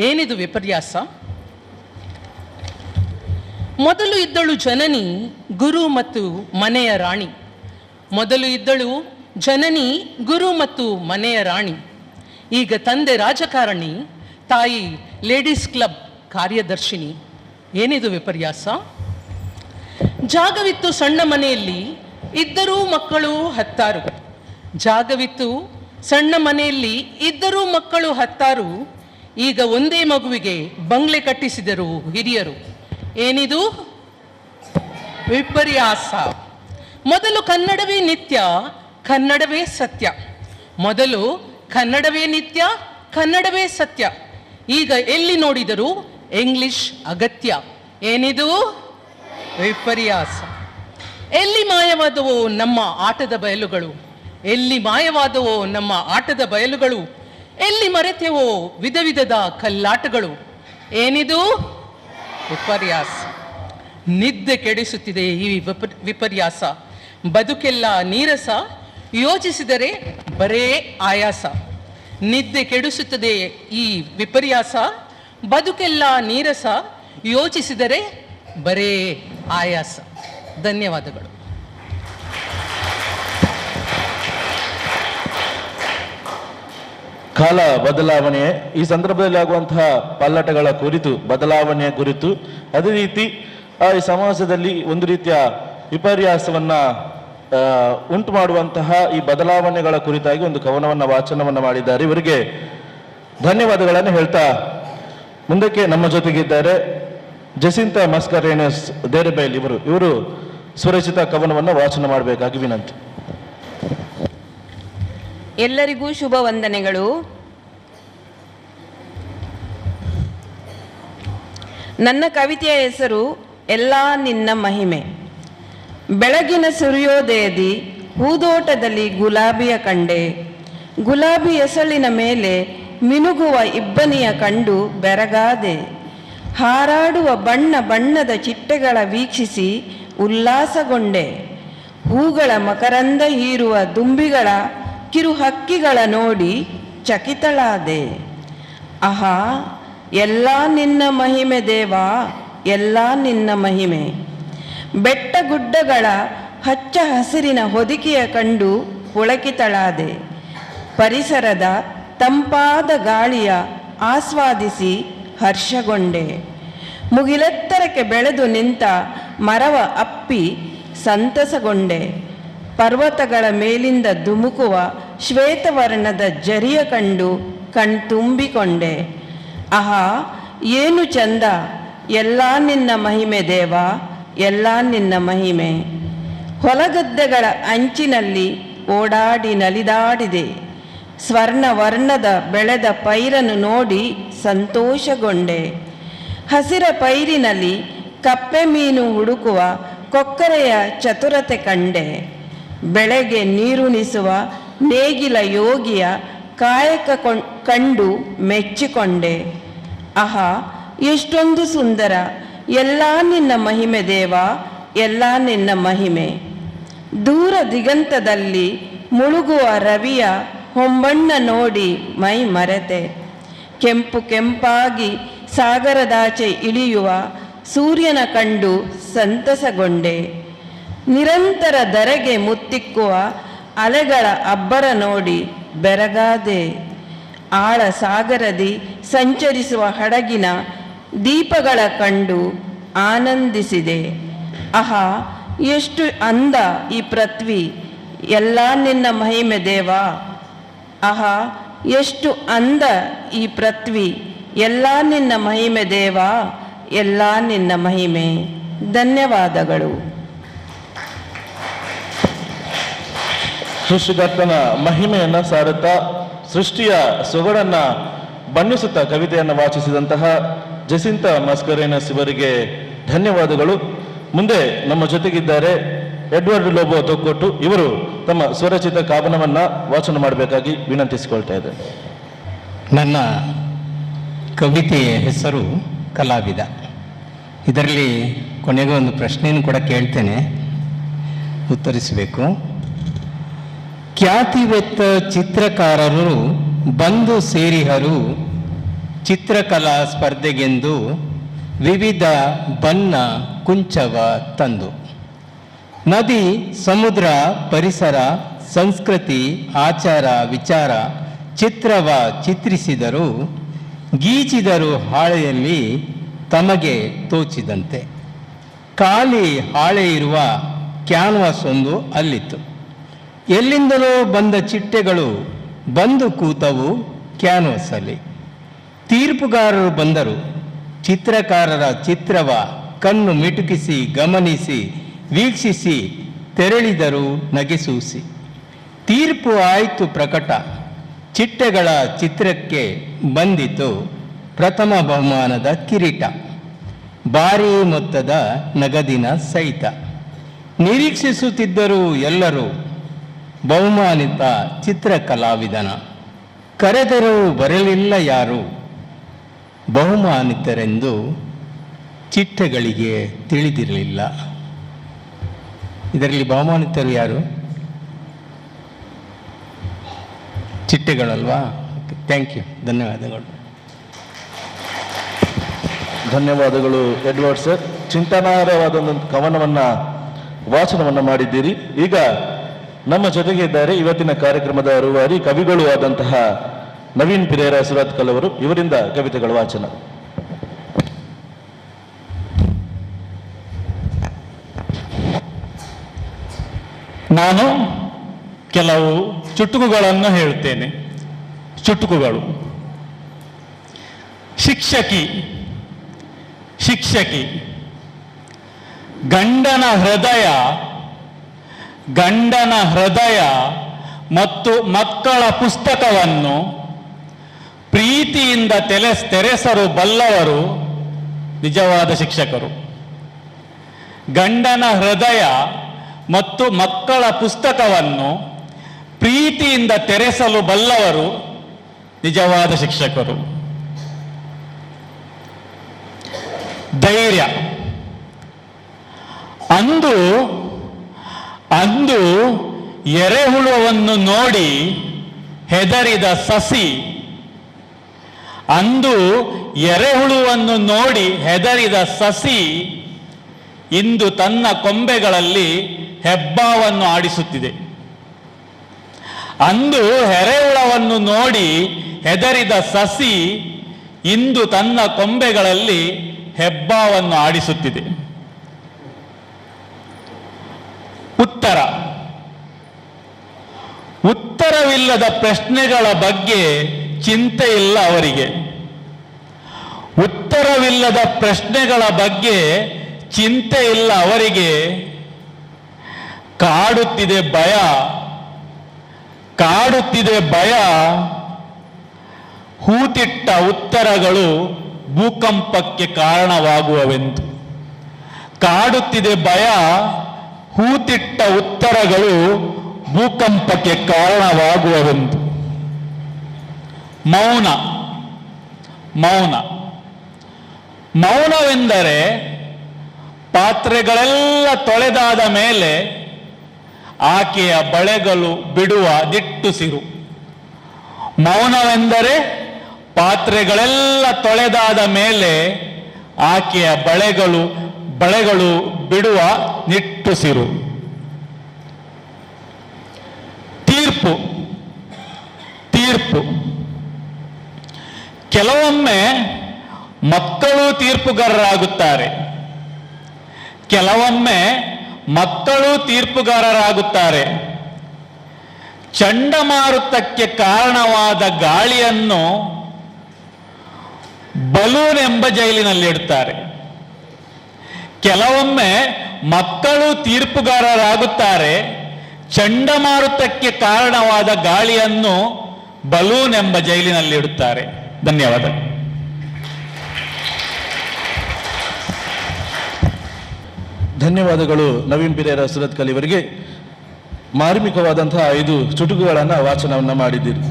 ಏನಿದು ವಿಪರ್ಯಾಸ. ಮೊದಲು ಇದ್ದಳು ಜನನಿ, ಗುರು ಮತ್ತು ಮನೆಯ ರಾಣಿ. ಈಗ ತಂದೆ ರಾಜಕಾರಣಿ, ತಾಯಿ ಲೇಡೀಸ್ ಕ್ಲಬ್ ಕಾರ್ಯದರ್ಶಿನಿ. ಏನಿದು ವಿಪರ್ಯಾಸ. ಜಾಗವಿತ್ತು ಸಣ್ಣ ಮನೆಯಲ್ಲಿ, ಇದ್ದರೂ ಮಕ್ಕಳು 10. ಈಗ ಒಂದೇ ಮಗುವಿಗೆ ಬಂಗ್ಲೆ ಕಟ್ಟಿಸಿದರು ಹಿರಿಯರು. ಏನಿದು ವಿಪರ್ಯಾಸ. ಮೊದಲು ಕನ್ನಡವೇ ನಿತ್ಯ, ಕನ್ನಡವೇ ಸತ್ಯ. ಈಗ ಎಲ್ಲಿ ನೋಡಿದರೂ ಇಂಗ್ಲಿಷ್ ಅಗತ್ಯ. ಏನಿದು ವಿಪರ್ಯಾಸ. ಎಲ್ಲಿ ಮಾಯವಾದವೋ ನಮ್ಮ ಆಟದ ಬಯಲುಗಳು. ಎಲ್ಲಿ ಮರೆತೆವೋ ವಿಧ ವಿಧದ ಕಲ್ಲಾಟಗಳು. ಏನಿದು ವಿಪರ್ಯಾಸ. ನಿದ್ದೆ ಕೆಡಿಸುತ್ತಿದೆ ಈ ವಿಪರ್ಯಾಸ. ಬದುಕೆಲ್ಲ ನೀರಸ, ಯೋಚಿಸಿದರೆ ಬರೇ ಆಯಾಸ. ನಿದ್ದೆ ಕೆಡಿಸುತ್ತದೆ ಈ ವಿಪರ್ಯಾಸ. ಬದುಕೆಲ್ಲ ನೀರಸ, ಯೋಚಿಸಿದರೆ ಬರೇ ಆಯಾಸ. ಧನ್ಯವಾದಗಳು. ಕಾಲ ಬದಲಾವಣೆ, ಈ ಸಂದರ್ಭದಲ್ಲಿ ಆಗುವಂತಹ ಪಲ್ಲಟಗಳ ಕುರಿತು, ಬದಲಾವಣೆಯ ಕುರಿತು, ಅದೇ ರೀತಿ ಈ ಸಮಾಜದಲ್ಲಿ ಒಂದು ರೀತಿಯ ವಿಪರ್ಯಾಸವನ್ನ ಉಂಟು ಮಾಡುವಂತಹ ಈ ಬದಲಾವಣೆಗಳ ಕುರಿತಾಗಿ ಒಂದು ಕವನವನ್ನ ವಾಚನವನ್ನ ಮಾಡಿದ್ದಾರೆ. ಇವರಿಗೆ ಧನ್ಯವಾದಗಳನ್ನು ಹೇಳ್ತಾ ಮುಂದಕ್ಕೆ ನಮ್ಮ ಜೊತೆಗಿದ್ದಾರೆ ಜಸಿಂತಾ ಮಸ್ಕರೇನಸ್ ದೇರಬೈಲ್. ಇವರು ಸ್ವರಚಿತ ಕವನವನ್ನು ವಾಚನ ಮಾಡಬೇಕಾಗಿ ವಿನಂತಿ. ಎಲ್ಲರಿಗೂ ಶುಭ ವಂದನೆಗಳು. ನನ್ನ ಕವಿತೆಯ ಹೆಸರು ಎಲ್ಲ ನಿನ್ನ ಮಹಿಮೆ. ಬೆಳಗಿನ ಸೂರ್ಯೋದಯದಿ ಹೂದೋಟದಲ್ಲಿ ಗುಲಾಬಿಯ ಕಂಡೆ. ಗುಲಾಬಿ ಎಸಳಿನ ಮೇಲೆ ಮಿನುಗುವ ಇಬ್ಬನಿಯ ಕಂಡು ಬೆರಗಾದೆ. ಹಾರಾಡುವ ಬಣ್ಣ ಬಣ್ಣದ ಚಿಟ್ಟೆಗಳ ವೀಕ್ಷಿಸಿ ಉಲ್ಲಾಸಗೊಂಡೆ. ಹೂಗಳ ಮಕರಂದ ಹೀರುವ ದುಂಬಿಗಳ ಕಿರು ಹಕ್ಕಿಗಳ ನೋಡಿ ಚಕಿತಳಾದೆ. ಆಹಾ, ಎಲ್ಲ ನಿನ್ನ ಮಹಿಮೆ ದೇವಾ, ಎಲ್ಲ ನಿನ್ನ ಮಹಿಮೆ. ಬೆಟ್ಟ ಗುಡ್ಡಗಳ ಹಚ್ಚ ಹಸಿರಿನ ಹೊದಿಕೆಯ ಕಂಡು ಪುಳಕಿತಳಾದೆ. ಪರಿಸರದ ತಂಪಾದ ಗಾಳಿಯ ಆಸ್ವಾದಿಸಿ ಹರ್ಷಗೊಂಡೆ. ಮುಗಿಲೆತ್ತರಕ್ಕೆ ಬೆಳೆದು ನಿಂತ ಮರವ ಅಪ್ಪಿ ಸಂತಸಗೊಂಡೆ. ಪರ್ವತಗಳ ಮೇಲಿಂದ ಧುಮುಕುವ ಶ್ವೇತವರ್ಣದ ಜರಿಯ ಕಂಡು ಕಣ್ತುಂಬಿಕೊಂಡೆ. ಆಹಾ, ಏನು ಚಂದ, ಎಲ್ಲ ನಿನ್ನ ಮಹಿಮೆ ದೇವಾ, ಎಲ್ಲ ನಿನ್ನ ಮಹಿಮೆ. ಹೊಲಗದ್ದೆಗಳ ಅಂಚಿನಲ್ಲಿ ಓಡಾಡಿ ನಲಿದಾಡಿದೆ. ಸ್ವರ್ಣವರ್ಣದ ಬೆಳೆದ ಪೈರನ್ನು ನೋಡಿ ಸಂತೋಷಗೊಂಡೆ. ಹಸಿರ ಪೈರಿನಲ್ಲಿ ಕಪ್ಪೆ ಮೀನು ಹುಡುಕುವ ಕೊಕ್ಕರೆಯ ಚತುರತೆ ಕಂಡೆ. ಬೆಳೆಗೆ ನೀರುಣಿಸುವ ನೇಗಿಲ ಯೋಗಿಯ ಕಾಯಕ ಕಂಡು ಮೆಚ್ಚಿಕೊಂಡೆ. ಆಹಾ ಎಷ್ಟೊಂದು ಸುಂದರ, ಎಲ್ಲ ನಿನ್ನ ಮಹಿಮೆ ದೇವ, ಎಲ್ಲ ನಿನ್ನ ಮಹಿಮೆ. ದೂರ ದಿಗಂತದಲ್ಲಿ ಮುಳುಗುವ ರವಿಯ ಹೊಂಬಣ್ಣ ನೋಡಿ ಮೈ ಮರೆತೆ. ಕೆಂಪು ಕೆಂಪಾಗಿ ಸಾಗರದಾಚೆ ಇಳಿಯುವ ಸೂರ್ಯನ ಕಂಡು ಸಂತಸಗೊಂಡೆ. ನಿರಂತರ ಧರೆಗೆ ಮುತ್ತಿಕ್ಕುವ ಅಲೆಗಳ ಅಬ್ಬರ ನೋಡಿ ಬೆರಗಾದೆ. ಆಳ ಸಾಗರದಿ ಸಂಚರಿಸುವ ಹಡಗಿನ ದೀಪಗಳ ಕಂಡು ಆನಂದಿಸಿದೆ. ಆಹಾ ಎಷ್ಟು ಅಂದ ಈ ಪೃಥ್ವಿ, ಎಲ್ಲ ನಿನ್ನ ಮಹಿಮೆ ದೇವ. ಆಹಾ ಎಷ್ಟು ಅಂದ ಈ ಪೃಥ್ವಿ, ಎಲ್ಲ ನಿನ್ನ ಮಹಿಮೆ ದೇವ, ಎಲ್ಲ ನಿನ್ನ ಮಹಿಮೆ. ಧನ್ಯವಾದಗಳು. ಸೃಷ್ಟಿಕರ್ತನ ಮಹಿಮೆಯನ್ನು ಸಾರುತ್ತಾ ಸೃಷ್ಟಿಯ ಸೊಗಡನ್ನ ಬಣ್ಣಿಸುತ್ತಾ ಕವಿತೆಯನ್ನು ವಾಚಿಸಿದಂತಹ ಜಸಿಂತ ಮಸ್ಕರೇನಸ್ ಇವರಿಗೆ ಧನ್ಯವಾದಗಳು. ಮುಂದೆ ನಮ್ಮ ಜೊತೆಗಿದ್ದಾರೆ ಎಡ್ವರ್ಡ್ ಲೋಬೋ ತೊಕ್ಕೊಟ್ಟು. ಇವರು ತಮ್ಮ ಸ್ವರಚಿತ ಕಾವನವನ್ನು ವಾಚನ ಮಾಡಬೇಕಾಗಿ ವಿನಂತಿಸಿಕೊಳ್ತಾ ಇದ್ದಾರೆ. ನನ್ನ ಕವಿತೆಯ ಹೆಸರು ಕಲಾವಿದ. ಇದರಲ್ಲಿ ಕೊನೆಗೆ ಒಂದು ಪ್ರಶ್ನೆಯನ್ನು ಕೂಡ ಕೇಳ್ತೇನೆ, ಉತ್ತರಿಸಬೇಕು. ಖ್ಯಾತಿವೆತ್ತ ಚಿತ್ರಕಾರರು ಬಂದು ಸೇರಿಹರು ಚಿತ್ರಕಲಾ ಸ್ಪರ್ಧೆಗೆಂದು ವಿವಿಧ ಬಣ್ಣ ಕುಂಚವ ತಂದು. ನದಿ, ಸಮುದ್ರ, ಪರಿಸರ, ಸಂಸ್ಕೃತಿ, ಆಚಾರ, ವಿಚಾರ ಚಿತ್ರವ ಚಿತ್ರಿಸಿದರು, ಗೀಚಿದರು ಹಾಳೆಯಲ್ಲಿ ತಮಗೆ ತೋಚಿದಂತೆ. ಖಾಲಿ ಹಾಳೆ ಇರುವ ಕ್ಯಾನ್ವಾಸ್ ಒಂದು ಅಲ್ಲಿತ್ತು. ಎಲ್ಲಿಂದಲೋ ಬಂದ ಚಿಟ್ಟೆಗಳು ಬಂದು ಕೂತವು ಕ್ಯಾನ್ವಾಸಲ್ಲಿ. ತೀರ್ಪುಗಾರರು ಬಂದರು. ಚಿತ್ರಕಾರರ ಚಿತ್ರವ ಕಣ್ಣು ಮಿಟುಕಿಸಿ ಗಮನಿಸಿ ವೀಕ್ಷಿಸಿ ತೆರಳಿದರು ನಗೆಸೂಸಿ. ತೀರ್ಪು ಆಯಿತು ಪ್ರಕಟ. ಚಿಟ್ಟೆಗಳ ಚಿತ್ರಕ್ಕೆ ಬಂದಿತು ಪ್ರಥಮ ಬಹುಮಾನದ ಕಿರೀಟ, ಭಾರೀ ಮೊತ್ತದ ನಗದಿನ ಸಹಿತ. ನಿರೀಕ್ಷಿಸುತ್ತಿದ್ದರು ಎಲ್ಲರೂ ಬಹುಮಾನಿತ ಚಿತ್ರಕಲಾವಿದನ. ಕರೆದರೂ ಬರಲಿಲ್ಲ ಯಾರು ಬಹುಮಾನಿತರೆಂದು ಚಿಟ್ಟೆಗಳಿಗೆ ತಿಳಿದಿರಲಿಲ್ಲ. ಇದರಲ್ಲಿ ಬಹುಮಾನಿತರು ಯಾರು? ಚಿಟ್ಟೆಗಳಲ್ವಾ? ಥ್ಯಾಂಕ್ ಯು, ಧನ್ಯವಾದಗಳು. ಧನ್ಯವಾದಗಳು ಎಡ್ವರ್ಡ್ ಸರ್. ಚಿಂತನಾರ್ಹವಾದ ಒಂದು ಕವನವನ್ನು ವಾಚನವನ್ನು ಮಾಡಿದ್ದೀರಿ. ಈಗ ನಮ್ಮ ಜೊತೆಗೆ ಇದ್ದಾರೆ ಇವತ್ತಿನ ಕಾರ್ಯಕ್ರಮದ ರೂವಾರಿ, ಕವಿಗಳು ಆದಂತಹ ನವೀನ್ ಪಿರೇರ ಸುರತ್ಕಲ್ ಅವರು. ಇವರಿಂದ ಕವಿತೆಗಳ ವಾಚನ. ನಾನು ಕೆಲವು ಚುಟುಕುಗಳನ್ನು ಹೇಳುತ್ತೇನೆ. ಚುಟುಕುಗಳು. ಶಿಕ್ಷಕಿ ಶಿಕ್ಷಕಿ ಗಂಡನ ಹೃದಯ ಮತ್ತು ಮಕ್ಕಳ ಪುಸ್ತಕವನ್ನು ಪ್ರೀತಿಯಿಂದ ತೆರೆಸಲು ಬಲ್ಲವರು ನಿಜವಾದ ಶಿಕ್ಷಕರು. ಗಂಡನ ಹೃದಯ ಮತ್ತು ಮಕ್ಕಳ ಪುಸ್ತಕವನ್ನು ಪ್ರೀತಿಯಿಂದ ತೆರೆಸಲು ಬಲ್ಲವರು ನಿಜವಾದ ಶಿಕ್ಷಕರು. ಧೈರ್ಯ. ಅಂದು ಎರೆಹುಳುವನ್ನು ನೋಡಿ ಹೆದರಿದ ಸಸಿ, ಅಂದು ಎರೆಹುಳುವನ್ನು ನೋಡಿ ಹೆದರಿದ ಸಸಿ ಇಂದು ತನ್ನ ಕೊಂಬೆಗಳಲ್ಲಿ ಹೆಬ್ಬಾವನ್ನು ಆಡಿಸುತ್ತಿದೆ. ಅಂದು ಎರೆಹುಳವನ್ನು ನೋಡಿ ಹೆದರಿದ ಸಸಿ ಇಂದು ತನ್ನ ಕೊಂಬೆಗಳಲ್ಲಿ ಹೆಬ್ಬಾವನ್ನು ಆಡಿಸುತ್ತಿದೆ. ಉತ್ತರವಿಲ್ಲದ ಪ್ರಶ್ನೆಗಳ ಬಗ್ಗೆ ಚಿಂತೆ ಇಲ್ಲ ಅವರಿಗೆ. ಉತ್ತರವಿಲ್ಲದ ಪ್ರಶ್ನೆಗಳ ಬಗ್ಗೆ ಚಿಂತೆ ಇಲ್ಲ ಅವರಿಗೆ. ಕಾಡುತ್ತಿದೆ ಭಯ, ಹೂತಿಟ್ಟ ಉತ್ತರಗಳು ಭೂಕಂಪಕ್ಕೆ ಕಾರಣವಾಗುವವೆಂದು. ಕಾಡುತ್ತಿದೆ ಭಯ, ಹೂತಿಟ್ಟ ಉತ್ತರಗಳು ಭೂಕಂಪಕ್ಕೆ ಕಾರಣವಾಗುವವೆಂದು. ಮೌನ. ಮೌನ ಮೌನವೆಂದರೆ ಪಾತ್ರೆಗಳೆಲ್ಲ ತೊಳೆದಾದ ಮೇಲೆ ಆಕೆಯ ಬಳೆಗಳು ಬಿಡುವ ನಿಟ್ಟುಸಿರು. ಮೌನವೆಂದರೆ ಪಾತ್ರೆಗಳೆಲ್ಲ ತೊಳೆದಾದ ಮೇಲೆ ಆಕೆಯ ಬಳೆಗಳು ಬಿಡುವ ನಿಟ್ಟುಸಿರು. ತೀರ್ಪು. ತೀರ್ಪು ಕೆಲವೊಮ್ಮೆ ಮಕ್ಕಳು ತೀರ್ಪುಗಾರರಾಗುತ್ತಾರೆ, ಕೆಲವೊಮ್ಮೆ ಮಕ್ಕಳು ತೀರ್ಪುಗಾರರಾಗುತ್ತಾರೆ. ಚಂಡಮಾರುತಕ್ಕೆ ಕಾರಣವಾದ ಗಾಳಿಯನ್ನು ಬಲೂನ್ ಎಂಬ ಜೈಲಿನಲ್ಲಿ ಇಡ್ತಾರೆ. ಕೆಲವೊಮ್ಮೆ ಮಕ್ಕಳು ತೀರ್ಪುಗಾರರಾಗುತ್ತಾರೆ, ಚಂಡಮಾರುತಕ್ಕೆ ಕಾರಣವಾದ ಗಾಳಿಯನ್ನು ಬಲೂನ್ ಎಂಬ ಜೈಲಿನಲ್ಲಿ ಇಡುತ್ತಾರೆ. ಧನ್ಯವಾದ. ಧನ್ಯವಾದಗಳು ನವೀನ್ ಪಿರೇರ ಸುರತ್ಕಲ್ ಇವರಿಗೆ. ಮಾರ್ಮಿಕವಾದಂತಹ 5 ಚುಟುಕುಗಳನ್ನು ವಾಚನವನ್ನು ಮಾಡಿದ್ದೀರಿ.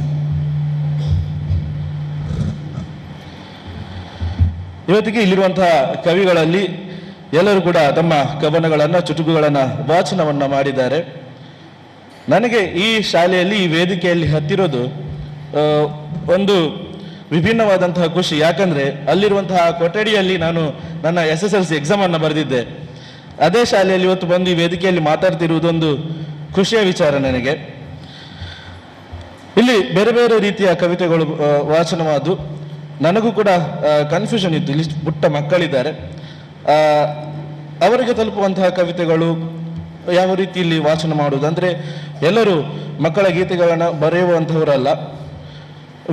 ಇವತ್ತಿಗೆ ಇಲ್ಲಿರುವಂತಹ ಕವಿಗಳಲ್ಲಿ ಎಲ್ಲರೂ ಕೂಡ ತಮ್ಮ ಕವನಗಳನ್ನು ಚುಟುಕುಗಳನ್ನು ವಾಚನವನ್ನು ಮಾಡಿದ್ದಾರೆ. ನನಗೆ ಈ ಶಾಲೆಯಲ್ಲಿ ಈ ವೇದಿಕೆಯಲ್ಲಿ ಹತ್ತಿರೋದು ಒಂದು ವಿಭಿನ್ನವಾದಂತಹ ಖುಷಿ. ಯಾಕಂದರೆ ಅಲ್ಲಿರುವಂತಹ ಕೊಠಡಿಯಲ್ಲಿ ನಾನು ನನ್ನ SSLC ಎಕ್ಸಾಮನ್ನು ಬರೆದಿದ್ದೆ. ಅದೇ ಶಾಲೆಯಲ್ಲಿ ಇವತ್ತು ಬಂದು ಈ ವೇದಿಕೆಯಲ್ಲಿ ಮಾತಾಡ್ತಿರುವುದೊಂದು ಖುಷಿಯ ವಿಚಾರ ನನಗೆ. ಇಲ್ಲಿ ಬೇರೆ ಬೇರೆ ರೀತಿಯ ಕವಿತೆಗಳು ವಾಚನವಾದವು. ನನಗೂ ಕೂಡ ಕನ್ಫ್ಯೂಷನ್ ಇತ್ತು. ಇಲ್ಲಿ ಪುಟ್ಟ ಮಕ್ಕಳಿದ್ದಾರೆ, ಅವರಿಗೆ ತಲುಪುವಂತಹ ಕವಿತೆಗಳು ಯಾವ ರೀತಿ ಇಲ್ಲಿ ವಾಚನ ಮಾಡುವುದು. ಅಂದರೆ ಎಲ್ಲರೂ ಮಕ್ಕಳ ಗೀತೆಗಳನ್ನು ಬರೆಯುವಂಥವರಲ್ಲ,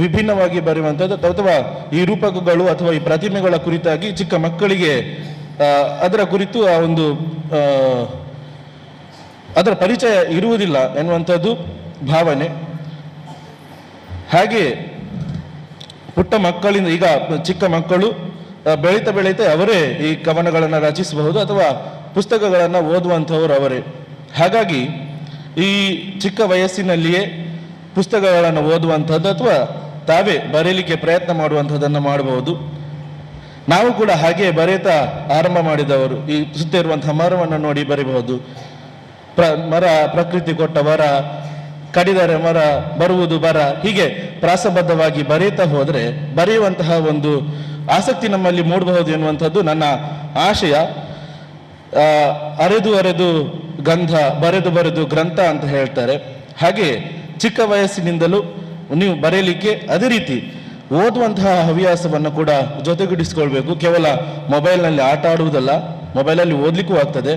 ವಿಭಿನ್ನವಾಗಿ ಬರೆಯುವಂಥದ್ದು ಅಥವಾ ಈ ರೂಪಕಗಳು ಅಥವಾ ಈ ಪ್ರತಿಮೆಗಳ ಕುರಿತಾಗಿ ಚಿಕ್ಕ ಮಕ್ಕಳಿಗೆ ಅದರ ಕುರಿತು ಆ ಒಂದು ಅದರ ಪರಿಚಯ ಇರುವುದಿಲ್ಲ ಎನ್ನುವಂಥದ್ದು ಭಾವನೆ. ಹಾಗೆ ಪುಟ್ಟ ಮಕ್ಕಳಿಂದ ಈಗ ಚಿಕ್ಕ ಮಕ್ಕಳು ಬೆಳೀತಾ ಬೆಳೀತಾ ಅವರೇ ಈ ಕವನಗಳನ್ನು ರಚಿಸಬಹುದು ಅಥವಾ ಪುಸ್ತಕಗಳನ್ನು ಓದುವಂಥವರು ಅವರೇ. ಹಾಗಾಗಿ ಈ ಚಿಕ್ಕ ವಯಸ್ಸಿನಲ್ಲಿಯೇ ಪುಸ್ತಕಗಳನ್ನು ಓದುವಂಥದ್ದು ಅಥವಾ ತಾವೇ ಬರೆಯಲಿಕ್ಕೆ ಪ್ರಯತ್ನ ಮಾಡುವಂಥದ್ದನ್ನು ಮಾಡಬಹುದು. ನಾವು ಕೂಡ ಹಾಗೆ ಬರೆಯುತ್ತಾ ಆರಂಭ ಮಾಡಿದವರು. ಈ ಸುತ್ತ ಇರುವಂತಹ ಮರವನ್ನು ನೋಡಿ ಬರೀಬಹುದು. ಮರ ಪ್ರಕೃತಿ ಕೊಟ್ಟ ವರ, ಕಡಿದರೆ ಮರ ಬರುವುದು ಬರ, ಹೀಗೆ ಪ್ರಾಸಬದ್ಧವಾಗಿ ಬರೆಯುತ್ತಾ ಹೋದರೆ ಬರೆಯುವಂತಹ ಒಂದು ಆಸಕ್ತಿ ನಮ್ಮಲ್ಲಿ ಮೂಡಬಹುದು ಎನ್ನುವಂಥದ್ದು ನನ್ನ ಆಶಯ. ಅರೆದು ಅರೆದು ಗಂಧ, ಬರೆದು ಬರೆದು ಗ್ರಂಥ ಅಂತ ಹೇಳ್ತಾರೆ. ಹಾಗೆ ಚಿಕ್ಕ ವಯಸ್ಸಿನಿಂದಲೂ ನೀವು ಬರೆಯಲಿಕ್ಕೆ ಅದೇ ರೀತಿ ಓದುವಂತಹ ಹವ್ಯಾಸವನ್ನು ಕೂಡ ಜೊತೆಗೂಡಿಸ್ಕೊಳ್ಬೇಕು. ಕೇವಲ ಮೊಬೈಲ್ನಲ್ಲಿ ಆಟ ಆಡುವುದಲ್ಲ, ಮೊಬೈಲಲ್ಲಿ ಓದಲಿಕ್ಕೂ ಆಗ್ತದೆ.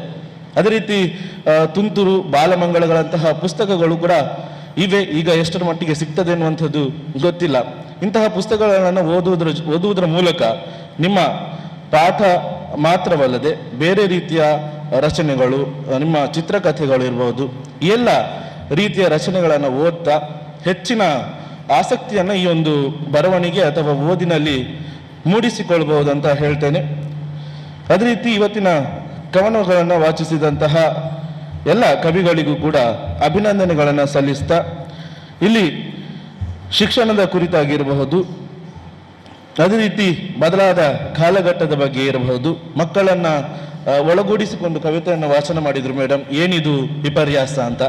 ಅದೇ ರೀತಿ ತುಂತುರು, ಬಾಲಮಂಗಳಗಳಂತಹ ಪುಸ್ತಕಗಳು ಕೂಡ ಇವೆ. ಈಗ ಎಷ್ಟರ ಮಟ್ಟಿಗೆ ಸಿಗ್ತದೆ ಎನ್ನುವಂಥದ್ದು ಗೊತ್ತಿಲ್ಲ. ಇಂತಹ ಪುಸ್ತಕಗಳನ್ನು ಓದುವುದರ ಮೂಲಕ ನಿಮ್ಮ ಪಾಠ ಮಾತ್ರವಲ್ಲದೆ ಬೇರೆ ರೀತಿಯ ರಚನೆಗಳು, ನಿಮ್ಮ ಚಿತ್ರಕಥೆಗಳು ಇರ್ಬೋದು, ಎಲ್ಲ ರೀತಿಯ ರಚನೆಗಳನ್ನು ಓದ್ತಾ ಹೆಚ್ಚಿನ ಆಸಕ್ತಿಯನ್ನು ಈ ಒಂದು ಬರವಣಿಗೆ ಅಥವಾ ಓದಿನಲ್ಲಿ ಮೂಡಿಸಿಕೊಳ್ಬಹುದಂತ ಹೇಳ್ತೇನೆ. ಅದೇ ರೀತಿ ಇವತ್ತಿನ ಕವನಗಳನ್ನು ವಾಚಿಸಿದಂತಹ ಎಲ್ಲ ಕವಿಗಳಿಗೂ ಕೂಡ ಅಭಿನಂದನೆಗಳನ್ನು ಸಲ್ಲಿಸ್ತಾ, ಇಲ್ಲಿ ಶಿಕ್ಷಣದ ಕುರಿತಾಗಿರಬಹುದು, ಅದೇ ರೀತಿ ಬದಲಾದ ಕಾಲಘಟ್ಟದ ಬಗ್ಗೆ ಇರಬಹುದು, ಮಕ್ಕಳನ್ನು ಒಳಗೂಡಿಸಿಕೊಂಡು ಕವಿತೆಯನ್ನು ವಾಚನ ಮಾಡಿದ್ರು ಮೇಡಮ್, ಏನಿದು ವಿಪರ್ಯಾಸ ಅಂತ.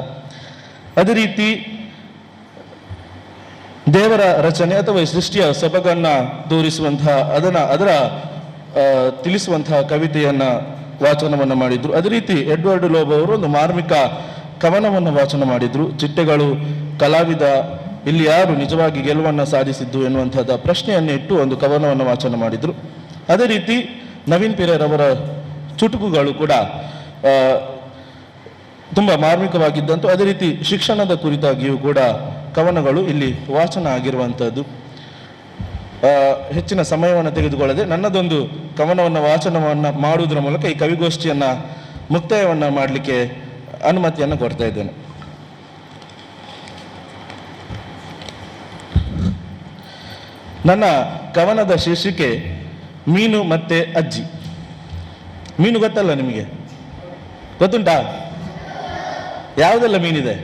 ಅದೇ ರೀತಿ ದೇವರ ರಚನೆ ಅಥವಾ ಸೃಷ್ಟಿಯ ಸೊಬಗನ್ನು ತೋರಿಸುವಂತಹ ಅದರ ತಿಳಿಸುವಂತಹ ಕವಿತೆಯನ್ನ ವಾಚನವನ್ನು ಮಾಡಿದ್ರು. ಅದೇ ರೀತಿ ಎಡ್ವರ್ಡ್ ಲೋಬೋ ಅವರು ಒಂದು ಮಾರ್ಮಿಕ ಕವನವನ್ನು ವಾಚನ ಮಾಡಿದ್ರು. ಚಿಟ್ಟೆಗಳು ಕಲಾವಿದ, ಇಲ್ಲಿ ಯಾರು ನಿಜವಾಗಿ ಗೆಲುವನ್ನು ಸಾಧಿಸಿದ್ದು ಎನ್ನುವಂಥದ್ದು ಪ್ರಶ್ನೆಯನ್ನು ಇಟ್ಟು ಒಂದು ಕವನವನ್ನು ವಾಚನ ಮಾಡಿದ್ರು. ಅದೇ ರೀತಿ ನವೀನ್ ಪಿರೇರ್ ಅವರ ಚುಟುಕುಗಳು ಕೂಡ ತುಂಬ ಮಾರ್ಮಿಕವಾಗಿದ್ದಂತು. ಅದೇ ರೀತಿ ಶಿಕ್ಷಣದ ಕುರಿತಾಗಿಯೂ ಕೂಡ ಕವನಗಳು ಇಲ್ಲಿ ವಾಚನ ಆಗಿರುವಂಥದ್ದು. ಹೆಚ್ಚಿನ ಸಮಯವನ್ನು ತೆಗೆದುಕೊಳ್ಳದೆ ನನ್ನದೊಂದು ಕವನವನ್ನು ವಾಚನವನ್ನು ಮಾಡುವುದರ ಮೂಲಕ ಈ ಕವಿಗೋಷ್ಠಿಯನ್ನು ಮುಕ್ತಾಯವನ್ನು ಮಾಡಲಿಕ್ಕೆ ಅನುಮತಿಯನ್ನು ಕೊಡ್ತಾ ಇದ್ದೇನೆ. ನನ್ನ ಕವನದ ಶೀರ್ಷಿಕೆ ಮೀನು ಮತ್ತೆ ಅಜ್ಜಿ. ಮೀನು ಗೊತ್ತಲ್ಲ ನಿಮಗೆ? ಗೊತ್ತುಂಟಾ? ಯಾವುದೆಲ್ಲ ಮೀನಿದೆ?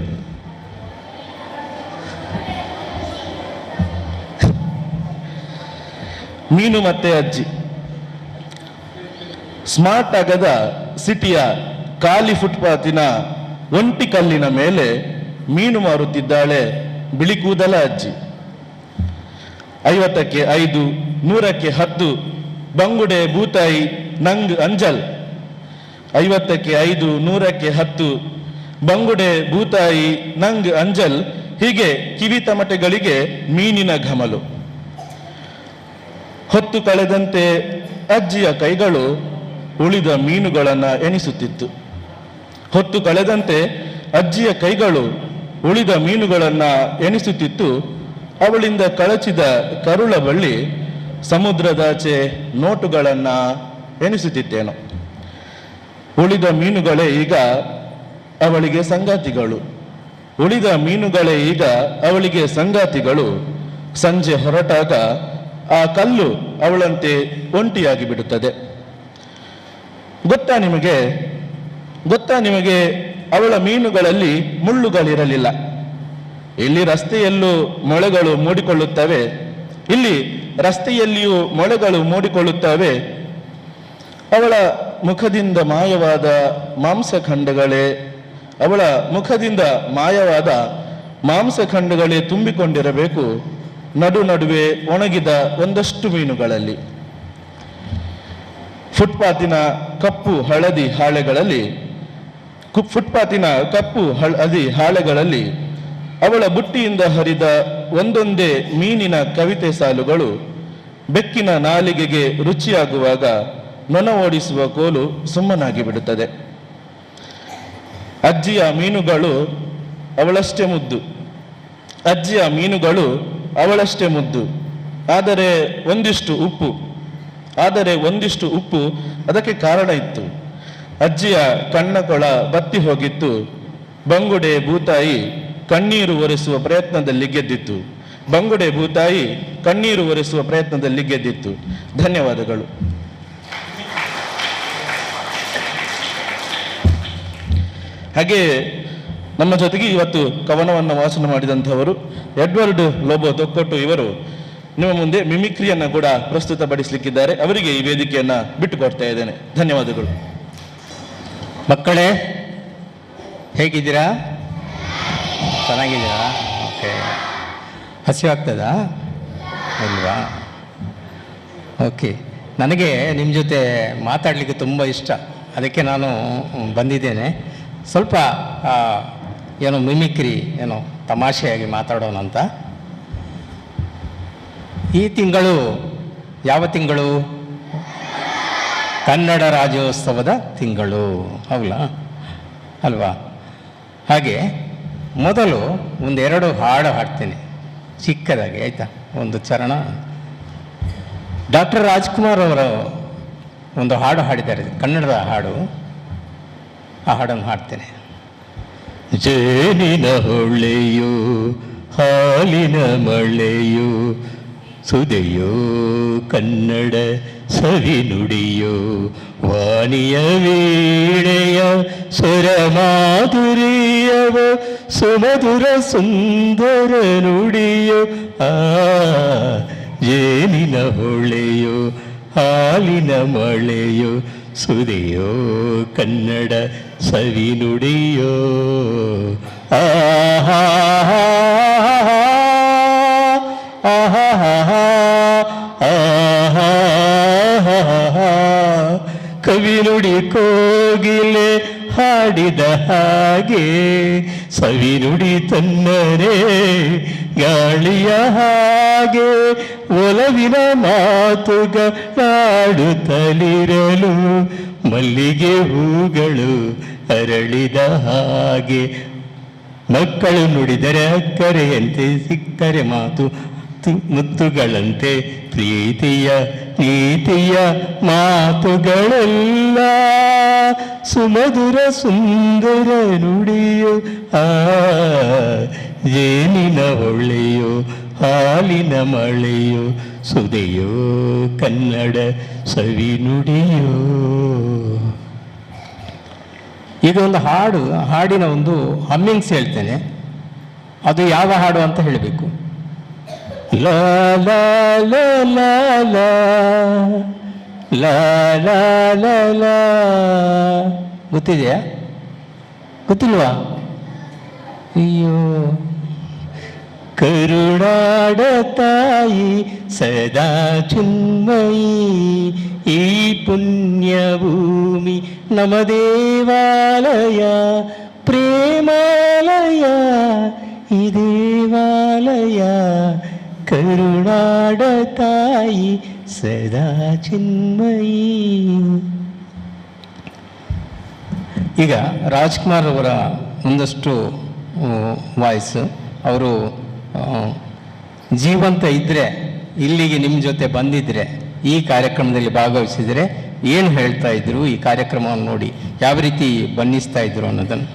ಮೀನು ಮತ್ತೆ ಅಜ್ಜಿ. ಸ್ಮಾರ್ಟ್ ಆಗದ ಸಿಟಿಯ ಖಾಲಿ ಫುಟ್ಪಾತಿನ ಒಂಟಿ ಕಲ್ಲಿನ ಮೇಲೆ ಮೀನು ಮಾರುತ್ತಿದ್ದಾಳೆ ಬಿಳಿ ಕೂದಲ ಅಜ್ಜಿ. 50ಕ್ಕೆ 5, 100ಕ್ಕೆ 10 ಬಂಗುಡೆ ಬೂತಾಯಿ ನಂಗ್ ಅಂಜಲ್. 50ಕ್ಕೆ 5, 100ಕ್ಕೆ 10 ಬಂಗುಡೆ ಬೂತಾಯಿ ನಂಗ್ ಅಂಜಲ್. ಹೀಗೆ ಕಿವಿ ತಮಟೆಗಳಿಗೆ ಮೀನಿನ ಘಮಲು. ಹೊತ್ತು ಕಳೆದಂತೆ ಅಜ್ಜಿಯ ಕೈಗಳು ಉಳಿದ ಮೀನುಗಳನ್ನು ಎಣಿಸುತ್ತಿತ್ತು. ಹೊತ್ತು ಕಳೆದಂತೆ ಅಜ್ಜಿಯ ಕೈಗಳು ಉಳಿದ ಮೀನುಗಳನ್ನು ಎಣಿಸುತ್ತಿತ್ತು. ಅವಳಿಂದ ಕಳಚಿದ ಕರುಳ ಬಳ್ಳಿ ಸಮುದ್ರದಾಚೆ ನೋಟುಗಳನ್ನು ಎಣಿಸುತ್ತಿತ್ತೇನೋ. ಉಳಿದ ಮೀನುಗಳೇ ಈಗ ಅವಳಿಗೆ ಸಂಗಾತಿಗಳು. ಉಳಿದ ಮೀನುಗಳೇ ಈಗ ಅವಳಿಗೆ ಸಂಗಾತಿಗಳು. ಸಂಜೆ ಹೊರಟಾಗ ಆ ಕಲ್ಲು ಅವಳಂತೆ ಒಂಟಿಯಾಗಿ ಬಿಡುತ್ತದೆ. ಗೊತ್ತಾ ನಿಮಗೆ ಅವಳ ಮೀನುಗಳಲ್ಲಿ ಮುಳ್ಳುಗಳಿರಲಿಲ್ಲ. ಇಲ್ಲಿ ರಸ್ತೆಯಲ್ಲೂ ಮೊಳೆಗಳು ಮೂಡಿಕೊಳ್ಳುತ್ತವೆ. ಇಲ್ಲಿ ರಸ್ತೆಯಲ್ಲಿಯೂ ಮೊಳೆಗಳು ಮೂಡಿಕೊಳ್ಳುತ್ತವೆ. ಅವಳ ಮುಖದಿಂದ ಮಾಯವಾದ ಮಾಂಸಖಂಡಗಳೇ ತುಂಬಿಕೊಂಡಿರಬೇಕು ನಡುವೆ ಒಣಗಿದ ಒಂದಷ್ಟು ಮೀನುಗಳಲ್ಲಿ. ಫುಟ್ಪಾತಿನ ಕಪ್ಪು ಹಳದಿ ಹಾಳೆಗಳಲ್ಲಿ ಅವಳ ಬುಟ್ಟಿಯಿಂದ ಹರಿದ ಒಂದೊಂದೇ ಮೀನಿನ ಕವಿತೆ ಸಾಲುಗಳು ಬೆಕ್ಕಿನ ನಾಲಿಗೆಗೆ ರುಚಿಯಾಗುವಾಗ ನೊಣ ಓಡಿಸುವ ಕೋಲು ಸುಮ್ಮನಾಗಿ ಬಿಡುತ್ತದೆ. ಅಜ್ಜಿಯ ಮೀನುಗಳು ಅವಳಷ್ಟೇ ಮುದ್ದು. ಆದರೆ ಒಂದಿಷ್ಟು ಉಪ್ಪು ಅದಕ್ಕೆ ಕಾರಣ ಇತ್ತು. ಅಜ್ಜಿಯ ಕಣ್ಣಕೊಳ ಬತ್ತಿ ಹೋಗಿತ್ತು. ಬಂಗುಡೆ ಬೂತಾಯಿ ಕಣ್ಣೀರು ಒರೆಸುವ ಪ್ರಯತ್ನದಲ್ಲಿ ಗೆದ್ದಿತ್ತು. ಧನ್ಯವಾದಗಳು. ಹಾಗೆ ನಮ್ಮ ಜೊತೆಗೆ ಇವತ್ತು ಕವನವನ್ನು ವಾಚನ ಮಾಡಿದಂಥವರು ಎಡ್ವರ್ಡ್ ಲೋಬೋ ತೊಕ್ಕೊಟ್ಟು. ಇವರು ನಿಮ್ಮ ಮುಂದೆ ಮಿಮಿಕ್ರಿಯನ್ನು ಕೂಡ ಪ್ರಸ್ತುತಪಡಿಸಲಿಕ್ಕಿದ್ದಾರೆ. ಅವರಿಗೆ ಈ ವೇದಿಕೆಯನ್ನು ಬಿಟ್ಟುಕೊಡ್ತಾ ಇದ್ದೇನೆ. ಧನ್ಯವಾದಗಳು. ಮಕ್ಕಳೇ, ಹೇಗಿದ್ದೀರಾ? ಚೆನ್ನಾಗಿದ್ದೀರಾ? ಓಕೆ. ಹಸಿವಾಗ್ತದಾ ಇಲ್ವಾ? ಓಕೆ. ನನಗೆ ನಿಮ್ಮ ಜೊತೆ ಮಾತಾಡಲಿಕ್ಕೆ ತುಂಬ ಇಷ್ಟ. ಅದಕ್ಕೆ ನಾನು ಬಂದಿದ್ದೇನೆ. ಸ್ವಲ್ಪ ಮಿಮಿಕ್ರಿ ತಮಾಷೆಯಾಗಿ ಮಾತಾಡೋಣ ಅಂತ. ಈ ತಿಂಗಳು ಯಾವ ತಿಂಗಳು? ಕನ್ನಡ ರಾಜ್ಯೋತ್ಸವದ ತಿಂಗಳು ಅಲ್ವಾ? ಹಾಗೆ ಮೊದಲು ಒಂದೆರಡು ಹಾಡು ಹಾಡ್ತೀನಿ ಚಿಕ್ಕದಾಗಿ, ಆಯಿತಾ? ಒಂದು ಚರಣ. ಡಾಕ್ಟರ್ ರಾಜ್ಕುಮಾರ್ ಅವರು ಒಂದು ಹಾಡು ಹಾಡಿದ್ದಾರೆ, ಕನ್ನಡದ ಹಾಡು. ಆ ಹಾಡನ್ನು ಹಾಡ್ತೇನೆ. ಜೇನಿನ ಹೊಳೆಯು ಹಾಲಿನ ಮಳೆಯು ಸುದೆಯೋ ಕನ್ನಡ ಸವಿ ನುಡಿಯೋ ವಾಣಿಯ ವೀಣೆಯ ಸ್ವರ ಮಾಧುರ್ಯವ ಸುಮಧುರ ಸುಂದರ ನುಡಿಯೋ ಜೇನಿನ ಹೊಳೆಯೋ ಹಾಲಿನ ಮಳೆಯೋ ಸುದೆಯೋ ಕನ್ನಡ ಸವಿ ನುಡಿಯೋ ಕವಿ ನುಡಿ ಕೋಗಿಲೆ ಹಾಡಿದ ಹಾಗೆ ಸವಿ ನುಡಿ ತನ್ನರೇ ಗಾಳಿಯ ಹಾಗೆ ಒಲವಿನ ಮಾತುಗಳಾಡುತ್ತಲಿರಲು ಮಲ್ಲಿಗೆ ಹೂಗಳು ಅರಳಿದ ಹಾಗೆ ಮಕ್ಕಳು ನುಡಿದರೆ ಅಕ್ಕರೆಯಂತೆ ಸಿಕ್ಕರೆ ಮಾತು ಮುತ್ತುಗಳಂತೆ ಪ್ರೀತಿಯ ನೀತಿಯ ಮಾತುಗಳೆಲ್ಲ ಸುಮಧುರ ಸುಂದರ ನುಡಿಯೋ ಜೇನಿನ ಹೊಳೆಯೋ ಹಾಲಿನ ಮಳೆಯೋ ಸುದೆಯೋ ಕನ್ನಡ ಸವಿ ನುಡಿಯೋ. ಇದೊಂದು ಹಾಡು, ಹಾಡಿನ ಒಂದು ಹಮ್ಮಿಂಗ್ಸ್ ಹೇಳ್ತೇನೆ. ಅದು ಯಾವ ಹಾಡು ಅಂತ ಹೇಳಬೇಕು. ಲಾ ಲಾ ಲಾ ಲಾ ಲಾ ಲಾ ಲಾ ಲಾ ಲಾ. ಗೊತ್ತಿದೆಯಾ? ಗೊತ್ತಿಲ್ವಾ? ಅಯ್ಯೋ. ಕರುಣಾಡ ತಾಯಿ ಸದಾ ಚಿನ್ಮಯಿ, ಈ ಪುಣ್ಯ ಭೂಮಿ ನಮ ದೇವಾಲಯ, ಪ್ರೇಮಾಲಯ ಈ ದೇವಾಲಯ, ಕರುಣಾಡ ತಾಯಿ ಸದಾ ಚಿನ್ಮಯಿ. ಈಗ ರಾಜ್ಕುಮಾರ್ ಅವರ ಒಂದಷ್ಟು ವಾಯ್ಸ್, ಅವರು ಜೀವಂತ ಇದ್ದರೆ, ಇಲ್ಲಿಗೆ ನಿಮ್ಮ ಜೊತೆ ಬಂದಿದ್ದರೆ, ಈ ಕಾರ್ಯಕ್ರಮದಲ್ಲಿ ಭಾಗವಹಿಸಿದರೆ ಏನು ಹೇಳ್ತಾ ಇದ್ರು, ಈ ಕಾರ್ಯಕ್ರಮವನ್ನು ನೋಡಿ ಯಾವ ರೀತಿ ಬಣ್ಣಿಸ್ತಾ ಇದ್ರು ಅನ್ನೋದನ್ನು.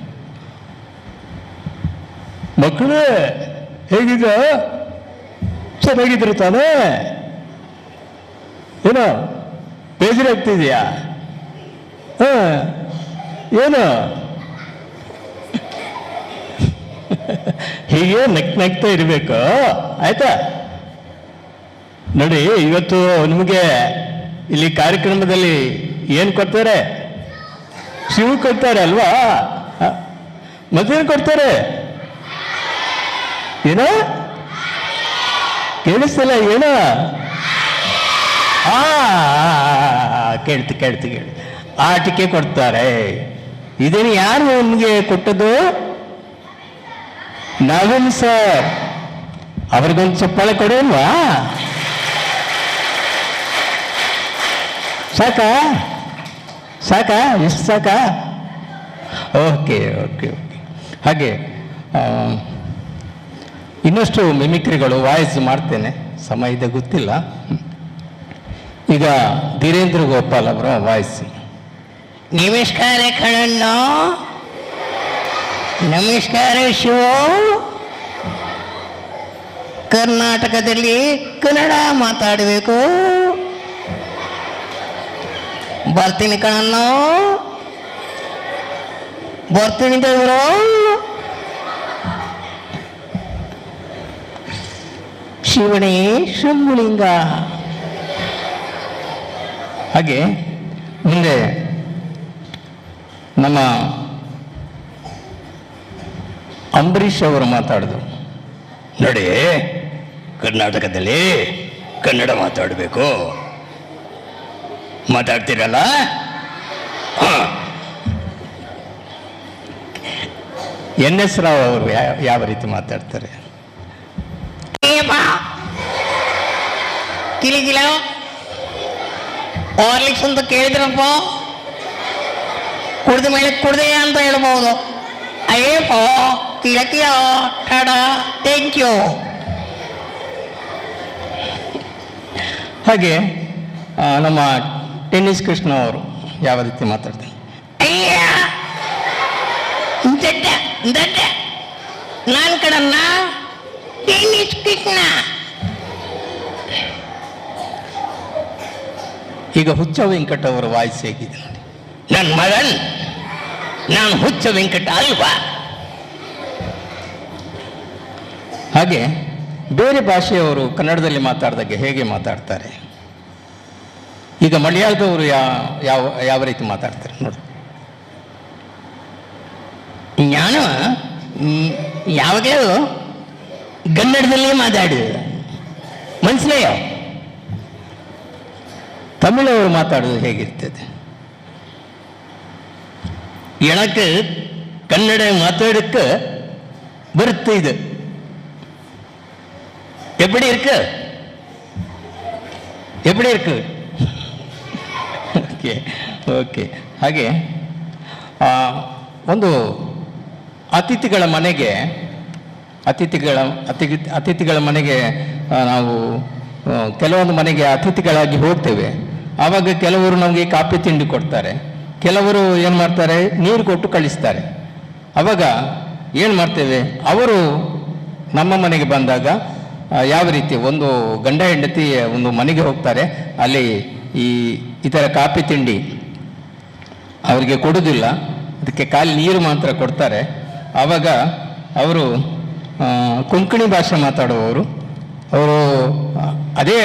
ಮಕ್ಕಳೇ ಹೇಗಿದ? ಚೆನ್ನಾಗಿದ್ರು ತಾನೇ? ಏನೋ ಬೇಜಾರಾಗ್ತಿದೆಯಾ? ಏನು ಹೀಗೆ ನಗ್ತಾ ಇರಬೇಕು, ಆಯ್ತಾ? ನೋಡಿ, ಇವತ್ತು ನಿಮಗೆ ಇಲ್ಲಿ ಕಾರ್ಯಕ್ರಮದಲ್ಲಿ ಏನು ಕೊಡ್ತಾರೆ? ಶಿವ ಕೊಡ್ತಾರೆ ಅಲ್ವಾ? ಮತ್ತೇನು ಕೊಡ್ತಾರೆ? ಏನೋ ಕೇಳಿಸ್ತಲ್ಲ? ಏನೋ ಕೇಳ್ತಿ ಆಟಿಕೆ ಕೊಡ್ತಾರೆ. ಇದನ್ನು ಯಾರು ನಿಮಗೆ ಕೊಟ್ಟದ್ದು? ನವೀನ್ ಸರ್. ಅವ್ರಿಗೊಂದು ಚಪ್ಪಾಳೆ ಕೊಡೋಲ್ವಾ? ಸಾಕಾ? ಎಷ್ಟು ಸಾಕಾ? ಓಕೆ. ಹಾಗೆ ಇನ್ನಷ್ಟು ಮಿಮಿಕ್ರಿಗಳು ವಾಯ್ಸ್ ಮಾಡ್ತೇನೆ, ಸಮಯ ಇದೆ ಗೊತ್ತಿಲ್ಲ. ಈಗ ಧೀರೇಂದ್ರ ಗೋಪಾಲ್ ಅವರ ವಾಯ್ಸ್. ನಮಸ್ಕಾರ ಕಣಣ್ಣ, ನಮಸ್ಕಾರ ಶಿವ. ಕರ್ನಾಟಕದಲ್ಲಿ ಕನ್ನಡ ಮಾತಾಡಬೇಕು. ಬರ್ತೀನಿ ಕಣಣ್ಣ, ಬರ್ತೀನಿ ದೇವರು. ಶಿವನೇ ಶಂಭುಲಿಂಗ. ಹಾಗೆ ಮುಂದೆ ನಮ್ಮ ಅಂಬರೀಷ್ ಅವರು ಮಾತಾಡಿದ್ರು. ನೋಡಿ, ಕರ್ನಾಟಕದಲ್ಲಿ ಕನ್ನಡ ಮಾತಾಡಬೇಕು. ಮಾತಾಡ್ತೀರಲ್ಲ? NS ರಾವ್ ಅವರು ಯಾವ ರೀತಿ ಮಾತಾಡ್ತಾರೆ? ಕಿಲಿಗಿಲ ಹಾರ್ಲಿಕ್ಸ್ ಅಂತ ಕೇಳಿದ್ರಪ್ಪ, ಕುಡ್ದ ಮೇಲೆ ಕುಡ್ದೆ ಅಂತ ಹೇಳ್ಬೋದು. ಅಯ್ಯಪ್ಪ ಕಿಲಕಿಯ ಟಾಡಾ ಥ್ಯಾಂಕ್ ಯು. ಹಾಗೆ ನಮ್ಮ ಟೆನ್ನಿಸ್ ಕೃಷ್ಣ ಅವರು ಯಾವ ರೀತಿ ಮಾತಾಡ್ತಾರೆ? ಅಯ್ಯ ನಾನು ಕಡನ್ನ ಟೆನ್ನಿಸ್ ಕೃಷ್ಣ. ಈಗ ಹುಚ್ಚ ವೆಂಕಟ ಅವರ ವಾಯ್ಸ್ ಹೇಗಿದೆ ನೋಡಿ. ನನ್ನ ಮಗನ್, ನಾನು ಹುಚ್ಚ ವೆಂಕಟ ಅಲ್ವಾ? ಹಾಗೆ ಬೇರೆ ಭಾಷೆಯವರು ಕನ್ನಡದಲ್ಲಿ ಮಾತಾಡಿದಾಗ ಹೇಗೆ ಮಾತಾಡ್ತಾರೆ? ಈಗ ಮಲಯಾಳದವರು ಯಾವ ರೀತಿ ಮಾತಾಡ್ತಾರೆ ನೋಡಿ. ನಾನು ಯಾವಾಗಲೂ ಕನ್ನಡದಲ್ಲೇ ಮಾತಾಡು ಮನಸ್ಸಿಲೆಯೋ. ತಮಿಳವರು ಮಾತಾಡೋದು ಹೇಗಿರ್ತದೆ? எனக்கு ಕನ್ನಡ ಮಾತಾಡಕ್ಕ ಬರುತ್ತೆ. ಇದು எப்படி இருக்கு? ಓಕೆ. ಹಾಗೆ ಒಂದು ಅತಿಥಿಗಳ ಮನೆಗೆ ನಾವು ಕೆಲವೊಂದು ಮನೆಗೆ ಅತಿಥಿಗಳಾಗಿ ಹೋಗ್ತೇವೆ. ಆವಾಗ ಕೆಲವರು ನಮಗೆ ಕಾಫಿ ತಿಂಡಿ ಕೊಡ್ತಾರೆ, ಕೆಲವರು ಏನು ಮಾಡ್ತಾರೆ, ನೀರು ಕೊಟ್ಟು ಕಳಿಸ್ತಾರೆ. ಆವಾಗ ಏನು ಮಾಡ್ತೇವೆ, ಅವರು ನಮ್ಮ ಮನೆಗೆ ಬಂದಾಗ ಯಾವ ರೀತಿ ಒಂದು ಗಂಡ ಹೆಂಡತಿ ಒಂದು ಮನೆಗೆ ಹೋಗ್ತಾರೆ, ಅಲ್ಲಿ ಈ ಥರ ಕಾಫಿ ತಿಂಡಿ ಅವರಿಗೆ ಕೊಡೋದಿಲ್ಲ, ಅದಕ್ಕೆ ಖಾಲಿ ನೀರು ಮಾತ್ರ ಕೊಡ್ತಾರೆ. ಆವಾಗ ಅವರು ಕೊಂಕಣಿ ಭಾಷೆ ಮಾತಾಡುವವರು ಅವರು ಅದೇ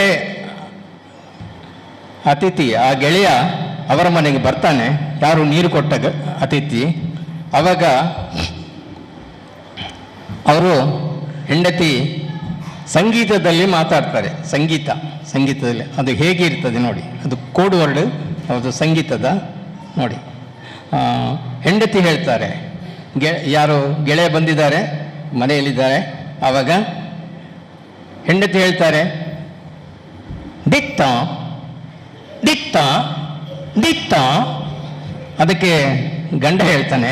ಅತಿಥಿ, ಆ ಗೆಳೆಯ ಅವರ ಮನೆಗೆ ಬರ್ತಾನೆ, ಯಾರು ನೀರು ಕೊಟ್ಟ ಅತಿಥಿ. ಆವಾಗ ಅವರು ಹೆಂಡತಿ ಸಂಗೀತದಲ್ಲಿ ಮಾತಾಡ್ತಾರೆ. ಸಂಗೀತದಲ್ಲಿ ಅದು ಹೇಗೆ ಇರ್ತದೆ ನೋಡಿ, ಅದು ಕೋಡ್ ವರ್ಡ್, ಅದು ಸಂಗೀತದ ನೋಡಿ. ಹೆಂಡತಿ ಹೇಳ್ತಾರೆ, ಯಾರು ಗೆಳೆಯ ಬಂದಿದ್ದಾರೆ, ಮನೆಯಲ್ಲಿದ್ದಾರೆ. ಆವಾಗ ಹೆಂಡತಿ ಹೇಳ್ತಾರೆ, ದಿತ್ತ ದಿತ್ತ ದಿತ್ತ. ಅದಕ್ಕೆ ಗಂಡ ಹೇಳ್ತಾನೆ,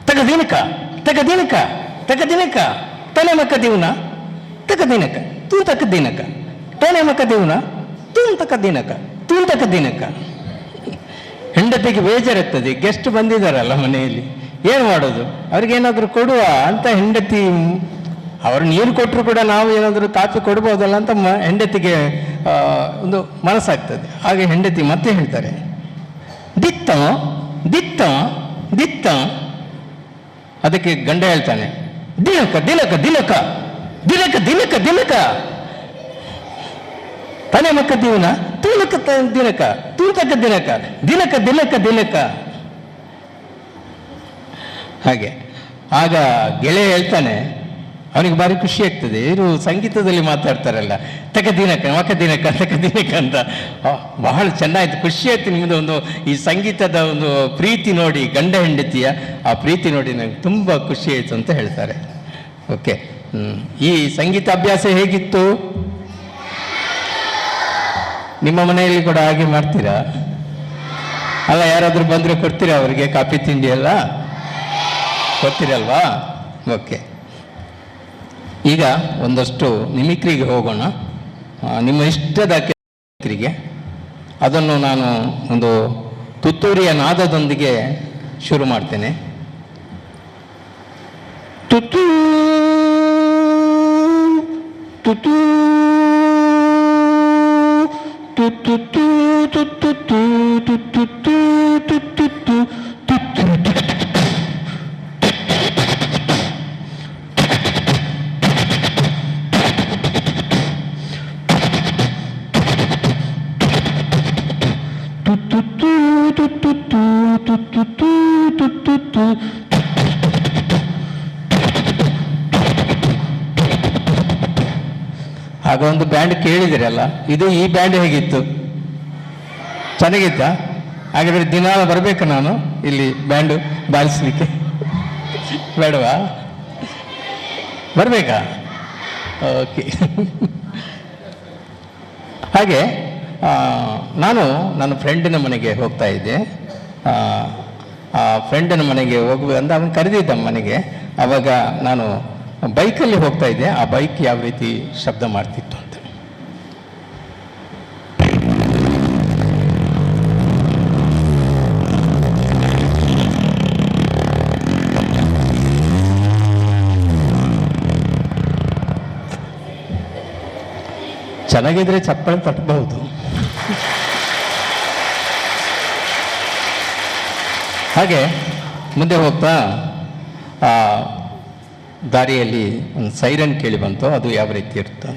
ತಗದಿನಕ ತಗದಿನಕ ತಗದಿನಕ ತಲೆ ಮಕ್ಕ ದಿವನ ತಗದಿನಕ ತೂ ತಕ್ಕ ದಿನಕ ತಲೆ ಮಕ್ಕ ದಿವನ ತೂನ್ ತಕ್ಕ ದಿನಕ ತೂನ್ ತಕ್ಕ ದಿನಕ. ಹೆಂಡತಿಗೆ ಬೇಜಾರಾಗ್ತದೆ, ಗೆಸ್ಟ್ ಬಂದಿದ್ದಾರಲ್ಲ ಮನೆಯಲ್ಲಿ, ಏನು ಮಾಡೋದು, ಅವ್ರಿಗೇನಾದರೂ ಕೊಡುವ ಅಂತ ಹೆಂಡತಿ. ಅವರು ನೀರು ಕೊಟ್ಟರು ಕೂಡ ನಾವು ಏನಾದರೂ ಕಾಫಿ ಕೊಡ್ಬೋದಲ್ಲ ಅಂತ ಹೆಂಡತಿಗೆ ಒಂದು ಮನಸ್ಸಾಗ್ತದೆ. ಹಾಗೆ ಹೆಂಡತಿ ಮತ್ತೆ ಹೇಳ್ತಾರೆ, ದಿತ್ತ ದಿತ್ತ ದಿತ್ತ. ಅದಕ್ಕೆ ಗಂಡ ಹೇಳ್ತಾನೆ, ದಿನಕ ದಿನಕ ದಿನಕ ದಿನಕ ದಿನಕ ದಿನಕ ತಲೆ ಮಕ್ಕ ದಿವನ ತೂಲಕ ದಿನಕ ತೂತಕ ದಿನಕ ದಿನಕ ದಿನಕ ದಿನಕ. ಹಾಗೆ ಆಗ ಗೆಳೆಯ ಹೇಳ್ತಾನೆ, ಅವನಿಗೆ ಭಾರಿ ಖುಷಿ ಆಗ್ತದೆ, ಇವರು ಸಂಗೀತದಲ್ಲಿ ಮಾತಾಡ್ತಾರಲ್ಲ, ತಕ ದಿನಕ ಮಕ ದಿನಕ ತಕ ದಿನಕ ಅಂತ. ಬಹಳ ಚೆನ್ನಾಯ್ತು, ಖುಷಿ ಆಯ್ತು ನಿಮ್ಮದು ಒಂದು ಈ ಸಂಗೀತದ ಒಂದು ಪ್ರೀತಿ ನೋಡಿ, ಗಂಡ ಹೆಂಡತಿಯ ಆ ಪ್ರೀತಿ ನೋಡಿ ನನಗೆ ತುಂಬ ಖುಷಿ ಆಯಿತು ಅಂತ ಹೇಳ್ತಾರೆ. ಓಕೆ, ಈ ಸಂಗೀತ ಅಭ್ಯಾಸ ಹೇಗಿತ್ತು? ನಿಮ್ಮ ಮನೆಯಲ್ಲಿ ಕೂಡ ಹಾಗೆ ಮಾಡ್ತೀರಾ? ಅಲ್ಲ, ಯಾರಾದರೂ ಬಂದರೆ ಕೊಡ್ತೀರಾ ಅವರಿಗೆ ಕಾಫಿ ತಿಂಡಿ ಎಲ್ಲ ಕೊಡ್ತೀರಲ್ವಾ? ಓಕೆ, ಈಗ ಒಂದಷ್ಟು ಮಿಮಿಕ್ರಿಗೆ ಹೋಗೋಣ. ನಿಮ್ಮ ಇಷ್ಟದ ಮಿಮಿಕ್ರಿಗೆ ಅದನ್ನು ನಾನು ಒಂದು ತುತ್ತೂರಿಯ ನಾದದೊಂದಿಗೆ ಶುರು ಮಾಡ್ತೇನೆ. ತುತ್ತೂ ತುತ್ತೂ ತುತ್ತೂ ತುತ್ತೂ ತುತ್ತೂ ತುತ್ತೂ. ಆಗ ಒಂದು ಬ್ಯಾಂಡ್ ಕೇಳಿದಿರಲ್ಲ, ಇದು ಈ ಬ್ಯಾಂಡ್ ಹೇಗಿತ್ತು? ಚೆನ್ನಾಗಿತ್ತ? ಹಾಗಾದ್ರೆ ದಿನ ಬರಬೇಕು ನಾನು ಇಲ್ಲಿ ಬ್ಯಾಂಡು ಬಾರಿಸಲಿಕ್ಕೆ, ಬೇಡವಾ? ಬರಬೇಕಾ? ಓಕೆ. ಹಾಗೆ ನಾನು ನನ್ನ ಫ್ರೆಂಡಿನ ಮನೆಗೆ ಹೋಗ್ತಾ ಇದ್ದೆ. ಆ ಫ್ರೆಂಡಿನ ಮನೆಗೆ ಹೋಗುವಂತ ಅವನು ಕರೆದಿದ್ದ ಮನೆಗೆ. ಆವಾಗ ನಾನು ಬೈಕಲ್ಲಿ ಹೋಗ್ತಾ ಇದ್ದೆ. ಆ ಬೈಕ್ ಯಾವ ರೀತಿ ಶಬ್ದ ಮಾಡ್ತಿತ್ತು ಅಂತ. ಚೆನ್ನಾಗಿದ್ರೆ ಚಪ್ಪಲಿ ತಟ್ಟಬಹುದು. ಹಾಗೆ ಮುಂದೆ ಹೋಗ್ತಾ ಆ ದಾರಿಯಲ್ಲಿ ಒಂದು ಸೈರನ್ ಕೇಳಿ ಬಂತು. ಅದು ಯಾವ ರೀತಿ ಇರುತ್ತೆ?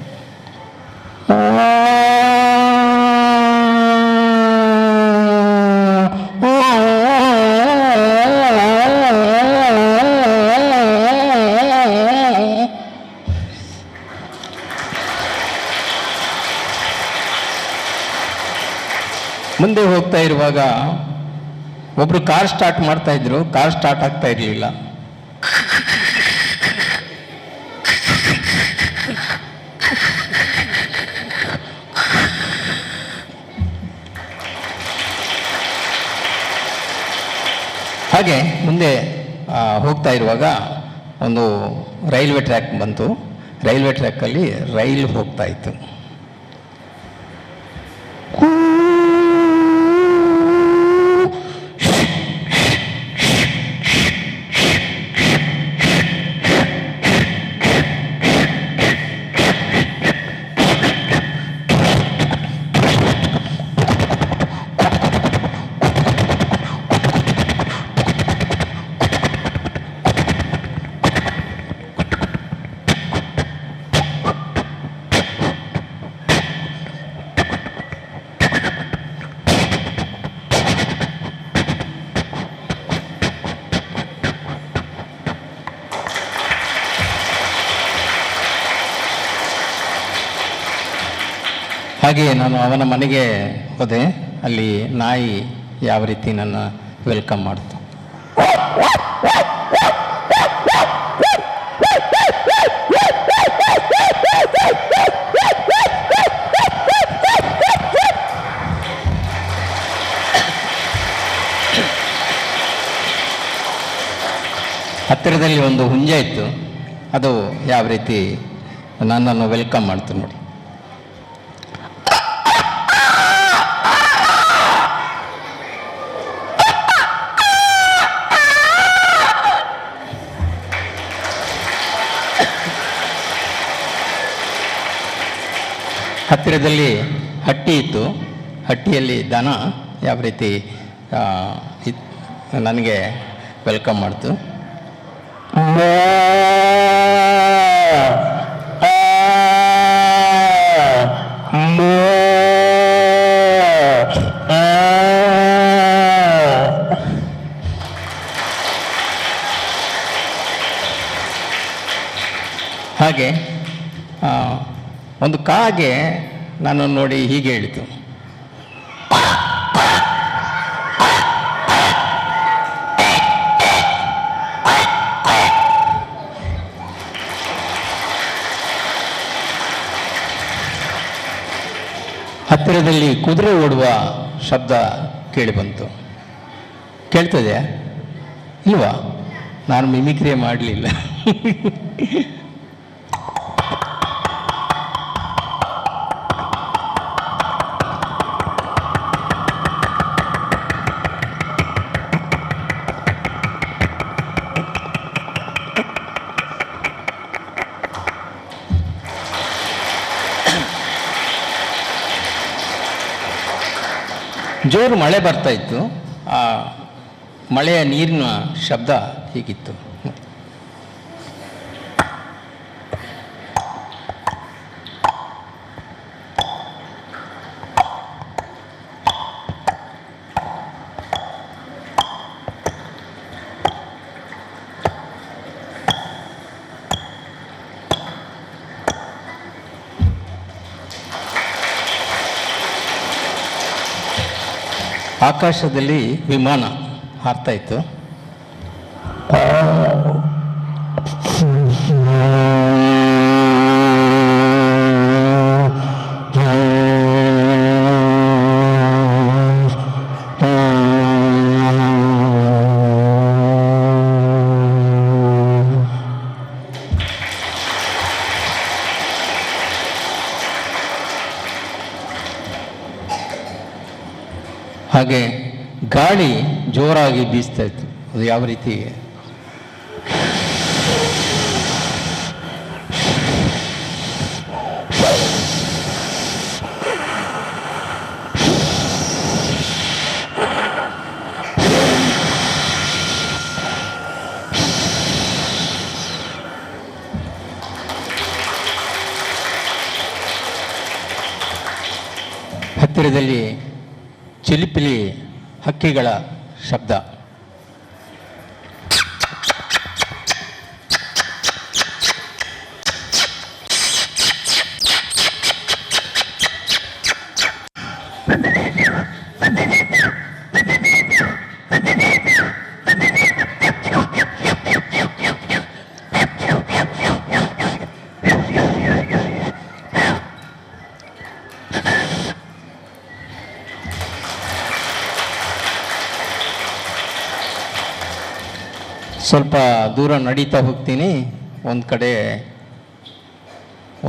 ಮುಂದೆ ಹೋಗ್ತಾ ಇರುವಾಗ ಒಬ್ರು ಕಾರ್ ಸ್ಟಾರ್ಟ್ ಮಾಡ್ತಾ ಇದ್ರು. ಕಾರ್ ಸ್ಟಾರ್ಟ್ ಆಗ್ತಾ ಇರಲಿಲ್ಲ. ಹಾಗೆ ಮುಂದೆ ಹೋಗ್ತಾ ಇರುವಾಗ ಒಂದು ರೈಲ್ವೆ ಟ್ರ್ಯಾಕ್ ಬಂತು. ರೈಲ್ವೆ ಟ್ರ್ಯಾಕಲ್ಲಿ ರೈಲು ಹೋಗ್ತಾ ಇತ್ತು. ಹಾಗೆ ನಾನು ಅವನ ಮನೆಗೆ ಹೋದೆ. ಅಲ್ಲಿ ನಾಯಿ ಯಾವ ರೀತಿ ನನ್ನ ವೆಲ್ಕಮ್ ಮಾಡ್ತು. ಹತ್ತಿರದಲ್ಲಿ ಒಂದು ಹುಂಜ ಇತ್ತು, ಅದು ಯಾವ ರೀತಿ ನನ್ನನ್ನು ವೆಲ್ಕಮ್ ಮಾಡ್ತು ನೋಡಿ. ಹತ್ತಿರದಲ್ಲಿ ಹಟ್ಟಿ ಇತ್ತು, ಹಟ್ಟಿಯಲ್ಲಿ ದನ ಯಾವ ರೀತಿ ನನಗೆ ವೆಲ್ಕಮ್ ಮಾಡ್ತು. ಹಾಗೆ ಒಂದು ಕಾಗೆ ನಾನು ನೋಡಿ ಹೀಗೆ ಹೇಳಿತು, ಹತ್ತಿರದಲ್ಲಿ ಕುದುರೆ ಓಡುವ ಶಬ್ದ ಕೇಳಿಬಂತು. ಕೇಳ್ತದೆ ಇಲ್ವಾ? ನಾನು ಮಿಮಿಕ್ರಿ ಮಾಡಲಿಲ್ಲ. ಜೋರು ಮಳೆ ಬರ್ತಾ ಇತ್ತು. ಆ ಮಳೆಯ ನೀರಿನ ಶಬ್ದ ಹೀಗಿತ್ತು. ಆಕಾಶದಲ್ಲಿ ವಿಮಾನ ಹಾರ್ತಾ ಇತ್ತು. ಹಾಗೆ ಗಾಳಿ ಜೋರಾಗಿ ಬೀಸ್ತಾ ಇತ್ತು. ಅದು ಯಾವ ರೀತಿ ಹತ್ತಿರದಲ್ಲಿ ಚಿಲಿಪಿಲಿ ಹಕ್ಕಿಗಳ ಶಬ್ದ. ಸ್ವಲ್ಪ ದೂರ ನಡೀತಾ ಹೋಗ್ತೀನಿ. ಒಂದು ಕಡೆ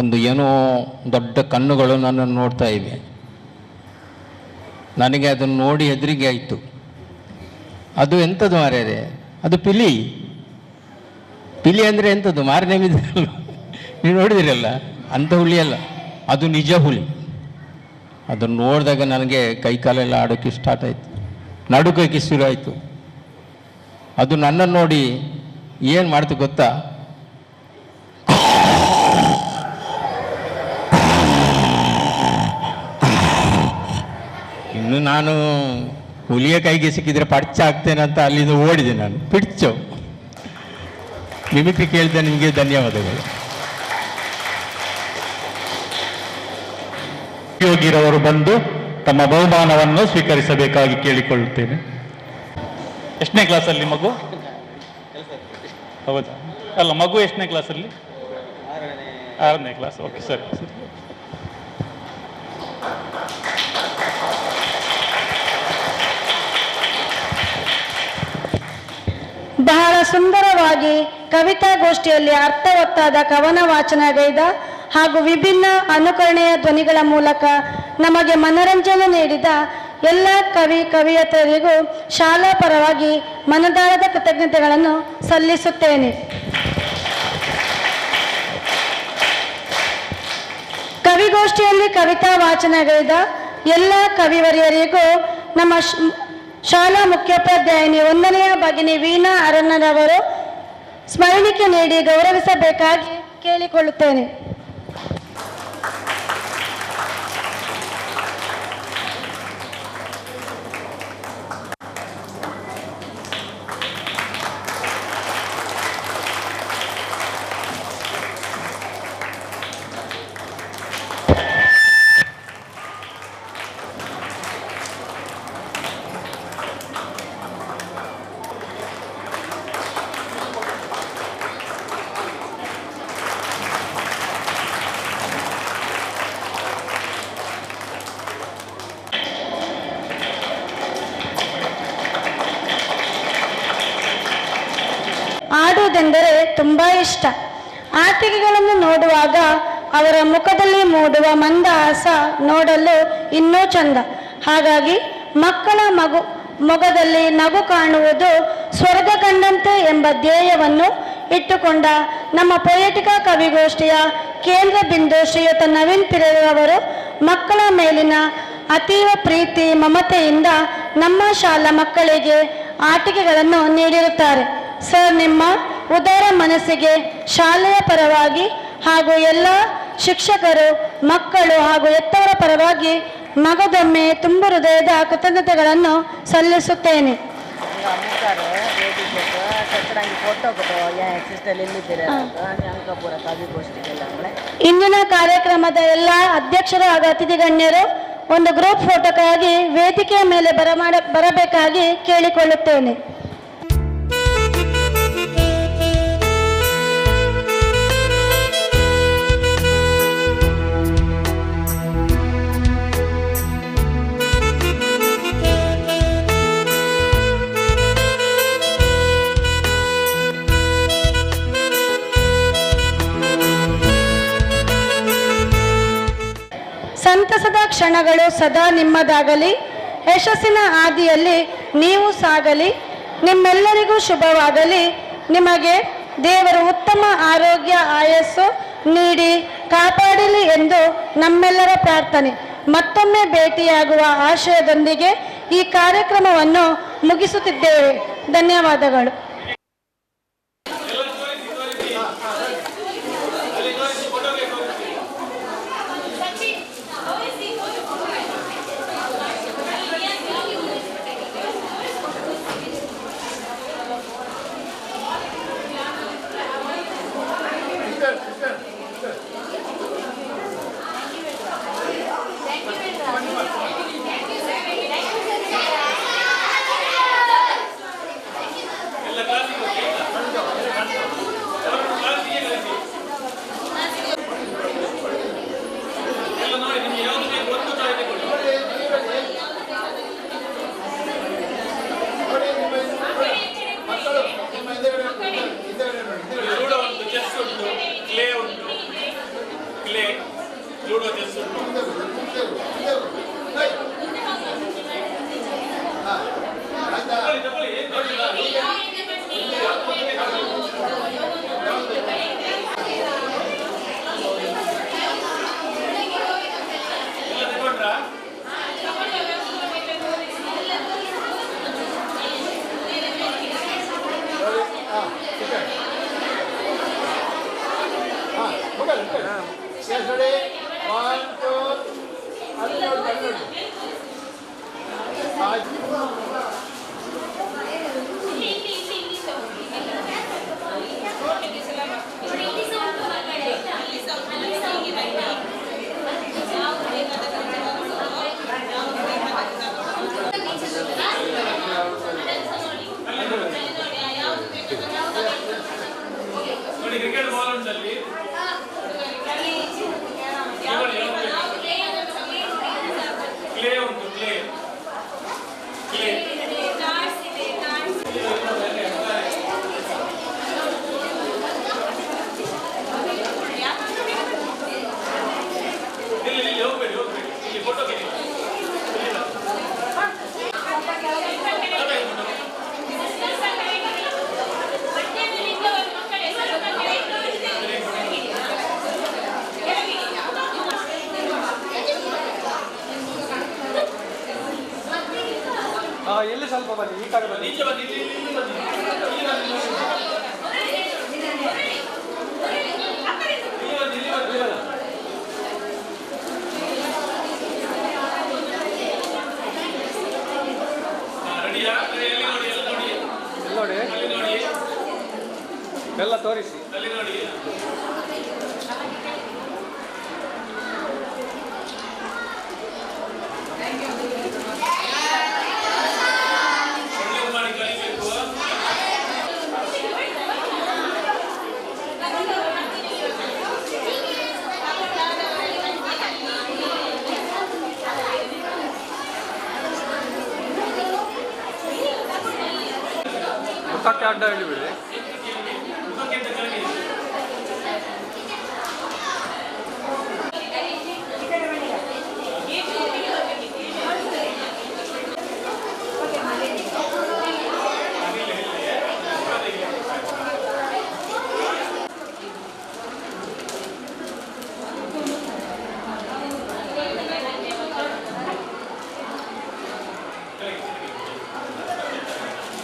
ಒಂದು ಏನೋ ದೊಡ್ಡ ಕಣ್ಣುಗಳು ನನ್ನನ್ನು ನೋಡ್ತಾ ಇವೆ. ನನಗೆ ಅದನ್ನು ನೋಡಿ ಹೆದರಿಕೆ ಆಯಿತು. ಅದು ಎಂಥದ್ದು ಮಾರ್ಯಾರೆ? ಅದು ಪಿಲಿ. ಪಿಲಿ ಅಂದರೆ ಎಂಥದ್ದು? ಮಾರನೇ ಬಿದ್ದಲ್ಲ, ನೀವು ನೋಡಿದಿರಲ್ಲ, ಅಂಥ ಹುಲಿ ಅಲ್ಲ, ಅದು ನಿಜ ಹುಲಿ. ಅದನ್ನು ನೋಡಿದಾಗ ನನಗೆ ಕೈಕಾಲೆಲ್ಲ ಆಡೋಕ್ಕೆ ಸ್ಟಾರ್ಟ್ ಆಯಿತು, ನಡುಕೋಕ್ಕೆ ಶುರು ಆಯಿತು. ಅದು ನನ್ನನ್ನು ನೋಡಿ ಏನು ಮಾಡ್ತು ಗೊತ್ತಾ? ಇನ್ನು ನಾನು ಹುಲಿಯ ಕೈಗೆ ಸಿಕ್ಕಿದ್ರೆ ಪಡ್ಚ ಆಗ್ತೇನೆ ಅಂತ ಅಲ್ಲಿಂದ ಓಡಿದೆ ನಾನು. ಪಿಡ್ಚು ಮಿಮಿಕ್ರಿ ಕೇಳಿದೆ. ನಿಮಗೆ ಧನ್ಯವಾದಗಳು. ಉಪಯೋಗಿರವರು ಬಂದು ತಮ್ಮ ಬಹುಮಾನವನ್ನು ಸ್ವೀಕರಿಸಬೇಕಾಗಿ ಕೇಳಿಕೊಳ್ಳುತ್ತೇನೆ. ಎಷ್ಟನೇ ಕ್ಲಾಸಲ್ಲಿ ಮಗು? ಹೌದಾ? ಅಲ್ಲ, ಮಗು ಎಷ್ಟನೇ ಕ್ಲಾಸಲ್ಲಿ? 6ನೇ ಕ್ಲಾಸ್. ಓಕೆ, ಸರಿ ಸರಿ. ಬಹಳ ಸುಂದರವಾಗಿ ಕವಿತಾಗೋಷ್ಠಿಯಲ್ಲಿ ಅರ್ಥವತ್ತಾದ ಕವನ ವಾಚನಗೈದ ಹಾಗೂ ವಿಭಿನ್ನ ಅನುಕರಣೆಯ ಧ್ವನಿಗಳ ಮೂಲಕ ನಮಗೆ ಮನರಂಜನೆ ನೀಡಿದ ಎಲ್ಲ ಕವಿಯತರಿಗೂ ಶಾಲಾ ಪರವಾಗಿ ಮನದಾಳದ ಕೃತಜ್ಞತೆಗಳನ್ನು ಸಲ್ಲಿಸುತ್ತೇನೆ. ಕವಿಗೋಷ್ಠಿಯಲ್ಲಿ ಕವಿತಾ ವಾಚನಗೈದ ಎಲ್ಲ ಕವಿವರಿಯರಿಗೂ ನಮ್ಮ ಶಾಲಾ ಮುಖ್ಯೋಪಾಧ್ಯಾಯಿನಿ 1ನೆಯ ಭಗಿನಿ ವೀಣಾ ಅರಣ್ಣರವರು ಸ್ಮರಣಿಕೆ ನೀಡಿ ಗೌರವಿಸಬೇಕಾಗಿ ಕೇಳಿಕೊಳ್ಳುತ್ತೇನೆ. ಆಡುವುದೆಂದರೆ ತುಂಬಾ ಇಷ್ಟ. ಆಟಿಕೆಗಳನ್ನು ನೋಡುವಾಗ ಅವರ ಮುಖದಲ್ಲಿ ಮೂಡುವ ಮಂದಹಾಸ ನೋಡಲು ಇನ್ನೂ ಚಂದ. ಹಾಗಾಗಿ ಮಕ್ಕಳ ಮೊಗದಲ್ಲಿ ನಗು ಕಾಣುವುದು ಸ್ವರ್ಗ ಕಂಡಂತೆ ಎಂಬ ಧ್ಯೇಯವನ್ನು ಇಟ್ಟುಕೊಂಡ ನಮ್ಮ ಪೊಯೆಟಿಕ ಕವಿಗೋಷ್ಠಿಯ ಕೇಂದ್ರ ಬಿಂದು ಶ್ರೀಯುತ ನವೀನ್ ಪಿರೇರವರು ಮಕ್ಕಳ ಮೇಲಿನ ಅತೀವ ಪ್ರೀತಿ ಮಮತೆಯಿಂದ ನಮ್ಮ ಶಾಲಾ ಮಕ್ಕಳಿಗೆ ಆಟಿಕೆಗಳನ್ನು ನೀಡಿರುತ್ತಾರೆ. ಸರ್, ನಿಮ್ಮ ಉದಾರ ಮನಸ್ಸಿಗೆ ಶಾಲೆಯ ಪರವಾಗಿ ಹಾಗೂ ಎಲ್ಲ ಶಿಕ್ಷಕರು, ಮಕ್ಕಳು ಹಾಗೂ ಹೆತ್ತವರ ಪರವಾಗಿ ಮಗದೊಮ್ಮೆ ತುಂಬು ಹೃದಯದ ಕೃತಜ್ಞತೆಗಳನ್ನು ಸಲ್ಲಿಸುತ್ತೇನೆ. ಇಂದಿನ ಕಾರ್ಯಕ್ರಮದ ಎಲ್ಲ ಅಧ್ಯಕ್ಷರು ಹಾಗೂ ಅತಿಥಿ ಗಣ್ಯರು ಒಂದು ಗ್ರೂಪ್ ಫೋಟೋಕ್ಕಾಗಿ ವೇದಿಕೆಯ ಮೇಲೆ ಬರಬೇಕಾಗಿ ಕೇಳಿಕೊಳ್ಳುತ್ತೇನೆ. ಸಂತಸದ ಕ್ಷಣಗಳು ಸದಾ ನಿಮ್ಮದಾಗಲಿ. ಯಶಸ್ಸಿನ ಹಾದಿಯಲ್ಲಿ ನೀವು ಸಾಗಲಿ. ನಿಮ್ಮೆಲ್ಲರಿಗೂ ಶುಭವಾಗಲಿ. ನಿಮಗೆ ದೇವರು ಉತ್ತಮ ಆರೋಗ್ಯ ಆಯಸ್ಸು ನೀಡಿ ಕಾಪಾಡಲಿ ಎಂದು ನಮ್ಮೆಲ್ಲರ ಪ್ರಾರ್ಥನೆ. ಮತ್ತೊಮ್ಮೆ ಭೇಟಿಯಾಗುವ ಆಶಯದೊಂದಿಗೆ ಈ ಕಾರ್ಯಕ್ರಮವನ್ನು ಮುಗಿಸುತ್ತಿದ್ದೇವೆ. ಧನ್ಯವಾದಗಳು. ಎಲ್ಲ ತೋರಿಸಿ. ಮುಖಕ್ಕೆ ಅಡ್ಡ ಹಿಡಿಬಿಡಿ.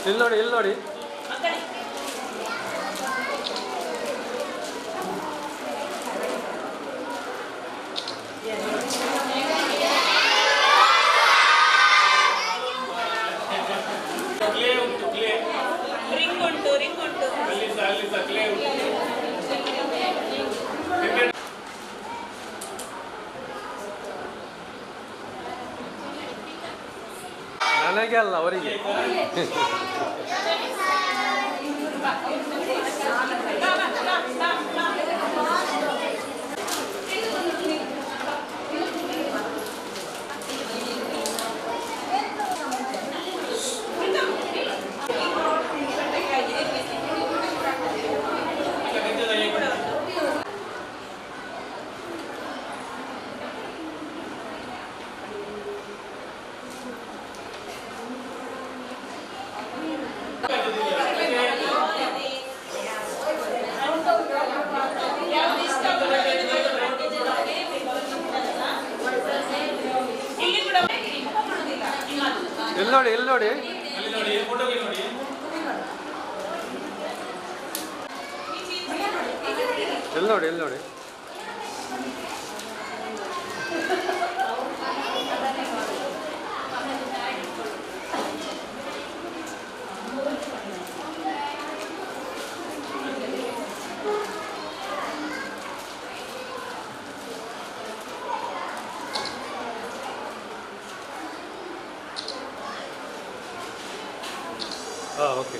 ಇಲ್ಲಿ ನೋಡಿ, ಇಲ್ಲಿ ನೋಡಿ. ನನಗೆ ಅಲ್ಲ, ಅವರಿಗೆ. ಇಲ್ಲಿ ನೋಡಿ, ಇಲ್ಲಿ ನೋಡಿ. ಇಲ್ಲಿ ನೋಡಿ, ಇಲ್ಲಿ ನೋಡಿ. ಓಕೆ.